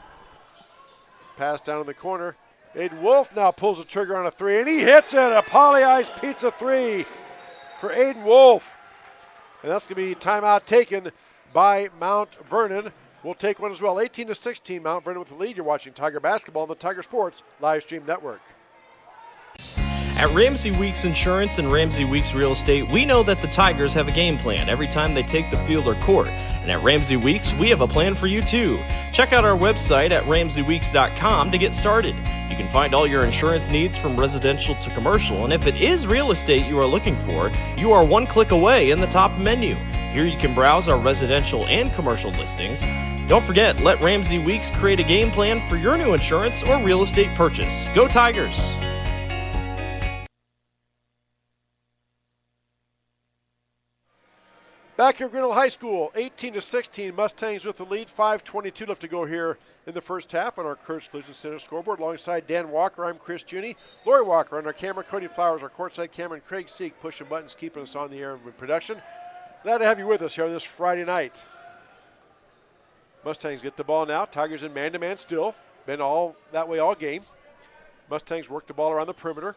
Pass down in the corner. Aiden Wolf now pulls the trigger on a three, and he hits it. A Poly Ice Pizza three for Aiden Wolf. And that's going to be timeout taken by Mount Vernon. We'll take one as well. 18-16, Mount Vernon with the lead. You're watching Tiger Basketball on the Tiger Sports Live Stream Network. At Ramsey Weeks Insurance and Ramsey Weeks Real Estate, we know that the Tigers have a game plan every time they take the field or court. And at Ramsey Weeks, we have a plan for you too. Check out our website at ramseyweeks.com to get started. You can find all your insurance needs from residential to commercial, and if it is real estate you are looking for, you are one click away in the top menu. Here you can browse our residential and commercial listings. Don't forget, let Ramsey Weeks create a game plan for your new insurance or real estate purchase. Go Tigers! Back here at Grinnell High School, 18-16, Mustangs with the lead. 5:22 left to go here in the first half on our Kurtz Collision Center scoreboard. Alongside Dan Walker, I'm Chris Juney. Lori Walker on our camera, Cody Flowers, our courtside camera, and Craig Seek pushing buttons, keeping us on the air with production. Glad to have you with us here this Friday night. Mustangs get the ball now. Tigers in man-to-man still. Been all that way all game. Mustangs work the ball around the perimeter.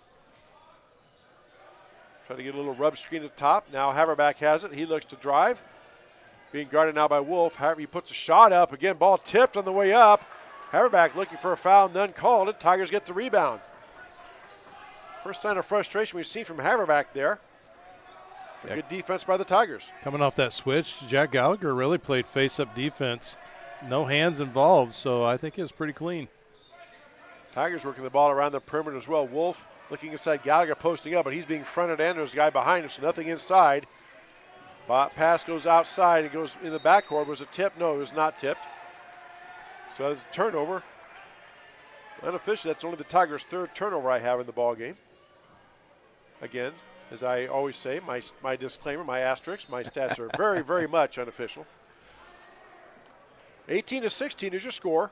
Try to get a little rub screen at the top. Now Haverback has it. He looks to drive. Being guarded now by Wolf. He puts a shot up. Again, ball tipped on the way up. Haverback looking for a foul, none called. And Tigers get the rebound. First sign of frustration we've seen from Haverback there. Good defense by the Tigers. Coming off that switch, Jack Gallagher really played face-up defense. No hands involved, so I think it was pretty clean. Tigers working the ball around the perimeter as well. Wolf looking inside, Gallagher posting up, but he's being fronted and there's a guy behind him, so nothing inside. Pass goes outside. It goes in the backcourt. Was it tipped? No, it was not tipped. So that's a turnover. Unofficial, that's only the Tigers' third turnover I have in the ball game. Again, as I always say, my disclaimer, my asterisk, my stats are very, very much unofficial. 18-16 is your score.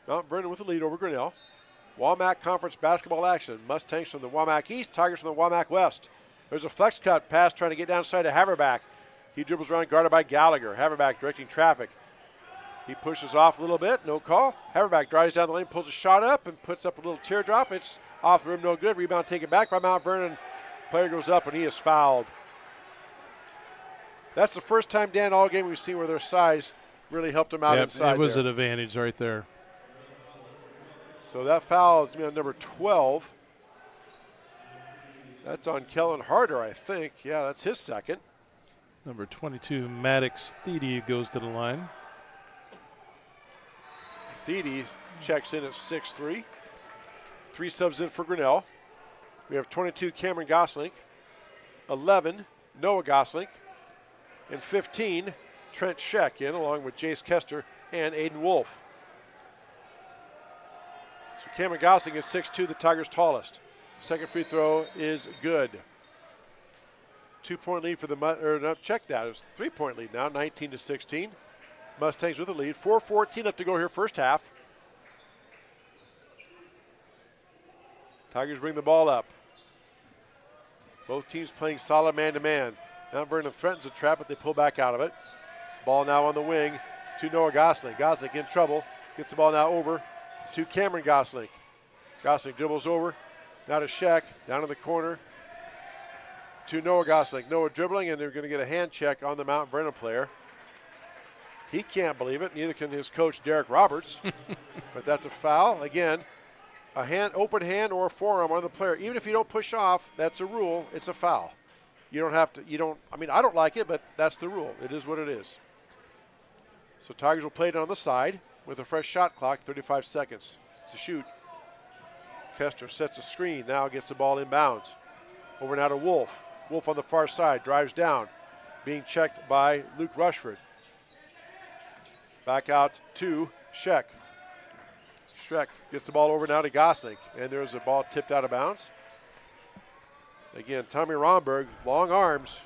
Mount Vernon with the lead over Grinnell. Wamac Conference basketball action. Mustangs from the Wamac East, Tigers from the Wamac West. There's a flex cut pass trying to get downside to Haverback. He dribbles around, guarded by Gallagher. Haverback directing traffic. He pushes off a little bit, no call. Haverback drives down the lane, pulls a shot up, and puts up a little teardrop. It's off the rim, no good. Rebound taken back by Mount Vernon. Player goes up, and he is fouled. That's the first time, Dan, all game we've seen where their size really helped them out inside. It was there. an advantage right there. So that foul is on number 12. That's on Kellen Harder, I think. Yeah, that's his second. Number 22, Maddox Thede goes to the line. Thede checks in at 6'3". 3 subs in for Grinnell. We have 22, Cameron Goslink. 11, Noah Goslink. And 15, Trent Scheck in, along with Jace Kester and Aiden Wolf. So Cameron Goslink is 6'2", the Tigers' tallest. Second free throw is good. 2-point lead for the check that. It was a 3-point lead now, 19-16. Mustangs with the lead. 4:14 left to go here first half. Tigers bring the ball up. Both teams playing solid man-to-man. Mount Vernon threatens the trap, but they pull back out of it. Ball now on the wing to Noah Goslink. Goslink in trouble. Gets the ball now over to Cameron Goslink. Goslink dribbles over. Now to Scheck. Down in the corner to Noah Goslink. Noah dribbling, and they're going to get a hand check on the Mount Vernon player. He can't believe it. Neither can his coach, Derek Roberts. But that's a foul. Again, a hand, open hand or a forearm on the player. Even if you don't push off, that's a rule. It's a foul. You don't have to, I don't like it, but that's the rule. It is what it is. So Tigers will play it on the side with a fresh shot clock, 35 seconds to shoot. Kester sets a screen, now gets the ball inbounds. Over now to Wolf. Wolf on the far side, drives down. Being checked by Luke Rushford. Back out to Scheck. Scheck gets the ball over now to Goslink, and there's a ball tipped out of bounds. Again, Tommy Romberg, long arms.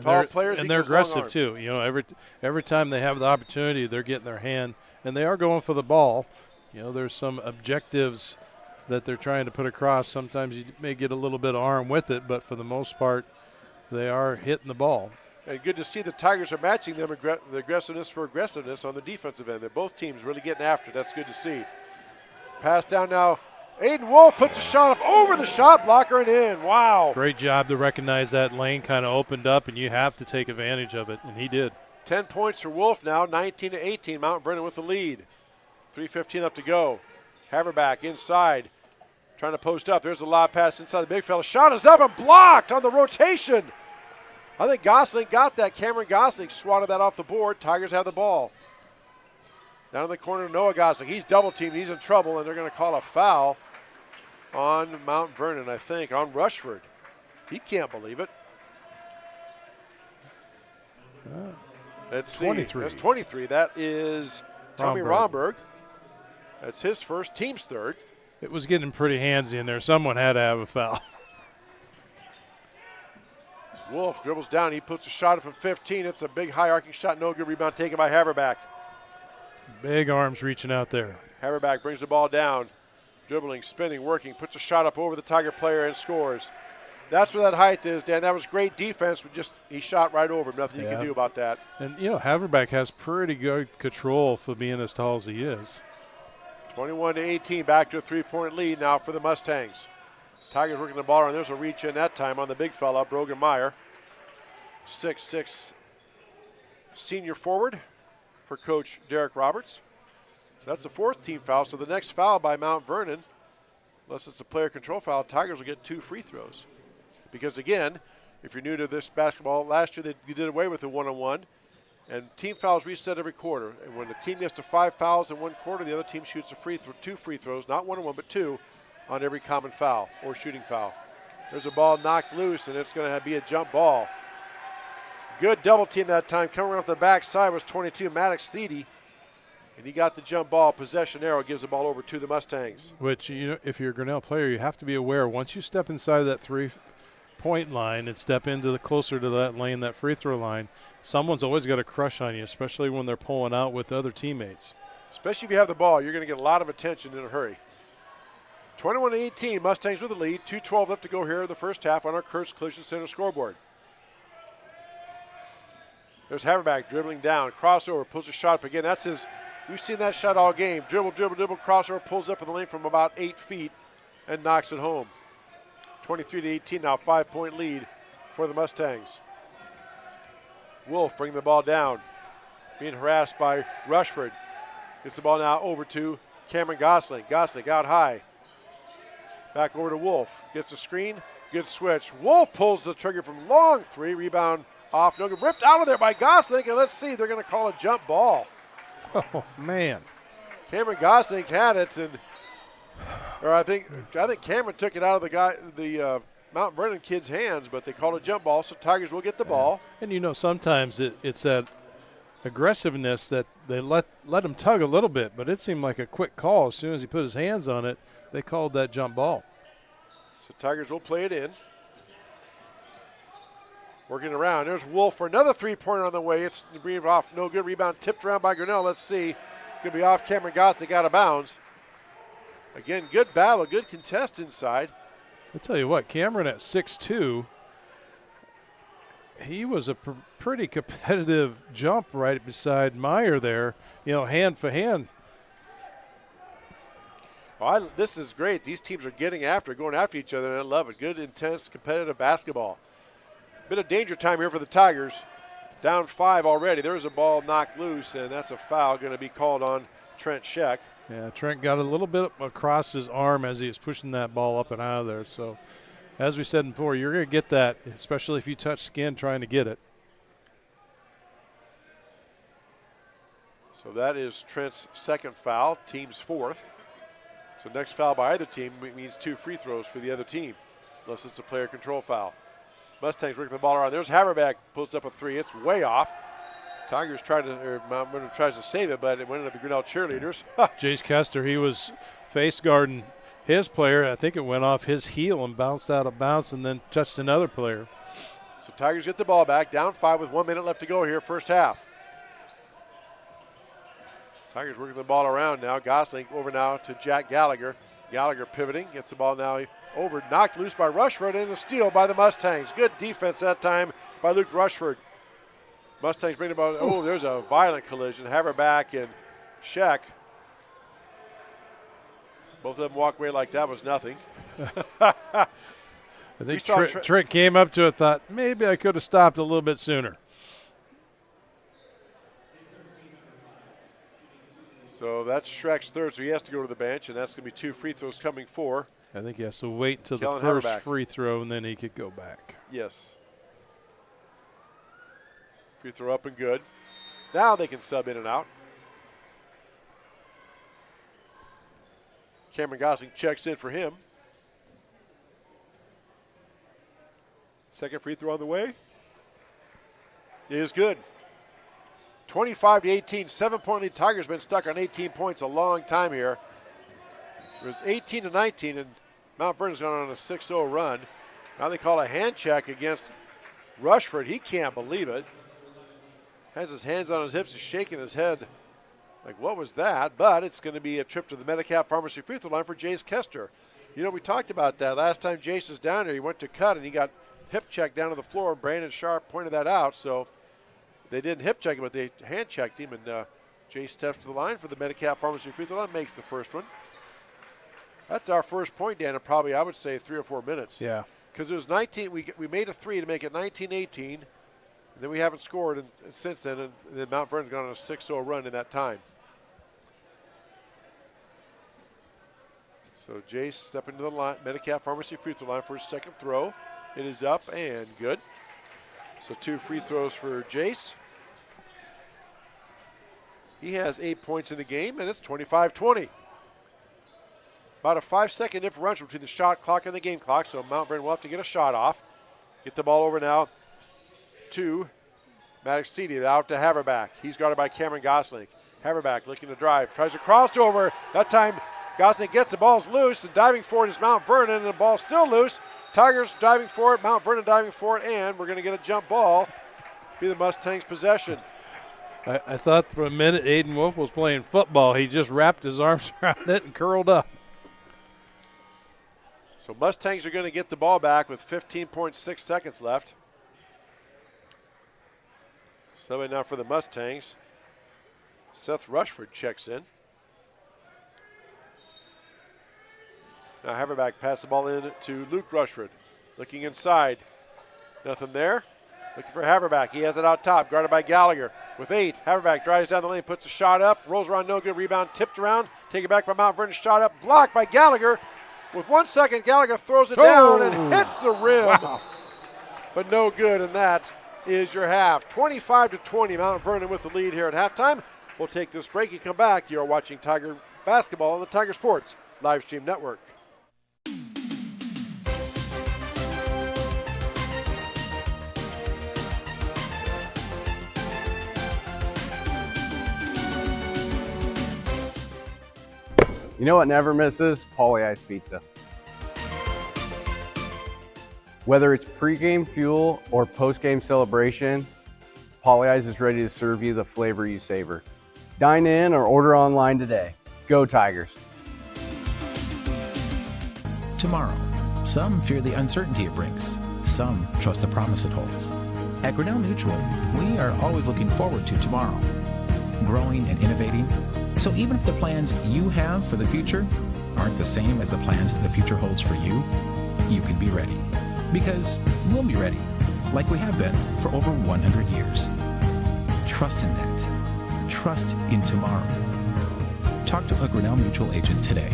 Tall players, and they're aggressive too. Every time they have the opportunity, they're getting their hand, and they are going for the ball. There's some objectives that they're trying to put across. Sometimes you may get a little bit of arm with it, but for the most part, they are hitting the ball. And good to see the Tigers are matching them the aggressiveness for aggressiveness on the defensive end. They're both teams really getting after it. That's good to see. Pass down now. Aiden Wolf puts a shot up over the shot blocker and in. Wow. Great job to recognize that lane kind of opened up, and you have to take advantage of it, and he did. 10 points for Wolf now, 19-18. Mount Vernon with the lead. 3:15 up to go. Haverback inside, trying to post up. There's a lob pass inside the big fella. Shot is up and blocked on the rotation. I think Gosling got that. Cameron Gosling swatted that off the board. Tigers have the ball. Down in the corner, Noah Gosling. He's double teamed. He's in trouble, and they're going to call a foul on Mount Vernon, I think, on Rushford. He can't believe it. Let's see. 23. That's 23. That is Tommy Romberg. That's his first, team's third. It was getting pretty handsy in there. Someone had to have a foul. Wolf dribbles down. He puts a shot up from 15. It's a big high arcing shot. No good. Rebound taken by Haverback. Big arms reaching out there. Haverback brings the ball down. Dribbling, spinning, working. Puts a shot up over the Tiger player and scores. That's where that height is, Dan. That was great defense. He shot right over him. Nothing you can do about that. And, Haverback has pretty good control for being as tall as he is. 21-18, back to a three-point lead now for the Mustangs. Tigers working the ball around. There's a reach in that time on the big fella, Brogan Meyer. 6'6" senior forward for Coach Derek Roberts. That's the fourth team foul. So the next foul by Mount Vernon, unless it's a player control foul, Tigers will get 2 free throws. Because again, if you're new to this basketball, last year you did away with the one-on-one, and team fouls reset every quarter. And when the team gets to 5 fouls in one quarter, the other team shoots 2 free throws, not one-on-one, but 2 on every common foul or shooting foul. There's a ball knocked loose, and it's going to be a jump ball. Good double team that time. Coming around the backside was 22, Maddox Theedy. And he got the jump ball. Possession arrow gives the ball over to the Mustangs. Which, if you're a Grinnell player, you have to be aware. Once you step inside that 3-point line and step into the closer to that lane, that free throw line, someone's always got a crush on you, especially when they're pulling out with other teammates. Especially if you have the ball, you're going to get a lot of attention in a hurry. 21-18, Mustangs with the lead. 2:12 left to go here in the first half on our Kurtz Collision Center scoreboard. There's Haverback dribbling down, crossover, pulls a shot up again. That's his. We've seen that shot all game. Dribble, crossover, pulls up in the lane from about 8 feet and knocks it home. 23-18 now, 5-point lead for the Mustangs. Wolf bringing the ball down, being harassed by Rushford. Gets the ball now over to Cameron Gosling. Gosling out high. Back over to Wolf. Gets a screen, good switch. Wolf pulls the trigger from long 3, rebound off. No good. Ripped out of there by Gosling, and let's see, they're going to call a jump ball. Oh, man. Cameron Gosling had it, I think Cameron took it out of the Mount Vernon kid's hands, but they called a jump ball, so Tigers will get the ball. And sometimes it's that aggressiveness that they let him tug a little bit, but it seemed like a quick call. As soon as he put his hands on it, they called that jump ball. So Tigers will play it in. Working around. There's Wolf for another 3-pointer on the way. It's off. No good. Rebound tipped around by Grinnell. Let's see. Could be off. Cameron Gosling out of bounds. Again, good battle. Good contest inside. I'll tell you what, Cameron at 6'2", he was a pretty competitive jump right beside Meyer there, hand for hand. Well, this is great. These teams are going after each other, and I love it. Good, intense, competitive basketball. Bit of danger time here for the Tigers. Down 5 already. There's a ball knocked loose, and that's a foul going to be called on Trent Scheck. Yeah, Trent got a little bit across his arm as he was pushing that ball up and out of there. So, as we said before, you're going to get that, especially if you touch skin trying to get it. So that is Trent's second foul, team's fourth. So next foul by either team means 2 free throws for the other team, unless it's a player control foul. Mustangs working the ball around. There's Haverback, pulls up a 3. It's way off. Tigers Mount Vernon tries to save it, but it went into the Grinnell cheerleaders. Jace Kester, he was face guarding his player. I think it went off his heel and bounced out of bounds and then touched another player. So Tigers get the ball back, down 5 with 1 minute left to go here, first half. Tigers working the ball around now. Gosling over now to Jack Gallagher. Gallagher pivoting, gets the ball now over, knocked loose by Rushford, and a steal by the Mustangs. Good defense that time by Luke Rushford. Mustangs bring the ball. Oh, there's a violent collision. Haverback and Scheck. Both of them walk away like that was nothing. I think Trick came up to it, thought, maybe I could have stopped a little bit sooner. So that's Schreck's third, so he has to go to the bench, and that's going to be 2 free throws coming for. I think he has to wait till Kellen the first Haverback. free throw, and then he could go back. Yes. Free throw up and good. Now they can sub in and out. Cameron Gosling checks in for him. Second free throw on the way. It is good. 25-18, 7-point lead. Tigers been stuck on 18 points a long time here. It was 18-19, and Mount Vernon's gone on a 6-0 run. Now they call a hand check against Rushford. He can't believe it. Has his hands on his hips, he's shaking his head like, what was that? But it's going to be a trip to the Medicap Pharmacy free throw line for Jace Kester. You know, we talked about that. Last time Jace was down there, he went to cut, and he got hip checked down to the floor. Brandon Sharp pointed that out, so they didn't hip check him, but they hand checked him, and Jace steps to the line for the Medicap Pharmacy free throw line, makes the first one. That's our first point, Dan, in probably, I would say, 3 or 4 minutes. Yeah. Because it was 19, we made a 3 to make it 19-18, and then we haven't scored since then, and then Mount Vernon's gone on a 6-0 run in that time. So Jace stepping to the line, Medicap Pharmacy free throw line for his second throw. It is up and good. So 2 free throws for Jace. He has 8 points in the game, and it's 25-20. About a 5-second differential between the shot clock and the game clock, so Mount Vernon will have to get a shot off. Get the ball over now to Maddox Seedy, out to Haverback. He's guarded by Cameron Gosling. Haverback looking to drive, tries a crossover. That time Gosling gets the ball's loose, and diving for it is Mount Vernon, and the ball's still loose. Tigers diving for it, Mount Vernon diving for it, and we're going to get a jump ball. Be the Mustangs' possession. I thought for a minute Aiden Wolf was playing football. He just wrapped his arms around it and curled up. So Mustangs are going to get the ball back with 15.6 seconds left. Subbing now for the Mustangs. Seth Rushford checks in. Now Haverback pass the ball in to Luke Rushford. Looking inside. Nothing there. Looking for Haverback. He has it out top. Guarded by Gallagher with 8. Haverback drives down the lane, puts a shot up. Rolls around, no good. Rebound tipped around. Taken back by Mount Vernon. Shot up. Blocked by Gallagher. With 1 second, Gallagher throws it down and hits the rim. Wow. But no good, and that is your half. 25-20, Mount Vernon with the lead here at halftime. We'll take this break and come back. You're watching Tiger basketball on the Tiger Sports Live Stream Network. You know what never misses? Pauly Ice Pizza. Whether it's pregame fuel or postgame celebration, Pauly Ice is ready to serve you the flavor you savor. Dine in or order online today. Go Tigers. Tomorrow, some fear the uncertainty it brings. Some trust the promise it holds. At Grinnell Mutual, we are always looking forward to tomorrow, growing and innovating. So even if the plans you have for the future aren't the same as the plans the future holds for you, you can be ready. Because we'll be ready, like we have been for over 100 years. Trust in that. Trust in tomorrow. Talk to a Grinnell Mutual agent today.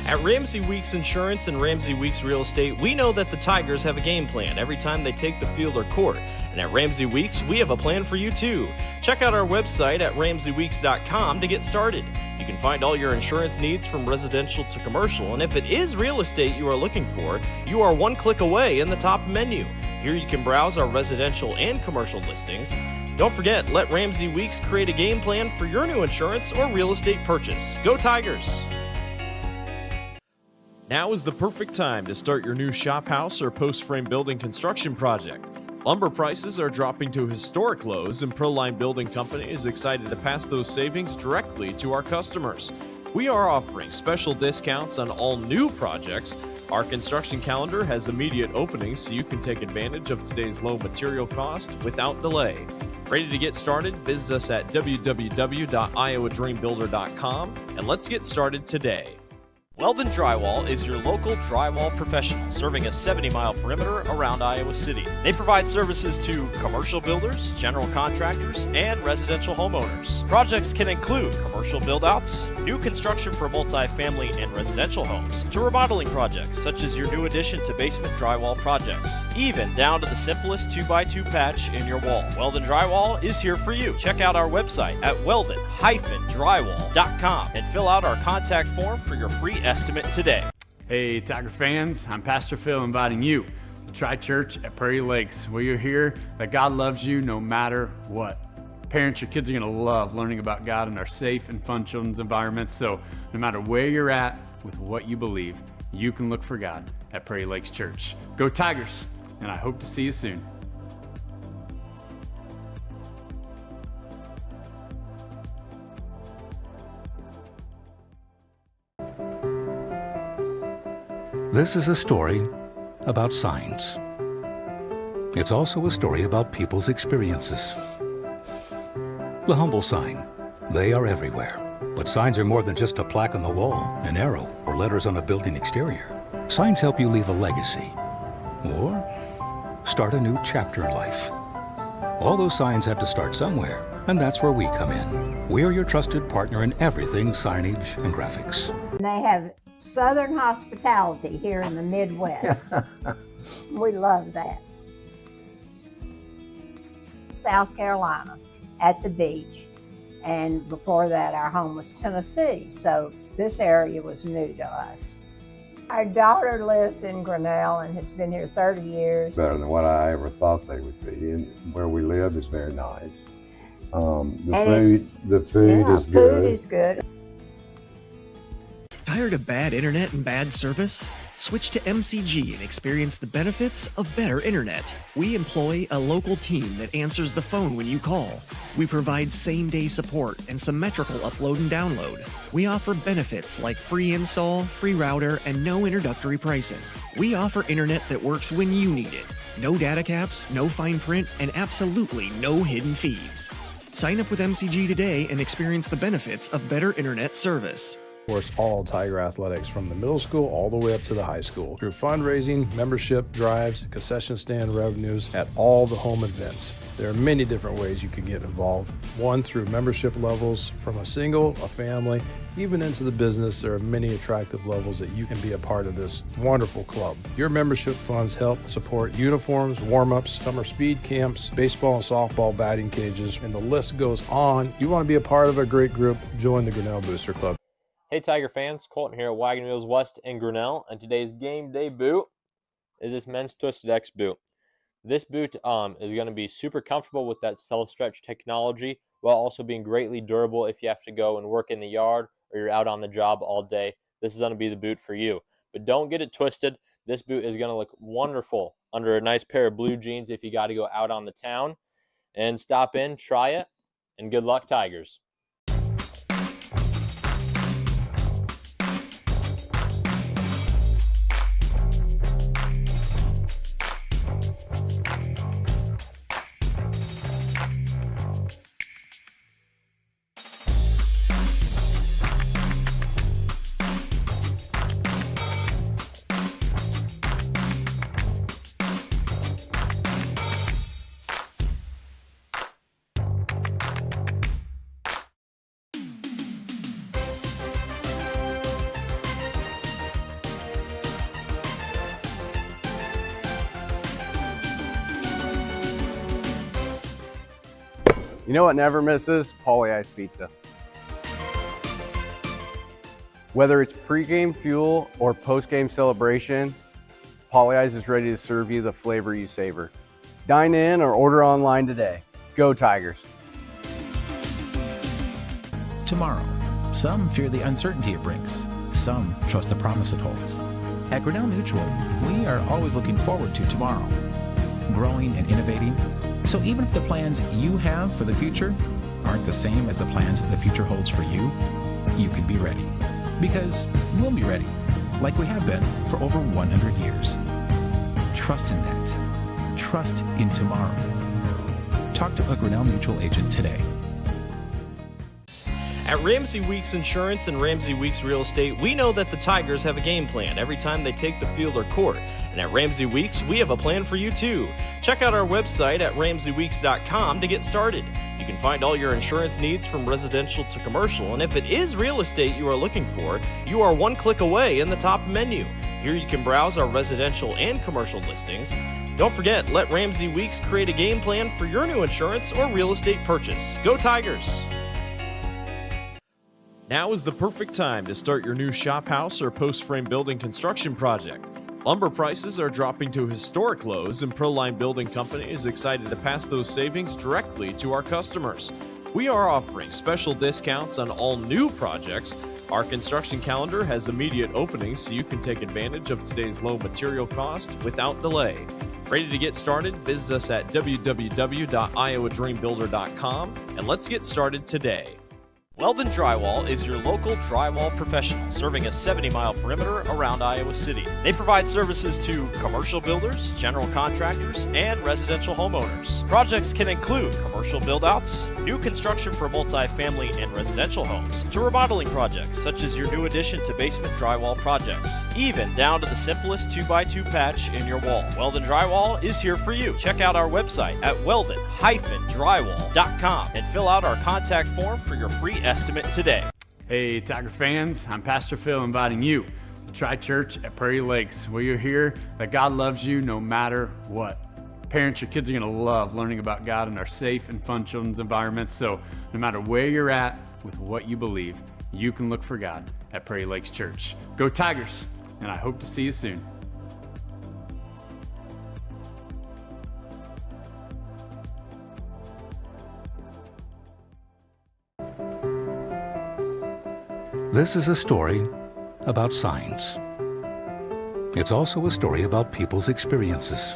At Ramsey Weeks Insurance and Ramsey Weeks Real Estate, we know that the Tigers have a game plan every time they take the field or court. And at Ramsey Weeks, we have a plan for you too. Check out our website at RamseyWeeks.com to get started. You can find all your insurance needs from residential to commercial, and if it is real estate you are looking for, you are 1 click away in the top menu. Here you can browse our residential and commercial listings. Don't forget, let Ramsey Weeks create a game plan for your new insurance or real estate purchase. Go Tigers! Now is the perfect time to start your new shop house or post frame building construction project. Lumber prices are dropping to historic lows, and Proline Building Company is excited to pass those savings directly to our customers. We are offering special discounts on all new projects. Our construction calendar has immediate openings so you can take advantage of today's low material cost without delay. Ready to get started? Visit us at www.iowadreambuilder.com and let's get started today. Weldon Drywall is your local drywall professional, serving a 70-mile perimeter around Iowa City. They provide services to commercial builders, general contractors, and residential homeowners. Projects can include commercial build-outs, new construction for multi-family and residential homes, to remodeling projects such as your new addition to basement drywall projects, even down to the simplest 2x2 patch in your wall. Weldon Drywall is here for you. Check out our website at weldon-drywall.com and fill out our contact form for your free estimate today. Hey, Tiger fans, I'm Pastor Phil inviting you to try church at Prairie Lakes, where you'll hear that God loves you no matter what. Parents, your kids are going to love learning about God in our safe and fun children's environments, so no matter where you're at with what you believe, you can look for God at Prairie Lakes Church. Go Tigers, and I hope to see you soon. This is a story about signs. It's also a story about people's experiences. The humble sign. They are everywhere. But signs are more than just a plaque on the wall, an arrow, or letters on a building exterior. Signs help you leave a legacy or start a new chapter in life. All those signs have to start somewhere, and that's where we come in. We're your trusted partner in everything signage and graphics. They have Southern hospitality here in the Midwest. We love that. South Carolina, at the beach, and before that our home was Tennessee, so this area was new to us. Our daughter lives in Grinnell and has been here 30 years. Better than what I ever thought they would be, and where we live is very nice. The food is good. Food is good. Tired of bad internet and bad service? Switch to MCG and experience the benefits of better internet. We employ a local team that answers the phone when you call. We provide same-day support and symmetrical upload and download. We offer benefits like free install, free router, and no introductory pricing. We offer internet that works when you need it. No data caps, no fine print, and absolutely no hidden fees. Sign up with MCG today and experience the benefits of better internet service. Of course, all Tiger athletics from the middle school all the way up to the high school through fundraising, membership, drives, concession stand revenues at all the home events. There are many different ways you can get involved. One, through membership levels from a single, a family, even into the business. There are many attractive levels that you can be a part of this wonderful club. Your membership funds help support uniforms, warm-ups, summer speed camps, baseball and softball batting cages, and the list goes on. You want to be a part of a great group? Join the Grinnell Booster Club. Hey Tiger fans, Colton here at Wagon Wheels West in Grinnell, and today's game day boot is this men's Twisted X boot. This boot is going to be super comfortable with that self-stretch technology while also being greatly durable if you have to go and work in the yard or you're out on the job all day. This is going to be the boot for you. But don't get it twisted. This boot is going to look wonderful under a nice pair of blue jeans if you got to go out on the town. And stop in, try it, and good luck Tigers. You know what never misses? Pauly Ice Pizza. Whether it's pregame fuel or postgame celebration, Pauly Ice is ready to serve you the flavor you savor. Dine in or order online today. Go Tigers. Tomorrow, some fear the uncertainty it brings. Some trust the promise it holds. At Grinnell Mutual, we are always looking forward to tomorrow. growing and innovating. So even if the plans you have for the future aren't the same as the plans the future holds for you, you can be ready. Because we'll be ready, like we have been for over 100 years. Trust in that. Trust in tomorrow. Talk to a Grinnell Mutual agent today. At Ramsey Weeks Insurance and Ramsey Weeks Real Estate, we know that the Tigers have a game plan every time they take the field or court. And at Ramsey Weeks, we have a plan for you too. Check out our website at ramseyweeks.com to get started. You can find all your insurance needs from residential to commercial, and if it is real estate you are looking for, you are one click away in the top menu. Here you can browse our residential and commercial listings. Don't forget, let Ramsey Weeks create a game plan for your new insurance or real estate purchase. Go Tigers! Now is the perfect time to start your new shop house or post-frame building construction project. Lumber prices are dropping to historic lows, and Proline Building Company is excited to pass those savings directly to our customers. We are offering special discounts on all new projects. Our construction calendar has immediate openings, so you can take advantage of today's low material cost without delay. Ready to get started? Visit us at www.iowadreambuilder.com and let's get started today. Weldon Drywall is your local drywall professional, serving a 70-mile perimeter around Iowa City. They provide services to commercial builders, general contractors, and residential homeowners. Projects can include commercial build-outs, new construction for multi-family and residential homes, to remodeling projects such as your new addition to basement drywall projects, even down to the simplest 2x2 patch in your wall. Weldon Drywall is here for you. Check out our website at weldon-drywall.com and fill out our contact form for your free estimate today. Hey, Tiger fans, I'm Pastor Phil inviting you to Tri Church at Prairie Lakes, where you'll hear that God loves you no matter what. Parents, your kids are going to love learning about God in our safe and fun children's environments, so no matter where you're at with what you believe, you can look for God at Prairie Lakes Church. Go Tigers, and I hope to see you soon. This is a story about signs. It's also a story about people's experiences.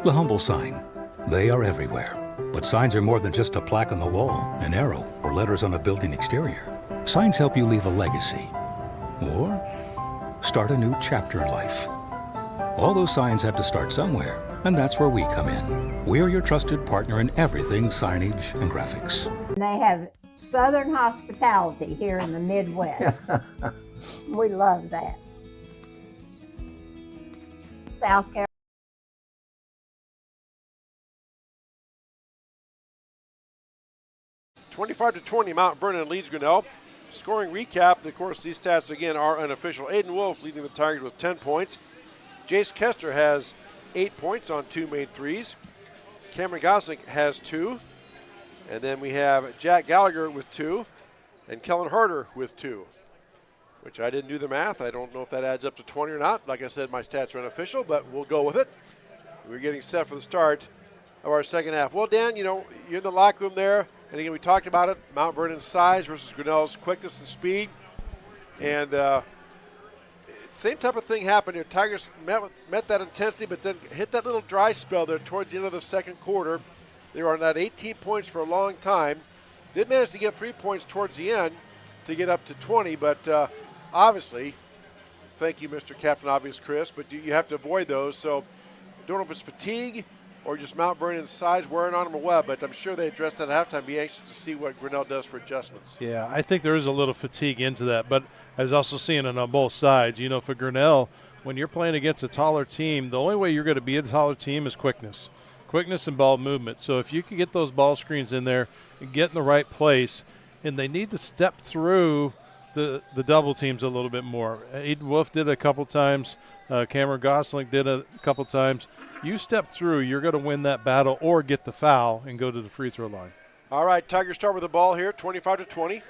The humble sign. They are everywhere. But signs are more than just a plaque on the wall, an arrow, or letters on a building exterior. Signs help you leave a legacy or start a new chapter in life. All those signs have to start somewhere, and that's where we come in. We're your trusted partner in everything signage and graphics. They have Southern hospitality here in the Midwest. We love that. South Carolina. (25-20), Mount Vernon leads Grinnell. Scoring recap, of course, these stats again are unofficial. Aiden Wolf leading the Tigers with 10 points. Jace Kester has 8 points on 2 made threes. Cameron Gosling has 2. And then we have Jack Gallagher with 2 and Kellen Harder with 2, which I didn't do the math. I don't know if that adds up to 20 or not. Like I said, my stats are unofficial, but we'll go with it. We're getting set for the start of our second half. Well, Dan, you're in the locker room there. And again, we talked about it, Mount Vernon's size versus Grinnell's quickness and speed. And same type of thing happened here. Tigers met that intensity, but then hit that little dry spell there towards the end of the second quarter. They were on that 18 points for a long time. Did manage to get 3 points towards the end to get up to 20, but obviously, thank you, Mr. Captain Obvious Chris, but you have to avoid those. So don't know if it's fatigue or just Mount Vernon's size wearing on them or what, but I'm sure they addressed that at halftime. Be anxious to see what Grinnell does for adjustments. Yeah, I think there is a little fatigue into that, but I was also seeing it on both sides. For Grinnell, when you're playing against a taller team, the only way you're going to be a taller team is quickness and ball movement. So if you can get those ball screens in there and get in the right place, and they need to step through the double teams a little bit more. Aiden Wolf did it a couple times. Cameron Gosling did it a couple times. You step through, you're going to win that battle or get the foul and go to the free throw line. All right, Tigers start with the ball here, 25-20.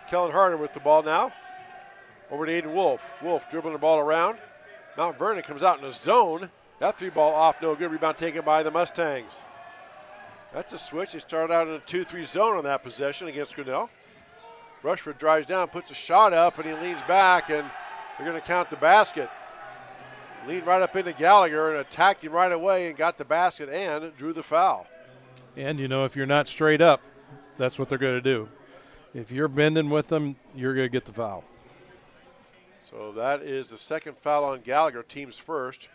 Kellen Harder with the ball now. Over to Aiden Wolf. Wolf dribbling the ball around. Mount Vernon comes out in a zone. That 3-ball off, no good. Rebound taken by the Mustangs. That's a switch. They started out in a 2-3 zone on that possession against Grinnell. Rushford drives down, puts a shot up, and he leans back, and they're going to count the basket. leaned right up into Gallagher and attacked him right away and got the basket and drew the foul. And, if you're not straight up, that's what they're going to do. If you're bending with them, you're going to get the foul. So that is the second foul on Gallagher, team's first.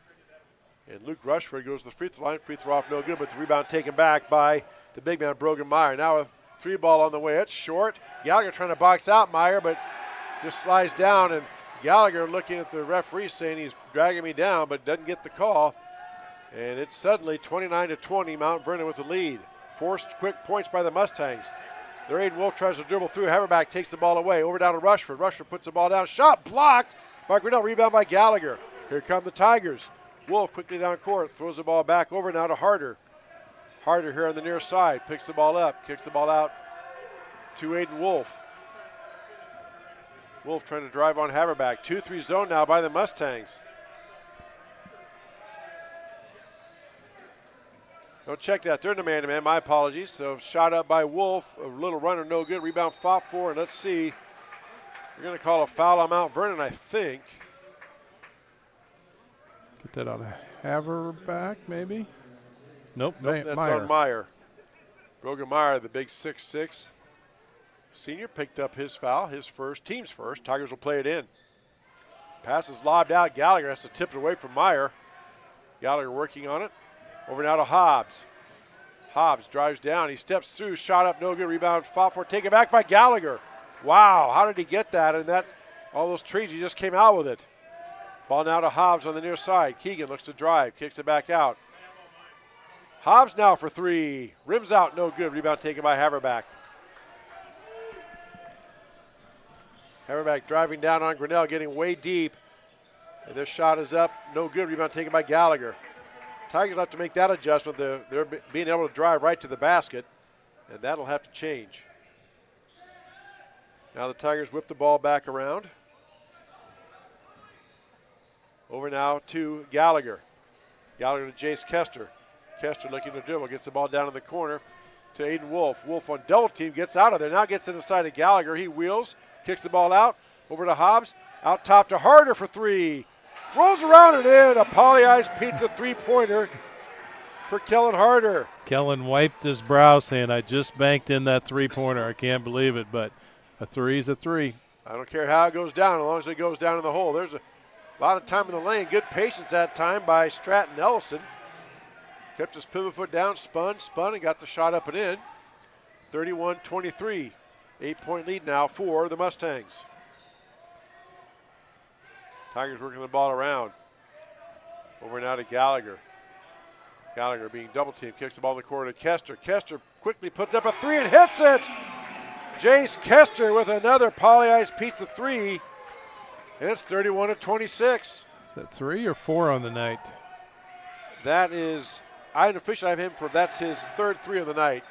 And Luke Rushford goes to the free throw line. Free throw off, no good, but the rebound taken back by the big man, Brogan Meyer. Now a 3-ball on the way. It's short. Gallagher trying to box out Meyer, but just slides down. And Gallagher looking at the referee saying he's dragging me down, but doesn't get the call. And it's suddenly 29-20, Mount Vernon with the lead. Forced quick points by the Mustangs. Their Aiden Wolf tries to dribble through. Haverback takes the ball away. Over down to Rushford. Rushford puts the ball down. Shot blocked by Grinnell. Rebound by Gallagher. Here come the Tigers. Wolf quickly down court. Throws the ball back over now to Harder. Harder here on the near side. Picks the ball up. Kicks the ball out to Aiden Wolf. Wolf trying to drive on Haverback. 2-3 zone now by the Mustangs. Don't check that. They're in the man-to-man. My apologies. So shot up by Wolf. A little runner, no good. Rebound fought for. And let's see. We're going to call a foul on Mount Vernon, I think. Get that on Haverback, maybe? Nope, that's Meyer. on Meyer. Brogan Meyer, the big 6'6" senior, picked up his foul, his first, team's first. Tigers will play it in. Pass is lobbed out. Gallagher has to tip it away from Meyer. Gallagher working on it. Over now to Hobbs. Hobbs drives down. He steps through. Shot up. No good. Rebound. Fought for. Taken back by Gallagher. Wow. How did he get that? And that, all those trees, he just came out with it. Ball now to Hobbs on the near side. Keegan looks to drive. Kicks it back out. Hobbs now for three. Rims out. No good. Rebound taken by Haverback. Haverback driving down on Grinnell, getting way deep. And this shot is up. No good. Rebound taken by Gallagher. Tigers have to make that adjustment. They're being able to drive right to the basket, and that'll have to change. Now the Tigers whip the ball back around. Over now to Gallagher. Gallagher to Jace Kester. Kester looking to dribble, gets the ball down in the corner to Aiden Wolf. Wolf on double team, gets out of there. Now gets to the side of Gallagher. He wheels, kicks the ball out. Over to Hobbs. Out top to Harder for three. Rolls around and in. A Poly Ice Pizza three-pointer for Kellen Harder. Kellen wiped his brow saying, I just banked in that three-pointer. I can't believe it, but a three's a three. I don't care how it goes down, as long as it goes down in the hole. There's a lot of time in the lane. Good patience that time by Stratton Ellison. Kept his pivot foot down, spun, and got the shot up and in. 31-23. 8-point lead now for the Mustangs. Tigers working the ball around. Over now to Gallagher. Gallagher being double teamed, kicks the ball in the corner to Kester. Kester quickly puts up a three and hits it. Jace Kester with another Poly Ice Pizza three. And it's 31-26. Is that 3 or 4 on the night? That is, I officially have him for, that's his third three of the night.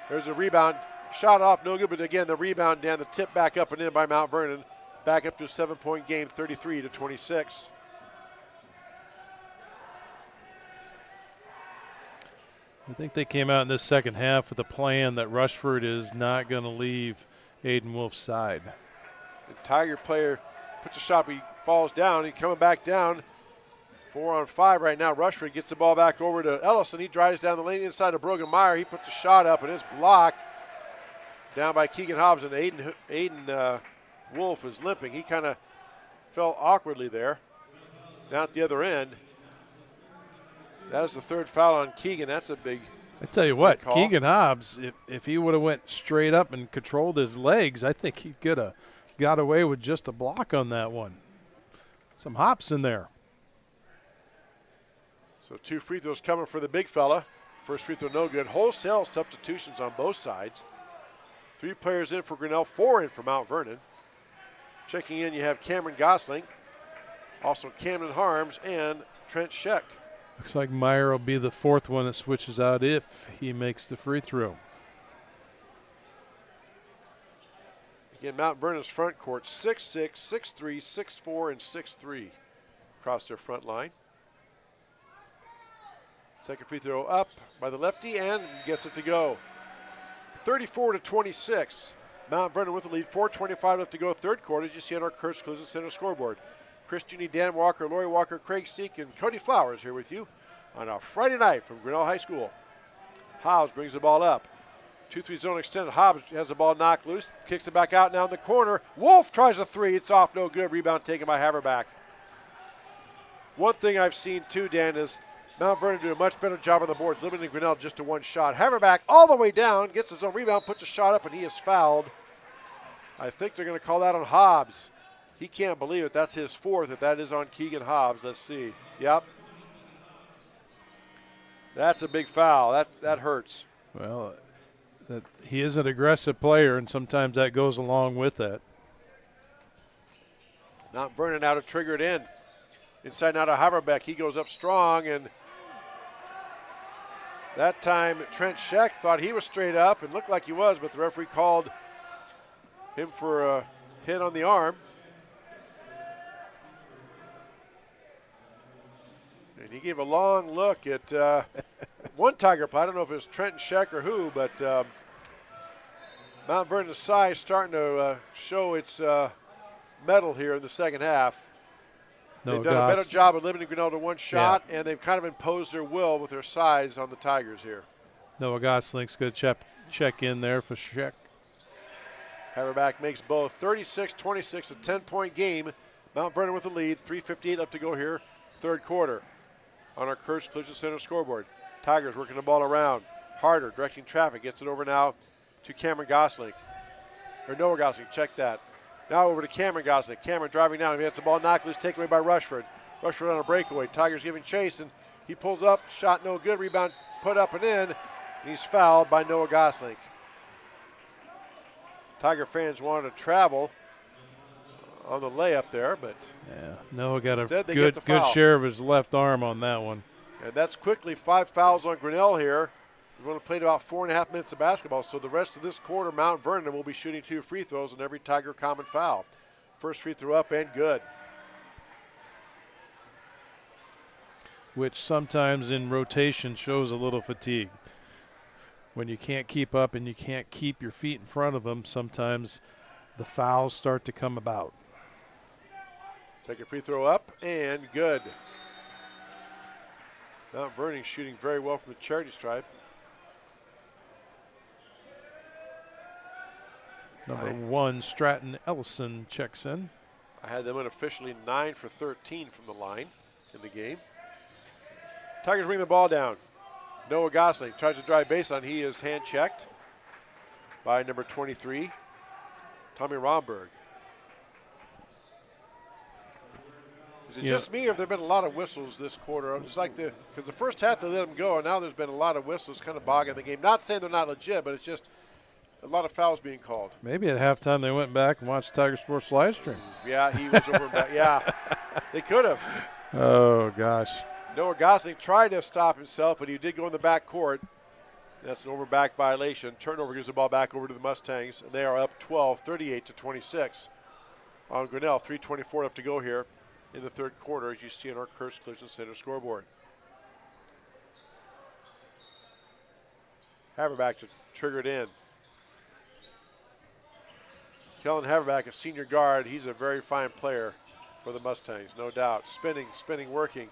There's a rebound. Shot off, no good, but again, the rebound down, the tip back up and in by Mount Vernon. Back up to a 7-point game, 33-26. I think they came out in this second half with a plan that Rushford is not going to leave Aiden Wolf's side. The Tiger player puts a shot, he falls down. He's coming back down. 4-on-5 right now. Rushford gets the ball back over to Ellison. He drives down the lane inside of Brogan Meyer. He puts a shot up and it's blocked down by Keegan Hobbs, and Aiden Wolf is limping. He kind of fell awkwardly there. Down at the other end. That is the third foul on Keegan. That's a big I tell you what, Keegan Hobbs, if he would have went straight up and controlled his legs, I think he could have got away with just a block on that one. Some hops in there. So 2 free throws coming for the big fella. First free throw no good. Wholesale substitutions on both sides. 3 players in for Grinnell, 4 in for Mount Vernon. Checking in, you have Cameron Gosling, also Camden Harms, and Trent Scheck. Looks like Meyer will be the 4th one that switches out if he makes the free throw. Again, Mount Vernon's front court, 6'6", 6'3", 6'4", and 6'3", across their front line. Second free throw up by the lefty and gets it to go. 34-26. Mount Vernon with the lead, 4:25 left to go, third quarter, as you see on our Kurtz Collision Center scoreboard. Chris Junie, Dan Walker, Lori Walker, Craig Seek, and Cody Flowers here with you on a Friday night from Grinnell High School. Hobbs brings the ball up. 2-3 zone extended. Hobbs has the ball knocked loose. Kicks it back out now in the corner. Wolf tries a three. It's off, no good. Rebound taken by Haverback. One thing I've seen too, Dan, is Mount Vernon do a much better job on the boards, limiting Grinnell just to one shot. Haverback all the way down, gets his own rebound, puts a shot up, and he is fouled. I think they're going to call that on Hobbs. He can't believe it. That's his fourth. If that is on Keegan Hobbs, let's see. Yep. That's a big foul. That hurts. Well, he is an aggressive player, and sometimes that goes along with that. Mount Vernon now to trigger it in. Inside now to Haverbeck. He goes up strong, and that time Trent Scheck thought he was straight up and looked like he was, but the referee called him for a hit on the arm. And he gave a long look at one Tiger player. I don't know if it was Trenton Scheck or who, but Mount Vernon's size starting to show its mettle here in the second half. They've done a better job of limiting Grinnell to one shot, and they've kind of imposed their will with their size on the Tigers here. Noah Goslink's going to check in there for Scheck. Haverback makes both. 36-26, a 10-point game. Mount Vernon with the lead. 3:58 left to go here, third quarter. On our Kurtz Collision Center scoreboard. Tigers working the ball around. Harder, directing traffic. Gets it over now to Cameron Goslink. Or Noah Goslink, check that. Now over to Cameron Goslink. Cameron driving down. He gets the ball knocked loose, taken away by Rushford. Rushford on a breakaway. Tigers giving chase, and he pulls up. Shot no good. Rebound put up and in. And he's fouled by Noah Goslink. Tiger fans wanted to travel on the layup there, but Noah got a good share of his left arm on that one. And that's quickly 5 fouls on Grinnell here. We've only played about 4.5 minutes of basketball, so the rest of this quarter, Mount Vernon will be shooting 2 free throws on every Tiger common foul. First free throw up and good. Which sometimes in rotation shows a little fatigue. When you can't keep up and you can't keep your feet in front of them, sometimes the fouls start to come about. Second free throw up and good. Mount Vernon shooting very well from the charity stripe. Number 1, Stratton Ellison checks in. I had them unofficially 9 for 13 from the line in the game. Tigers bring the ball down. Noah Gosling tries to drive baseline. He is hand checked by number 23, Tommy Romberg. Is it just me, or have there been a lot of whistles this quarter? It's like because the first half they let them go, and now there's been a lot of whistles kind of bogging the game. Not saying they're not legit, but it's just a lot of fouls being called. Maybe at halftime they went back and watched Tiger Sports live stream. Yeah, he was over back. Yeah, they could have. Oh, gosh. Noah Gosling tried to stop himself, but he did go in the back court. That's an over-back violation. Turnover gives the ball back over to the Mustangs, and they are up 12, 38-26 on Grinnell. 3:24 left to go here in the third quarter, as you see on our Kurtz Collision Center scoreboard. Haverback to trigger it in. Kellen Haverback, a senior guard. He's a very fine player for the Mustangs, no doubt. Spinning, working.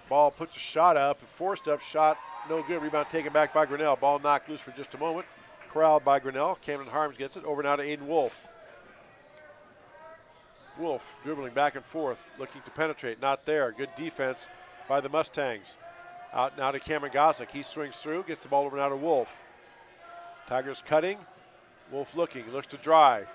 Ball puts a shot up, a forced up shot, no good. Rebound taken back by Grinnell. Ball knocked loose for just a moment. Corralled by Grinnell. Camden Harms gets it. Over now to Aiden Wolf. Wolf dribbling back and forth, looking to penetrate. Not there. Good defense by the Mustangs. Out now to Cameron Goslick. He swings through, gets the ball over now to Wolf. Tigers cutting. Wolf looking, looks to drive.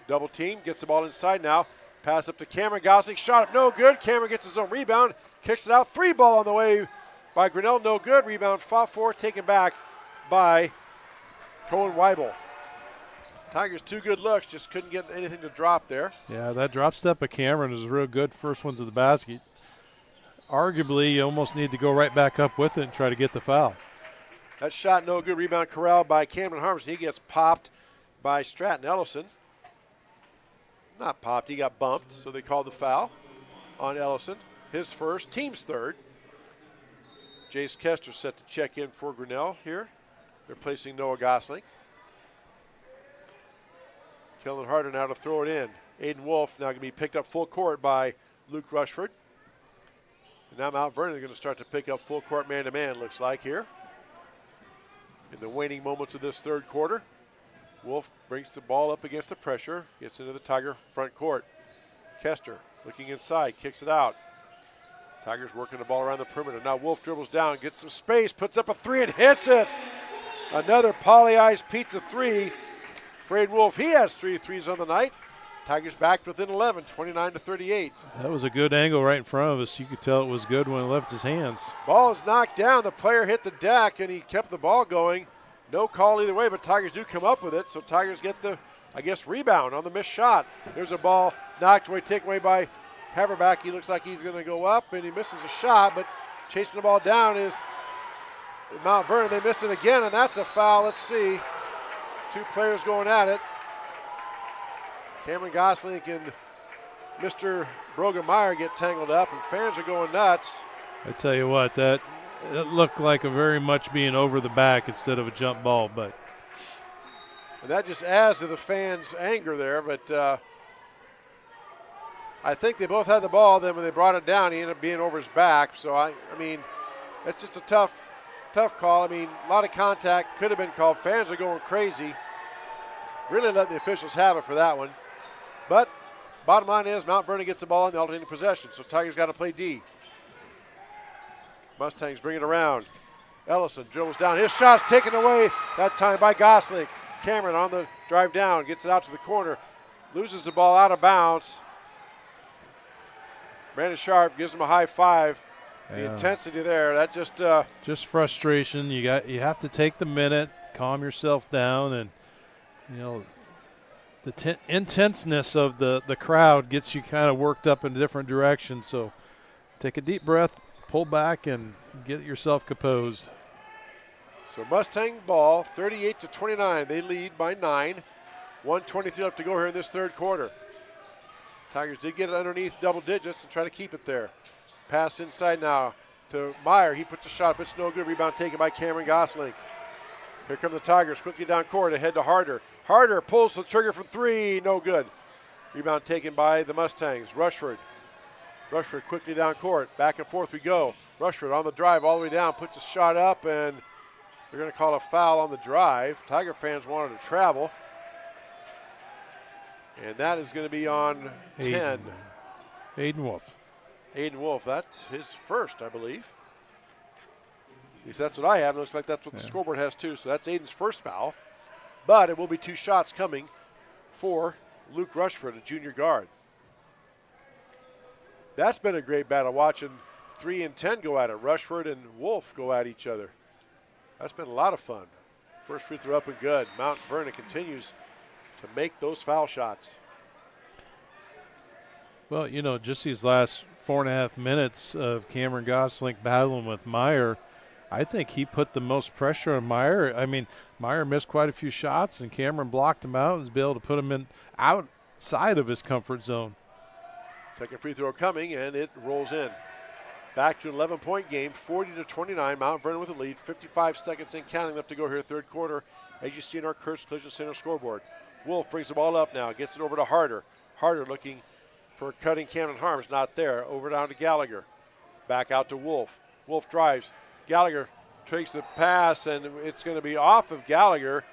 Double team, gets the ball inside now. Pass up to Cameron Gosling, shot up, no good. Cameron gets his own rebound, kicks it out. 3 ball on the way by Grinnell, no good. Rebound, fought for, taken back by Cohen Weibel. Tigers 2 good looks, just couldn't get anything to drop there. Yeah, that drop step of Cameron is real good. First one to the basket. Arguably, you almost need to go right back up with it and try to get the foul. That shot no good. Rebound corralled by Cameron Harms. He gets popped by Stratton Ellison. Not popped, he got bumped, so they called the foul on Ellison. His first, team's third. Jace Kester set to check in for Grinnell here, replacing Noah Gosling. Kellen Harder now to throw it in. Aiden Wolf now going to be picked up full court by Luke Rushford. And now Mount Vernon is going to start to pick up full court man-to-man, looks like here. In the waning moments of this third quarter, Wolf brings the ball up against the pressure, gets into the Tiger front court. Kester looking inside, kicks it out. Tigers working the ball around the perimeter. Now Wolf dribbles down, gets some space, puts up a three and hits it. Another poly-ice pizza three. Aiden Wolf, he has 3 threes on the night. Tigers back within 11, 29-38. That was a good angle right in front of us. You could tell it was good when it left his hands. Ball is knocked down. The player hit the deck, and he kept the ball going. No call either way, but Tigers do come up with it. So Tigers get the, rebound on the missed shot. There's a ball knocked away, taken away by Haverback. He looks like he's going to go up, and he misses a shot, but chasing the ball down is Mount Vernon. They miss it again, and that's a foul. Let's see. 2 players going at it. Cameron Gosling and Mr. Brogemeyer get tangled up, and fans are going nuts. I tell you what, it looked like a very much being over the back instead of a jump ball, but and that just adds to the fans' anger there. But I think they both had the ball. Then when they brought it down, he ended up being over his back. So I mean, it's just a tough call. I mean, a lot of contact could have been called. Fans are going crazy. Really letting the officials have it for that one. But bottom line is Mount Vernon gets the ball in the alternating possession, so Tigers got to play D. Mustangs bring it around. Ellison dribbles down. His shot's taken away that time by Gosling. Cameron on the drive down, gets it out to the corner, loses the ball out of bounds. Brandon Sharp gives him a high five. The intensity there, that just frustration. You have to take the minute, calm yourself down, and the intenseness of the crowd gets you kind of worked up in a different direction. So take a deep breath, pull back, and get yourself composed. So Mustang ball, 38-29. They lead by 9. 1:23 left to go here in this third quarter. Tigers did get it underneath double digits and try to keep it there. Pass inside now to Meyer. He puts a shot up. It's no good. Rebound taken by Cameron Gosling. Here come the Tigers quickly down court ahead to Harder. Harder pulls the trigger from 3. No good. Rebound taken by the Mustangs. Rushford quickly down court. Back and forth we go. Rushford on the drive all the way down. Puts a shot up, and they're going to call a foul on the drive. Tiger fans wanted to travel. And that is going to be on 10. Aiden Wolf. Aiden Wolf, that's his first, I believe. At least that's what I have. It looks like that's what the scoreboard has too. So that's Aiden's first foul. But it will be 2 shots coming for Luke Rushford, a junior guard. That's been a great battle, watching 3 and 10 go at it. Rushford and Wolf go at each other. That's been a lot of fun. First free throw up and good. Mount Vernon continues to make those foul shots. Well, just these last 4.5 minutes of Cameron Gosling battling with Meyer, I think he put the most pressure on Meyer. I mean, Meyer missed quite a few shots, and Cameron blocked him out and was able to put him in outside of his comfort zone. Second free throw coming, and it rolls in. Back to an 11-point game, 40-29. Mount Vernon with the lead. 55 seconds and counting left to go here, third quarter, as you see in our Kurtz Collision Center scoreboard. Wolf brings the ball up now, gets it over to Harder. Harder looking for cutting Camden Harms, not there. Over down to Gallagher. Back out to Wolf. Wolf drives. Gallagher takes the pass, and it's going to be off of Gallagher.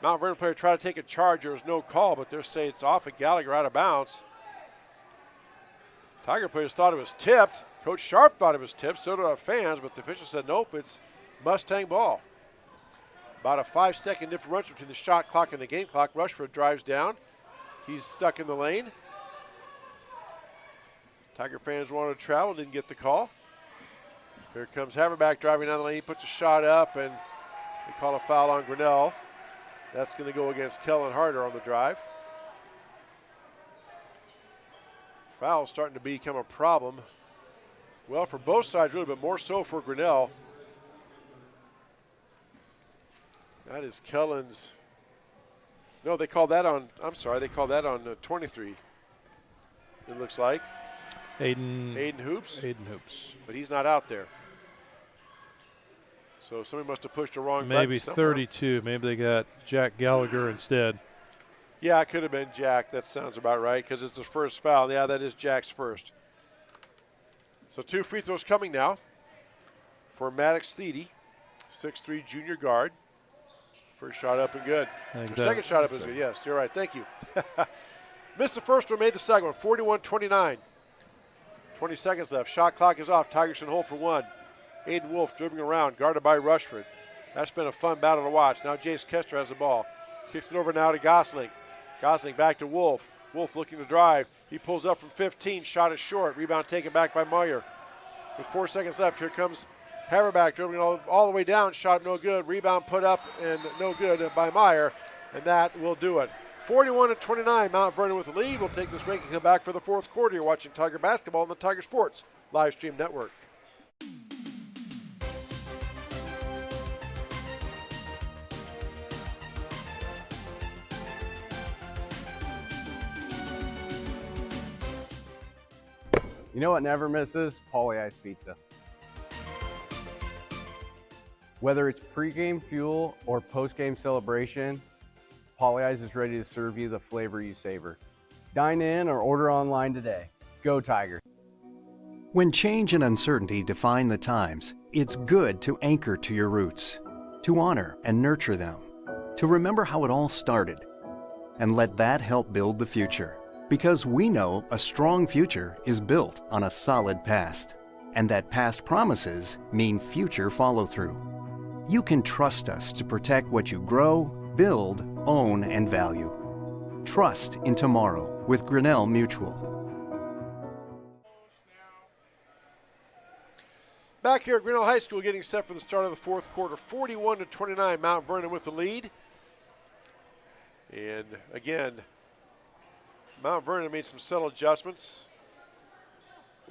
Mount Vernon player tried to take a charge. There was no call, but they're saying it's off of Gallagher out of bounds. Tiger players thought it was tipped. Coach Sharp thought it was tipped. So did our fans, but the official said nope, it's Mustang ball. About a 5-second differential between the shot clock and the game clock. Rushford drives down. He's stuck in the lane. Tiger fans wanted to travel, didn't get the call. Here comes Haverback driving down the lane. He puts a shot up, and they call a foul on Grinnell. That's going to go against Kellen Harder on the drive. Foul starting to become a problem. Well, for both sides, really, but more so for Grinnell. That is Kellen's. No, they called that on, I'm sorry, they called that on 23. It looks like. Aiden Hoops. Aiden Hoops. But he's not out there. So somebody must have pushed the wrong button. Maybe 32. Maybe they got Jack Gallagher instead. Yeah, it could have been Jack. That sounds about right because it's his first foul. Yeah, that is Jack's first. So 2 free throws coming now for Maddox Thede, 6'3" junior guard. First shot up and good. Second shot up is good. Yes, you're right. Thank you. Missed the first one, made the second one. 41-29. 20 seconds left. Shot clock is off. Tigers can hold for one. Aiden Wolf dribbling around, guarded by Rushford. That's been a fun battle to watch. Now Jace Kester has the ball. Kicks it over now to Gosling. Gosling back to Wolf. Wolf looking to drive. He pulls up from 15. Shot is short. Rebound taken back by Meyer. With 4 seconds left, here comes Haverback dribbling all the way down. Shot no good. Rebound put up and no good by Meyer. And that will do it. 41-29, Mount Vernon with the lead. We'll take this break and come back for the fourth quarter. You're watching Tiger Basketball on the Tiger Sports live stream network. You know what never misses? Pauly Ice Pizza. Whether it's pregame fuel or postgame celebration, Pauly Ice is ready to serve you the flavor you savor. Dine in or order online today. Go Tiger. When change and uncertainty define the times, it's good to anchor to your roots, to honor and nurture them, to remember how it all started, and let that help build the future. Because we know a strong future is built on a solid past, and that past promises mean future follow-through. You can trust us to protect what you grow, build, own, and value. Trust in tomorrow with Grinnell Mutual. Back here at Grinnell High School, getting set for the start of the fourth quarter. 41-29, Mount Vernon with the lead. And again, Mount Vernon made some subtle adjustments.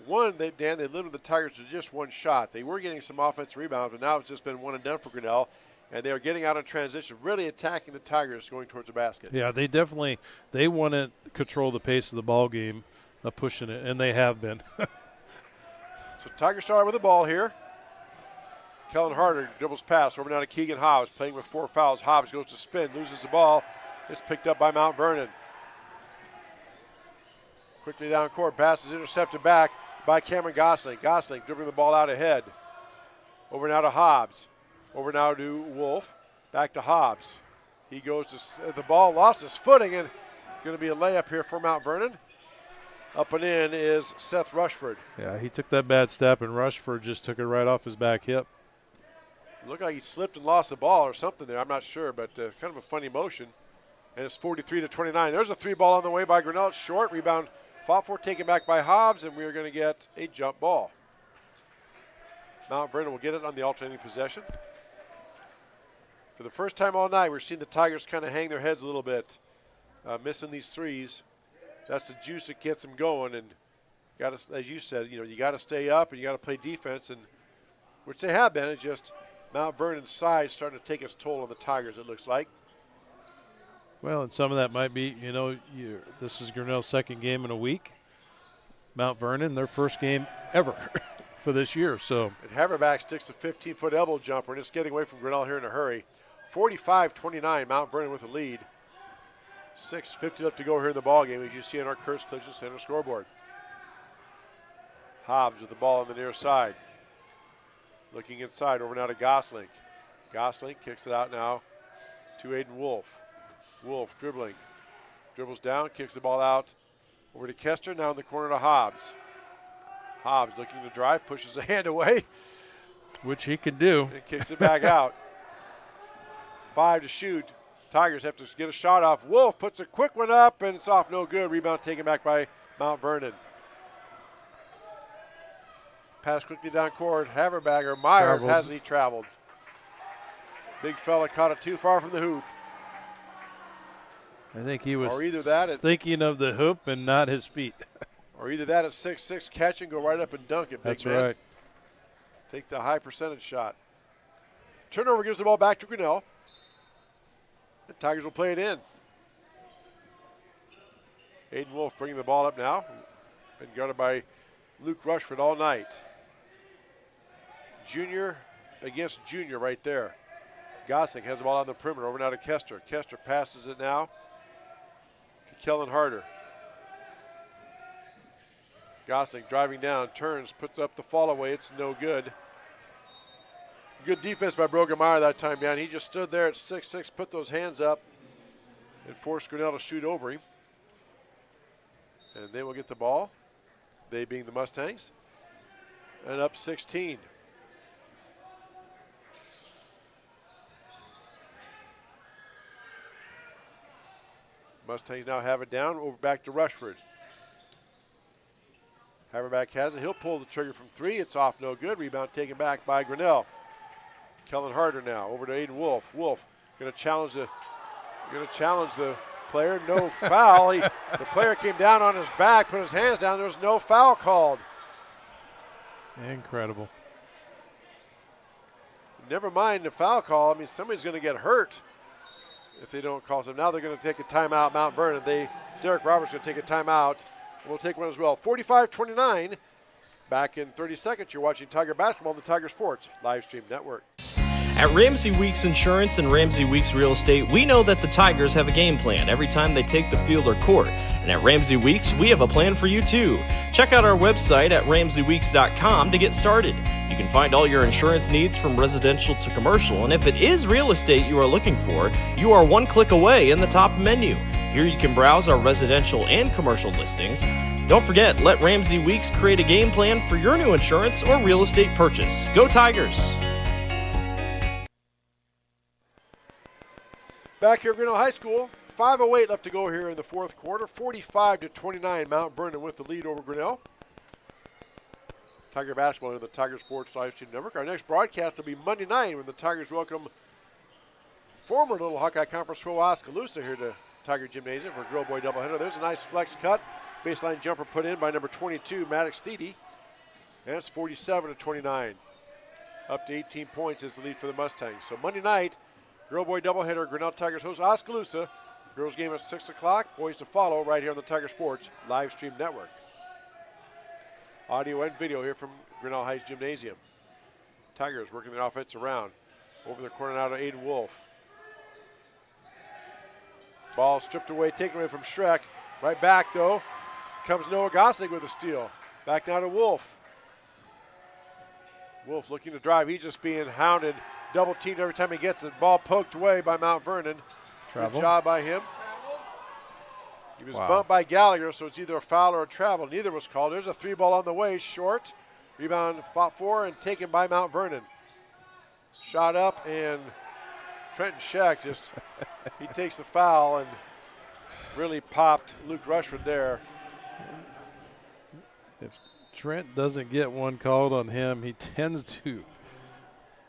One, they limited the Tigers to just one shot. They were getting some offensive rebounds, but now it's just been one and done for Grinnell. And they are getting out of transition, really attacking the Tigers going towards the basket. Yeah, they want to control the pace of the ball game, pushing it, and they have been. So Tigers start with the ball here. Kellen Harder dribbles pass over now to Keegan Hobbs, playing with 4 fouls. Hobbs goes to spin, loses the ball. It's picked up by Mount Vernon. Quickly down court, pass is intercepted back by Cameron Gosling. Gosling dribbling the ball out ahead. Over now to Hobbs. Over now to Wolf. Back to Hobbs. He goes to the ball, lost his footing, and going to be a layup here for Mount Vernon. Up and in is Seth Rushford. Yeah, he took that bad step, and Rushford just took it right off his back hip. Looked like he slipped and lost the ball or something there. I'm not sure, but kind of a funny motion. And it's 43-29. There's a 3 ball on the way by Grinnell. It's short. Rebound fought for, taken back by Hobbs, and we are going to get a jump ball. Mount Vernon will get it on the alternating possession. For the first time all night, we're seeing the Tigers kind of hang their heads a little bit, missing these threes. That's the juice that gets them going, and got to, as you said, you got to stay up and you got to play defense, and which they have been. It's just Mount Vernon's size starting to take its toll on the Tigers, it looks like. Well, and some of that might be, this is Grinnell's second game in a week. Mount Vernon, their first game ever for this year. So, and Haverback sticks a 15-foot elbow jumper, and it's getting away from Grinnell here in a hurry. 45-29, Mount Vernon with the lead. 6:50 left to go here in the ball game, as you see on our Kurtz Collision Center scoreboard. Hobbs with the ball on the near side. Looking inside, over now to Gosling. Gosling kicks it out now to Aiden Wolf. Wolf dribbling. Dribbles down, kicks the ball out over to Kester, now in the corner to Hobbs. Hobbs looking to drive, pushes a hand away. Which he can do. And kicks it back out. 5 to shoot. Tigers have to get a shot off. Wolf puts a quick one up, and it's off no good. Rebound taken back by Mount Vernon. Pass quickly down court. Haverback, Meyer hasn't he traveled. Big fella caught it too far from the hoop. I think he was or either that thinking of the hoop and not his feet. Or either that at 6'6", catch and go right up and dunk it. That's big man. right. Take the high percentage shot. Turnover gives the ball back to Grinnell. The Tigers will play it in. Aiden Wolf bringing the ball up now. Been guarded by Luke Rushford all night. Junior against junior right there. Gosling has the ball on the perimeter. Over now to Kester. Kester passes it now to Kellen Harder. Gosling driving down, turns, puts up the fall away. It's no good. Good defense by Brogemeyer that time, Dan. He just stood there at 6'6", put those hands up, and forced Grinnell to shoot over him. And they will get the ball, they being the Mustangs, and up 16. Mustangs now have it down, over back to Rushford. Haverback has it. He'll pull the trigger from 3. It's off, no good. Rebound taken back by Grinnell. Kellen Harder now over to Aiden Wolf. Wolf going to challenge the player. No foul. The player came down on his back, put his hands down. There was no foul called. Incredible. Never mind the foul call. I mean, somebody's going to get hurt if they don't call. So now they're going to take a timeout. Mount Vernon. Derek Roberts going to take a timeout. We'll take one as well. 45-29. Back in 30 seconds. You're watching Tiger Basketball on the Tiger Sports Live Stream Network. At Ramsey Weeks Insurance and Ramsey Weeks Real Estate, we know that the Tigers have a game plan every time they take the field or court. And at Ramsey Weeks, we have a plan for you too. Check out our website at ramseyweeks.com to get started. You can find all your insurance needs from residential to commercial, and if it is real estate you are looking for, you are one click away in the top menu. Here you can browse our residential and commercial listings. Don't forget, let Ramsey Weeks create a game plan for your new insurance or real estate purchase. Go Tigers! Back here at Grinnell High School, 5:08 left to go here in the fourth quarter. 45-29, Mount Vernon with the lead over Grinnell. Tiger Basketball in the Tiger Sports Live Stream Network. Our next broadcast will be Monday night when the Tigers welcome former Little Hawkeye Conference foe Oskaloosa here to Tiger Gymnasium for a Girl Boy doubleheader. There's a nice flex cut. Baseline jumper put in by number 22, Maddox Thiede. And it's 47-29. Up to 18 points is the lead for the Mustangs. So Monday night, Girl Boy doubleheader. Grinnell Tigers host Oskaloosa. Girls game at 6 o'clock. Boys to follow right here on the Tiger Sports Live Stream Network. Audio and video here from Grinnell High's Gymnasium. Tigers working their offense around. Over the corner now to Aiden Wolf. Ball stripped away, taken away from Schreck. Right back though. Comes Noah Gossig with a steal. Back now to Wolf. Wolf looking to drive. He's just being hounded. Double teamed every time he gets it. Ball poked away by Mount Vernon. Travel. Good job by him. He was bumped by Gallagher, so it's either a foul or a travel. Neither was called. There's a 3-ball on the way, short. Rebound fought for and taken by Mount Vernon. Shot up, and Trenton Scheck just, he takes the foul and really popped Luke Rushford there. If Trent doesn't get one called on him, he tends to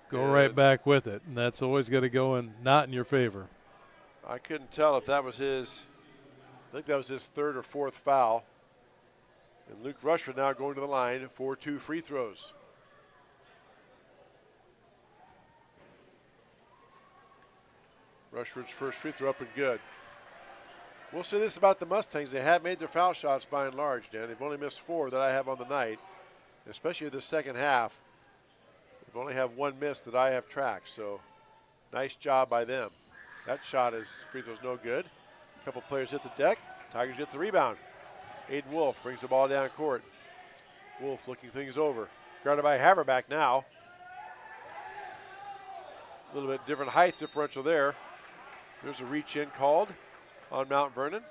go right back with it, and that's always going to go not in your favor. I couldn't tell if that was his, I think that was his 3rd or 4th foul. And Luke Rushford now going to the line for 2 free throws. Rushford's first free throw up and good. We'll say this about the Mustangs. They have made their foul shots by and large, Dan. They've only missed 4 that I have on the night, especially the second half. They've only have 1 miss that I have tracked, so nice job by them. That shot is, free throw's no good. A couple players hit the deck. Tigers get the rebound. Aiden Wolf brings the ball down court. Wolf looking things over. Guarded by Haverback now. A little bit different height differential there. There's a reach in called on Mount Vernon.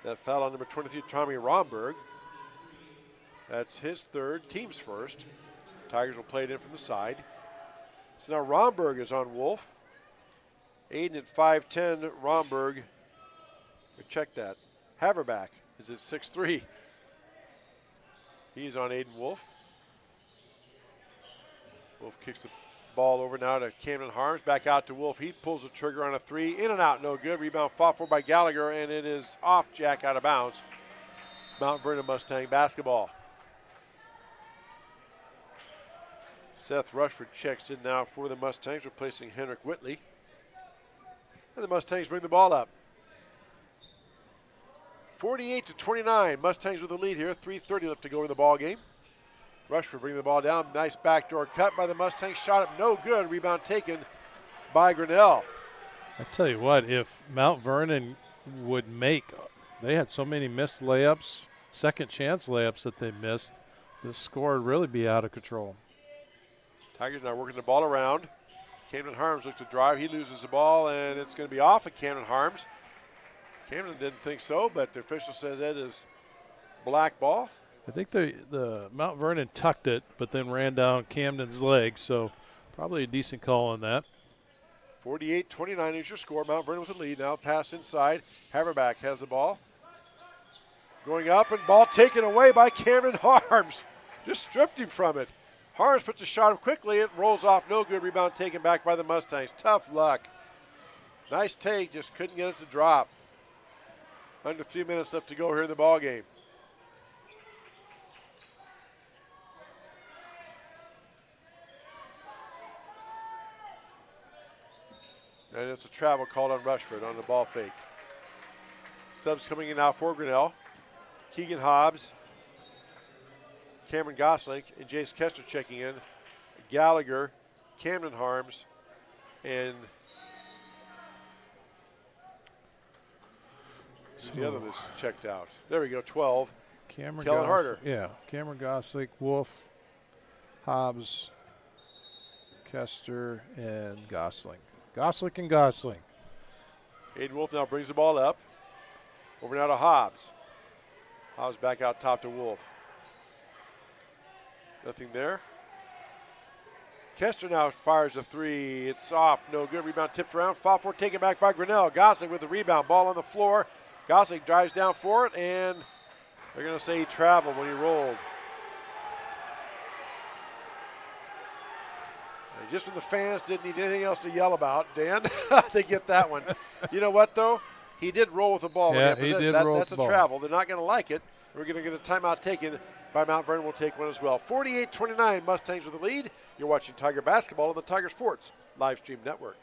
That foul on number 23, Tommy Romberg. That's his 3rd, team's first. Tigers will play it in from the side. So now Romberg is on Wolf. Aiden at 5'10", Romberg. Check that. Haverback is at 6'3". He's on Aiden Wolf. Wolf kicks the ball over now to Camden Harms. Back out to Wolf. He pulls the trigger on a 3. In and out, no good. Rebound fought for by Gallagher, and it is off Jack out of bounds. Mount Vernon Mustang basketball. Seth Rushford checks in now for the Mustangs, replacing Henrik Whitley. And the Mustangs bring the ball up. 48-29, Mustangs with the lead here. 3:30 left to go in the ball game. Rushford bringing the ball down. Nice backdoor cut by the Mustangs. Shot up, no good. Rebound taken by Grinnell. I tell you what, if Mount Vernon would make. They had so many missed layups, second chance layups that they missed. This score would really be out of control. Tigers now working the ball around. Camden Harms looks to drive. He loses the ball, and it's going to be off of Camden Harms. Camden didn't think so, but the official says that is black ball. I think the Mount Vernon tucked it, but then ran down Camden's leg, so probably a decent call on that. 48-29 is your score. Mount Vernon with the lead. Now pass inside. Haverback has the ball. Going up, and ball taken away by Camden Harms. Just stripped him from it. Harms puts a shot up quickly. It rolls off. No good. Rebound taken back by the Mustangs. Tough luck. Nice take. Just couldn't get it to drop. Under 3 minutes left to go here in the ball game. And it's a travel called on Rushford on the ball fake. Subs coming in now for Grinnell. Keegan Hobbs, Cameron Gosling, and Jace Kester checking in. Gallagher, Camden Harms, and the other was checked out. There we go, 12. Cameron Kellen Harder. Yeah, Cameron Gosling, Wolf, Hobbs, Kester, and Gosling. Gosling and Gosling. Aiden Wolf now brings the ball up. Over now to Hobbs. Hobbs back out top to Wolf. Nothing there. Kester now fires a three. It's off. No good. Rebound tipped around. Foul for taken back by Grinnell. Gosling with the rebound. Ball on the floor. Gosling drives down for it, and they're going to say he traveled when he rolled. And just when the fans didn't need anything else to yell about, Dan, they get that one. You know what, though? He did roll with the ball. Yeah, he did roll That's with a the ball. travel. They're not going to like it. We're going to get a timeout taken by Mount Vernon. We'll take one as well. 48-29, Mustangs with the lead. You're watching Tiger Basketball on the Tiger Sports Live Stream Network.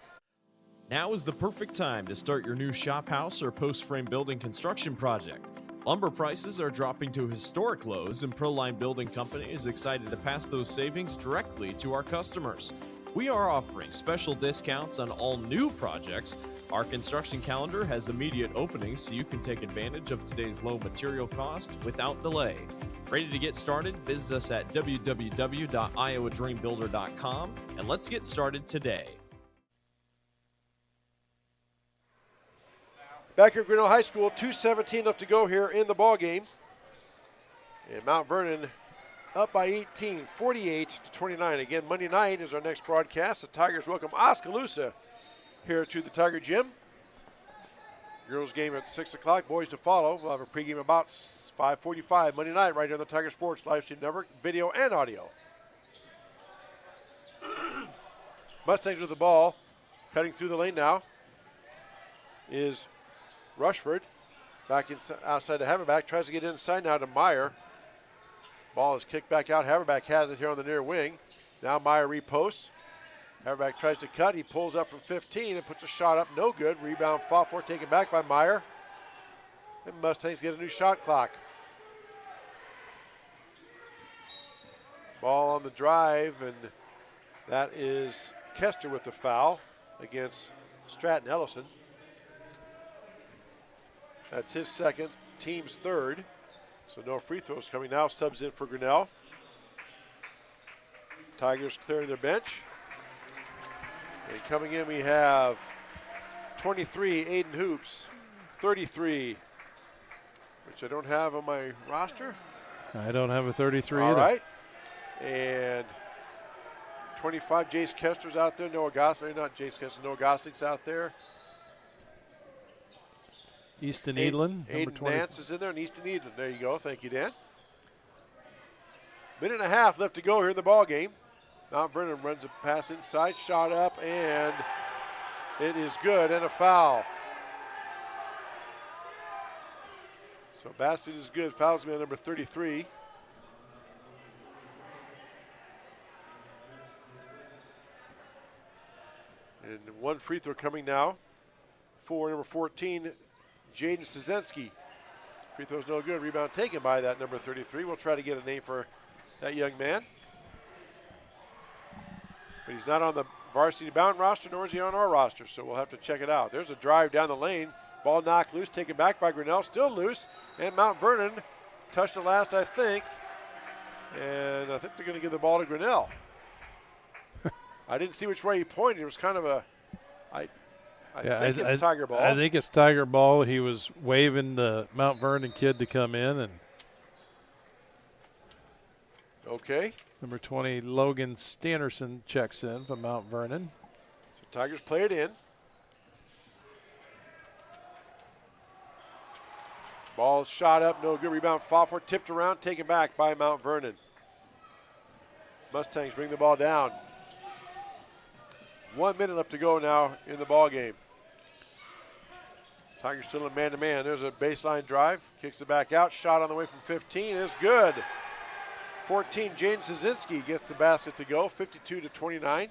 Now is the perfect time to start your new shop house or post frame building construction project. Lumber prices are dropping to historic lows, and Proline Building Company is excited to pass those savings directly to our customers. We are offering special discounts on all new projects. Our construction calendar has immediate openings, so you can take advantage of today's low material cost without delay. Ready to get started? Visit us at www.iowadreambuilder.com, and let's get started today. Back here at Grinnell High School, 2:17 left to go here in the ball game. And Mount Vernon up by 18, 48-29. Again, Monday night is our next broadcast. The Tigers welcome Oskaloosa here to the Tiger Gym. Girls game at 6 o'clock, boys to follow. We'll have a pregame about 5:45 Monday night right here on the Tiger Sports Live Stream Network, video and audio. Mustangs with the ball, cutting through the lane now is Rushford. Back outside to Haverback, tries to get inside now to Meyer. Ball is kicked back out. Haverback has it here on the near wing. Now Meyer reposts. Haverback tries to cut. He pulls up from 15 and puts a shot up. No good. Rebound fought for, taken back by Meyer. And Mustangs get a new shot clock. Ball on the drive, and that is Kester with the foul against Stratton Ellison. That's his second, team's third. So no free throws coming now. Subs in for Grinnell. Tigers clearing their bench. And coming in we have 23, Aiden Hoops. 33, which I don't have on my roster. I don't have a 33 All either. right. And 25, Jace Kester's out there. Noah Gosling, not Jace Kester, Noah Gosling's out there. Easton Edlin, number Aiden 20. Nance is in there, and Easton Edlin. There you go. Thank you, Dan. Minute and a half left to go here in the ball game. Mount Vernon runs a pass inside, shot up, and it is good, and a foul. So basket is good. Fouls me on number 33. And one free throw coming now for number 14, Jaden Szynski. Free throw's no good. Rebound taken by that number 33. We'll try to get a name for that young man. But he's not on the varsity bound roster, nor is he on our roster, so we'll have to check it out. There's a drive down the lane. Ball knocked loose, taken back by Grinnell, still loose, and Mount Vernon touched it last, I think. And I think they're going to give the ball to Grinnell. I didn't see which way he pointed. It was kind of a, I think it's Tiger ball. I think it's Tiger ball. He was waving the Mount Vernon kid to come in. And okay. Number 20, Logan Stannerson checks in from Mount Vernon. So Tigers play it in. Ball shot up, no good. Rebound, foul for, tipped around, taken back by Mount Vernon. Mustangs bring the ball down. 1 minute left to go now in the ball game. Tigers still in man-to-man. There's a baseline drive, kicks it back out. Shot on the way from 15 is good. 14, Jaden Szynski gets the basket to go, 52-29.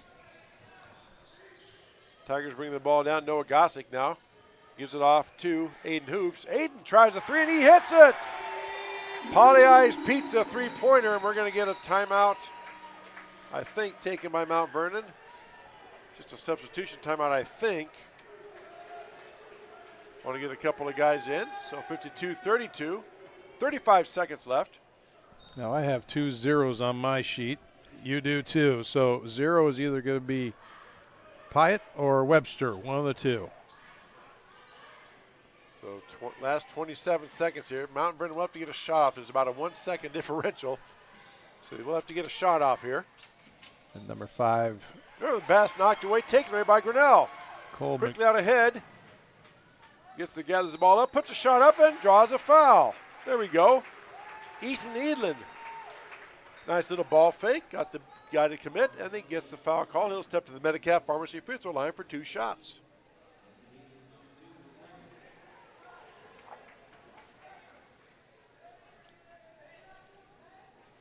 Tigers bring the ball down. Noah Gossick now gives it off to Aiden Hoops. Aiden tries a three and he hits it. Polly Eyes Pizza three-pointer, and we're going to get a timeout, I think, taken by Mount Vernon. Just a substitution timeout, I think. Want to get a couple of guys in. So 52-32, 35 seconds left. Now I have 2 zeros on my sheet. You do too. So 0 is either going to be Pyatt or Webster, one of the two. So last 27 seconds here. Mount Vernon will have to get a shot off. There's about a 1 second differential. So they will have to get a shot off here. And number 5. Oh, the pass knocked away, taken away by Grinnell. Cole quickly out ahead. Gathers the ball up, puts a shot up, and draws a foul. There we go. Easton Edlin. Nice little ball fake. Got the guy to commit, and he gets the foul call. He'll step to the Medicap Pharmacy free throw line for 2 shots.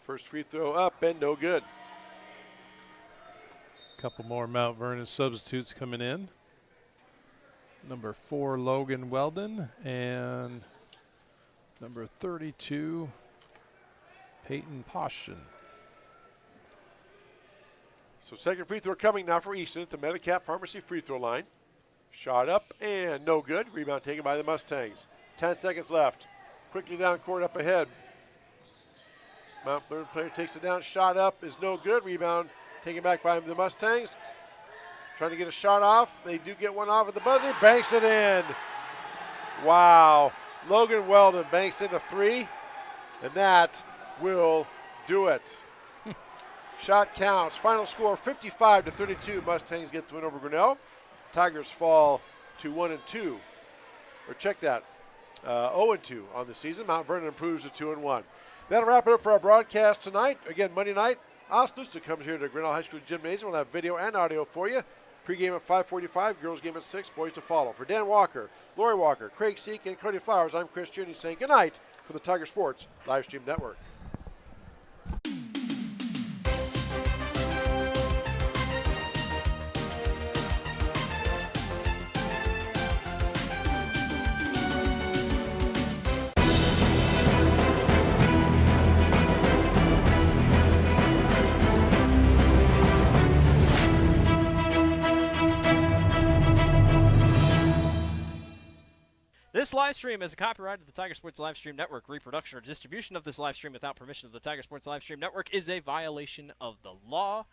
First free throw up and no good. Couple more Mount Vernon substitutes coming in. Number 4, Logan Weldon, and number 32, Peyton Poshin. So second free throw coming now for Easton at the Medicap Pharmacy free throw line. Shot up and no good. Rebound taken by the Mustangs. 10 seconds left. Quickly down court up ahead. Mount Vernon player takes it down. Shot up is no good. Rebound taken back by the Mustangs. Trying to get a shot off. They do get one off at the buzzer. Banks it in. Wow. Logan Weldon banks in a 3, and that will do it. Shot counts. Final score 55-32. Mustangs get the win over Grinnell. Tigers fall to 1-2. Or check that. 0-2 on the season. Mount Vernon improves to 2-1. That'll wrap it up for our broadcast tonight. Again, Monday night, Oslusa comes here to Grinnell High School Gymnasium. We'll have video and audio for you. Pre-game at 5:45, girls game at 6, boys to follow. For Dan Walker, Lori Walker, Craig Seek, and Cody Flowers, I'm Chris Juny saying goodnight for the Tiger Sports Livestream Network. This live stream is a copyright of the Tiger Sports Livestream Network. Reproduction or distribution of this live stream without permission of the Tiger Sports Livestream Network is a violation of the law.